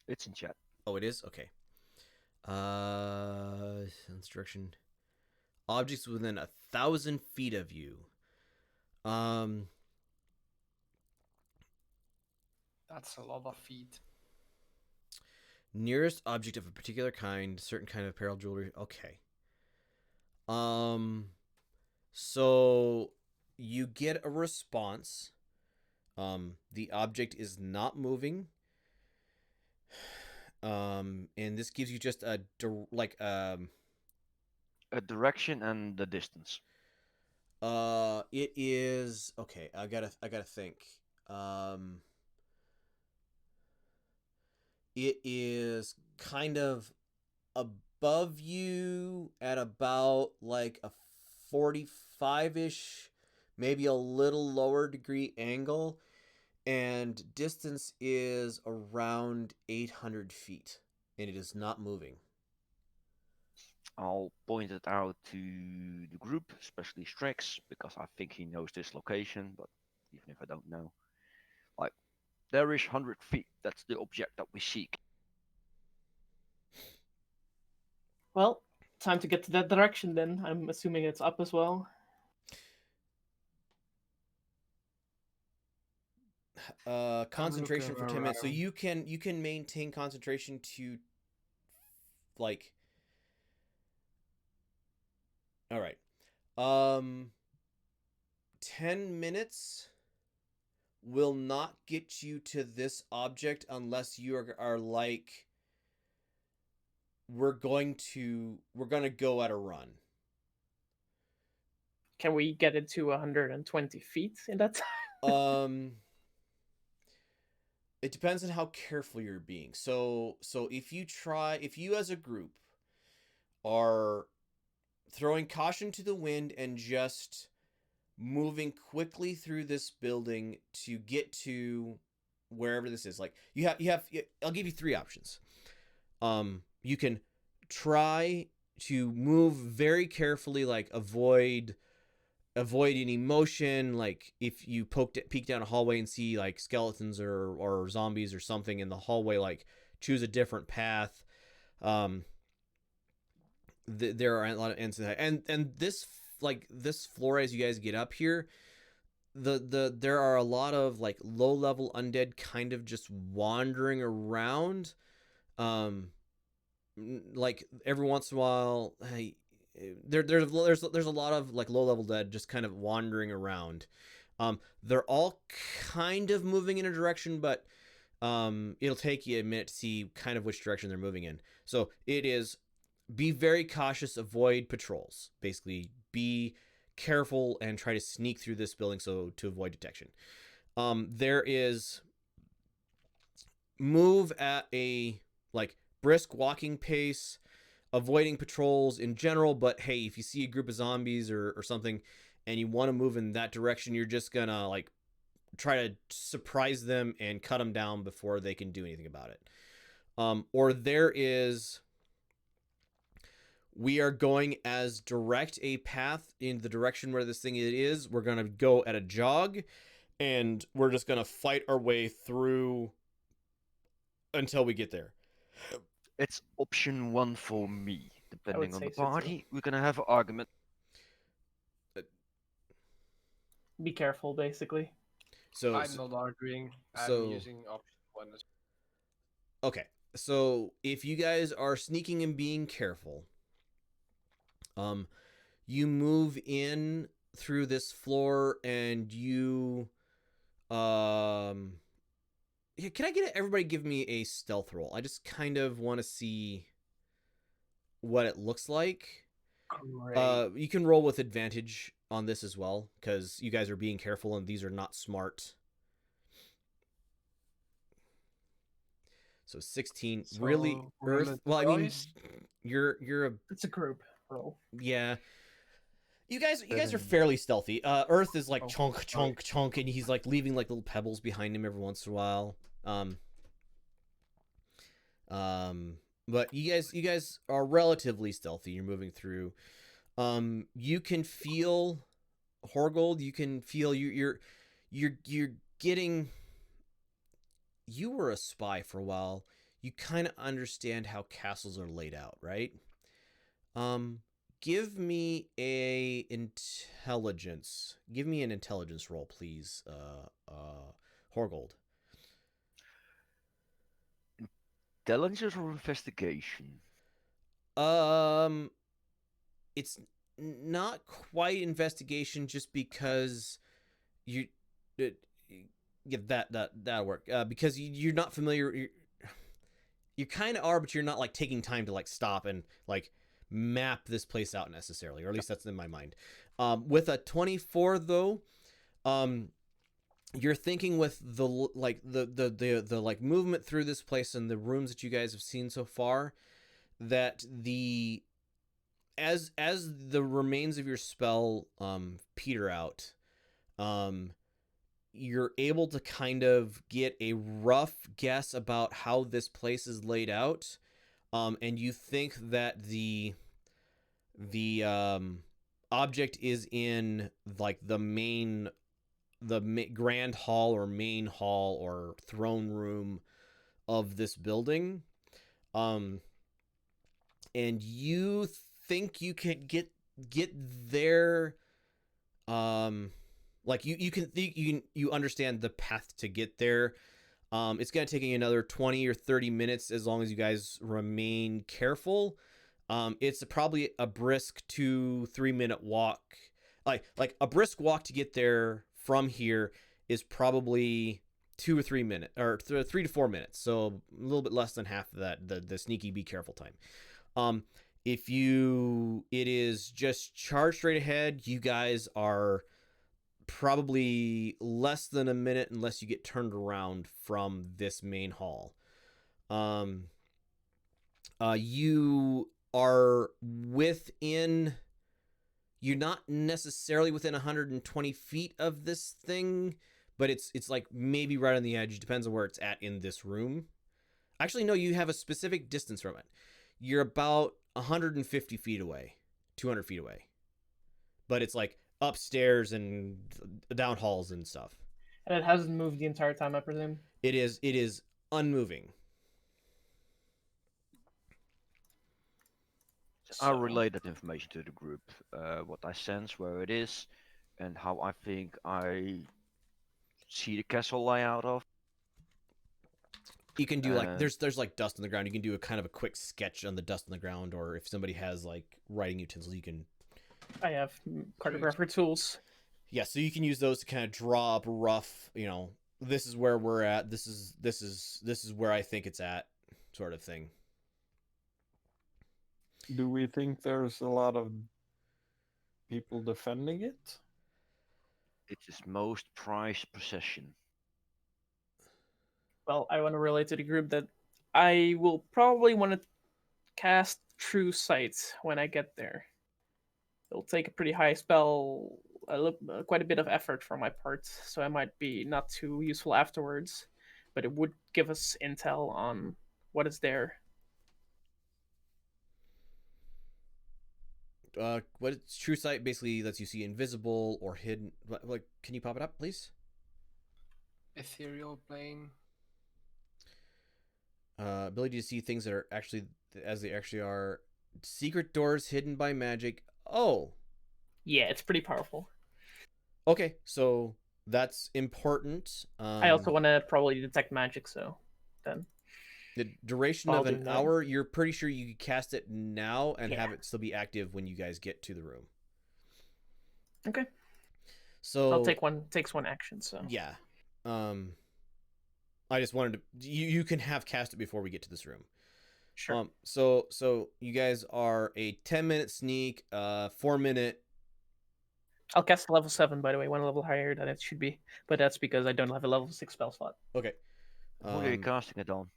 D: It's in chat.
A: Oh, it is? Okay. Instruction. Objects within 1,000 feet of you.
C: That's a lot of feet.
A: Nearest object of a particular kind, certain kind of apparel, jewelry. Okay. So you get a response. The object is not moving. And this gives you just a
D: direction and the distance.
A: It is okay. I gotta think. It is kind of above you at about like a 45-ish, maybe a little lower degree angle, and distance is around 800 feet, and it is not moving.
D: I'll point it out to the group, especially Strix, because I think he knows this location, but even if I don't know. Like, there is 100 feet. That's the object that we seek.
F: Well, time to get to that direction then. I'm assuming it's up as well.
A: Concentration for 10 minutes. So
C: around.
A: you can maintain concentration to like. All right. 10 minutes will not get you to this object unless you are like, we're going to go at a run.
F: Can we get it to 120 feet in that time?
A: It depends on how careful you're being. So if you as a group are throwing caution to the wind and just moving quickly through this building to get to wherever this is, like you have I'll give you 3 options. You can try move very carefully, like avoid any motion. Like if you peek down a hallway and see like skeletons or zombies or something in the hallway, like choose a different path. There are a lot of incidents, and this floor, as you guys get up here, there are a lot of like low level undead kind of just wandering around. Like every once in a while, there's a lot of like low level dead just kind of wandering around. They're all kind of moving in a direction, but it'll take you a minute to see kind of which direction they're moving in. So it is, be very cautious, avoid patrols. Basically, be careful and try to sneak through this building so to avoid detection. There is move at a like brisk walking pace, avoiding patrols in general, but hey, if you see a group of zombies or something and you want to move in that direction, you're just gonna like try to surprise them and cut them down before they can do anything about it. Or there is, we are going as direct a path in the direction where this thing is. We're gonna go at a jog, and we're just gonna fight our way through until we get there.
D: It's option 1 for me. Depending on
F: say
D: the
F: so, too.
D: party, we're gonna have an argument.
F: Be careful, basically.
A: So
C: I'm not arguing. I'm
A: so-
C: using option 1 as
A: okay, so if you guys are sneaking and being careful, you move in through this floor and you yeah, can I get everybody give me a stealth roll? I just kind of want to see what it looks like.
C: great.
A: You can roll with advantage on this as well, because you guys are being careful and these are not smart. So 16,
C: So,
A: really,
C: roll
A: Earth.
C: it
A: Well, I mean,
C: twice.
A: you're a,
F: It's a group roll.
A: yeah. You guys are fairly stealthy. Earth is like
C: Oh,
A: chunk, and he's like leaving like little pebbles behind him every once in a while. But you guys are relatively stealthy. You're moving through. You can feel Horgold. You can feel you're getting. You were a spy for a while. You kind of understand how castles are laid out, right? Give me a intelligence. Give me an intelligence roll, please, Horgold.
D: Intelligence or investigation?
A: It's not quite investigation, just because you, yeah, that'll work. Because you're not familiar. You kind of are, but you're not like taking time to like stop and like map this place out necessarily, or at least that's in my mind. With a 24 though, you're thinking with the like movement through this place and the rooms that you guys have seen so far, that as the remains of your spell peter out, you're able to kind of get a rough guess about how this place is laid out. And you think that the object is in like the grand hall or main hall or throne room of this building. And you think you can get there. Like you understand the path to get there. It's going to take you another 20 or 30 minutes as long as you guys remain careful. It's probably a brisk 2-3 minute walk. Like a brisk walk to get there from here is probably 2 or 3 minutes, or 3 to 4 minutes. So a little bit less than half of that, the sneaky be careful time. It is just charge straight ahead. You guys are probably less than a minute unless you get turned around from this main hall. You are within, you're not necessarily within 120 feet of this thing, but it's like maybe right on the edge. Depends on where it's at in this room. Actually, no, you have a specific distance from it. you're about 150 feet away, 200 feet away, but it's like upstairs and down halls and stuff.
F: And it hasn't moved the entire time, I presume.
A: It is unmoving.
D: I relay that information to the group, what I sense, where it is, and how I think I see the castle layout of.
A: You can do like there's like dust on the ground. You can do a kind of a quick sketch on the dust on the ground, or if somebody has like writing utensils, you can.
F: I have cartographer tools.
A: Yeah, so you can use those to kind of draw up rough. This is where we're at. This is where I think it's at, sort of thing.
B: Do we think there's a lot of people defending it?
D: It's his most prized possession.
F: Well, I want to relate to the group that I will probably want to cast True Sight when I get there. It'll take a pretty high spell, quite a bit of effort for my part, so I might be not too useful afterwards, but it would give us intel on what is there.
A: What is True Sight basically lets you see invisible or hidden. Like, can you pop it up, please?
C: Ethereal plane.
A: Ability to see things that are actually as they actually are. Secret doors hidden by magic. Oh.
F: Yeah, it's pretty powerful.
A: Okay, so that's important.
F: I also want to probably detect magic, so then.
A: The duration of an hour, you're pretty sure you could cast it now and have it still be active when you guys get to the room.
F: Okay.
A: So
F: I'll takes one action, so.
A: Yeah. I just wanted to you can have cast it before we get to this room.
F: Sure.
A: So you guys are a 10-minute sneak, 4-minute.
F: I'll cast level 7, by the way, one level higher than it should be, but that's because I don't have a level 6 spell slot.
A: Okay.
D: Who are you casting it on?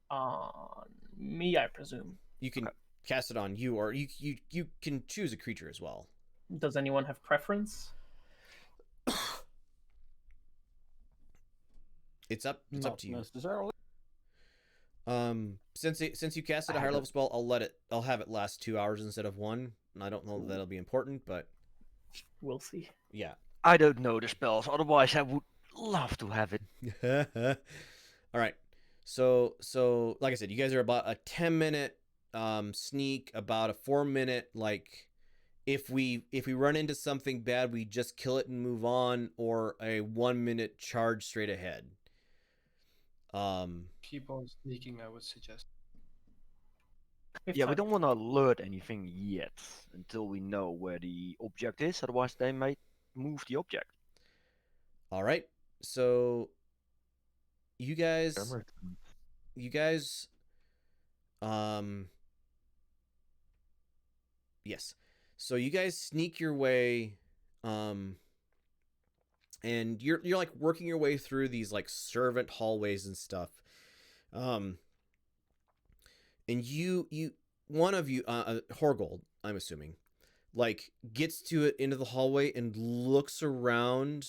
F: On me, I presume.
A: You can cast it on you, or you can choose a creature as well.
F: Does anyone have preference?
A: It's up to you.
B: Necessarily.
A: Since you cast it a higher level spell, I'll have it last 2 hours instead of 1. And I don't know that that'll be important, but
F: we'll see.
A: Yeah.
D: I don't know the spells, otherwise I would love to have it.
A: All right. So like I said, you guys are about a 10-minute sneak, about a 4-minute, like if we run into something bad, we just kill it and move on, or a 1-minute charge straight ahead.
C: Keep on sneaking, I would suggest.
D: Yeah, we don't want to alert anything yet until we know where the object is, otherwise they might move the object.
A: All right. So you guys yes. So you guys sneak your way and you're like working your way through these like servant hallways and stuff. And one of you, Horgold, I'm assuming, like gets to it into the hallway and looks around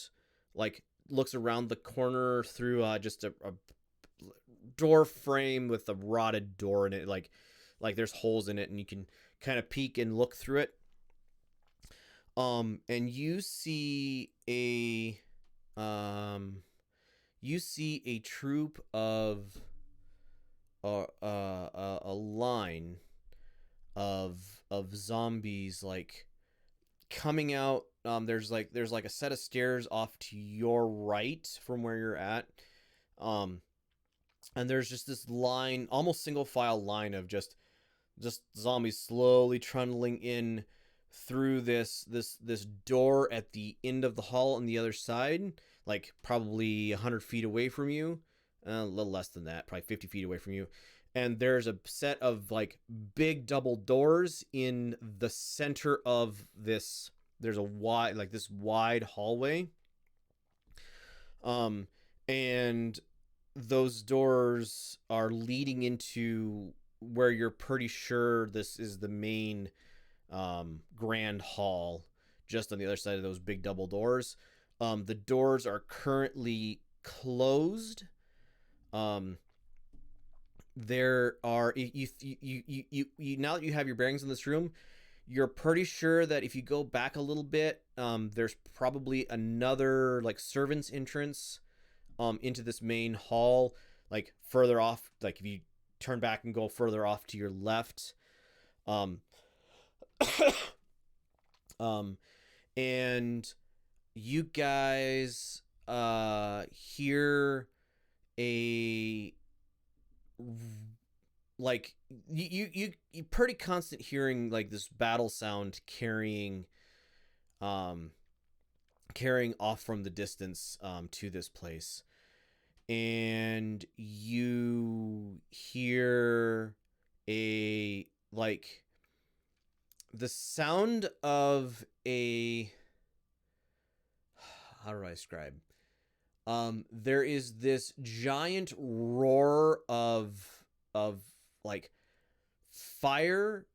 A: the corner through just a door frame with a rotted door in it, like there's holes in it, and you can kind of peek and look through it. And you see a troop of a line of zombies like coming out. There's like a set of stairs off to your right from where you're at. And there's just this line, almost single file line of just zombies slowly trundling in through this door at the end of the hall on the other side, like probably 100 feet away from you, a little less than that, probably 50 feet away from you. And there's a set of like big double doors in the center of this. There's a wide hallway. And those doors are leading into where you're pretty sure this is the main grand hall, just on the other side of those big double doors. The doors are currently closed, there are you now that you have your bearings in this room, you're pretty sure that if you go back a little bit, there's probably another like servant's entrance into this main hall, like further off. Like if you turn back and go further off to your left, and you guys hear a like you pretty constant hearing like this battle sound carrying off from the distance to this place, and you hear a like the sound of a, how do I describe? There is this giant roar of like fire,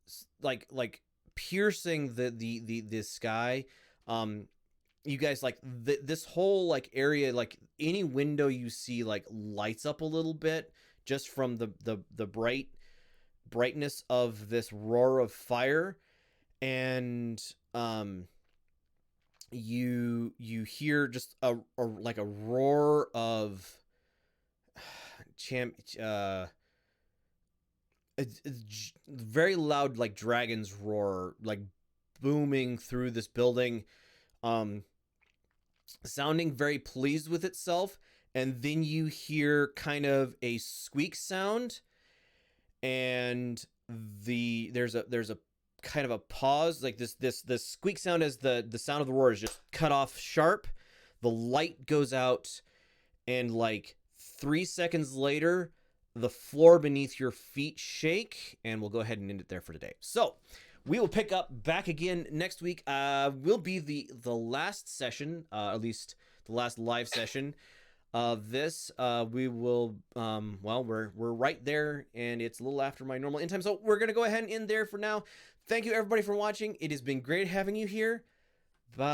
A: like piercing the sky. You guys like this whole like area, like any window you see like lights up a little bit just from the brightness of this roar of fire. And you hear just a like a roar of it's very loud, like dragon's roar, like booming through this building, sounding very pleased with itself. And then you hear kind of a squeak sound, and there's a kind of a pause, like this squeak sound as the sound of the roar is just cut off sharp. The light goes out, and like 3 seconds later, the floor beneath your feet shake, and we'll go ahead and end it there for today. So we will pick up back again next week. Will be the last session, at least the last live session of this. We will well, we're right there, and it's a little after my normal end time, so we're gonna go ahead and end there for now. Thank you everybody for watching. It has been great having you here. Bye.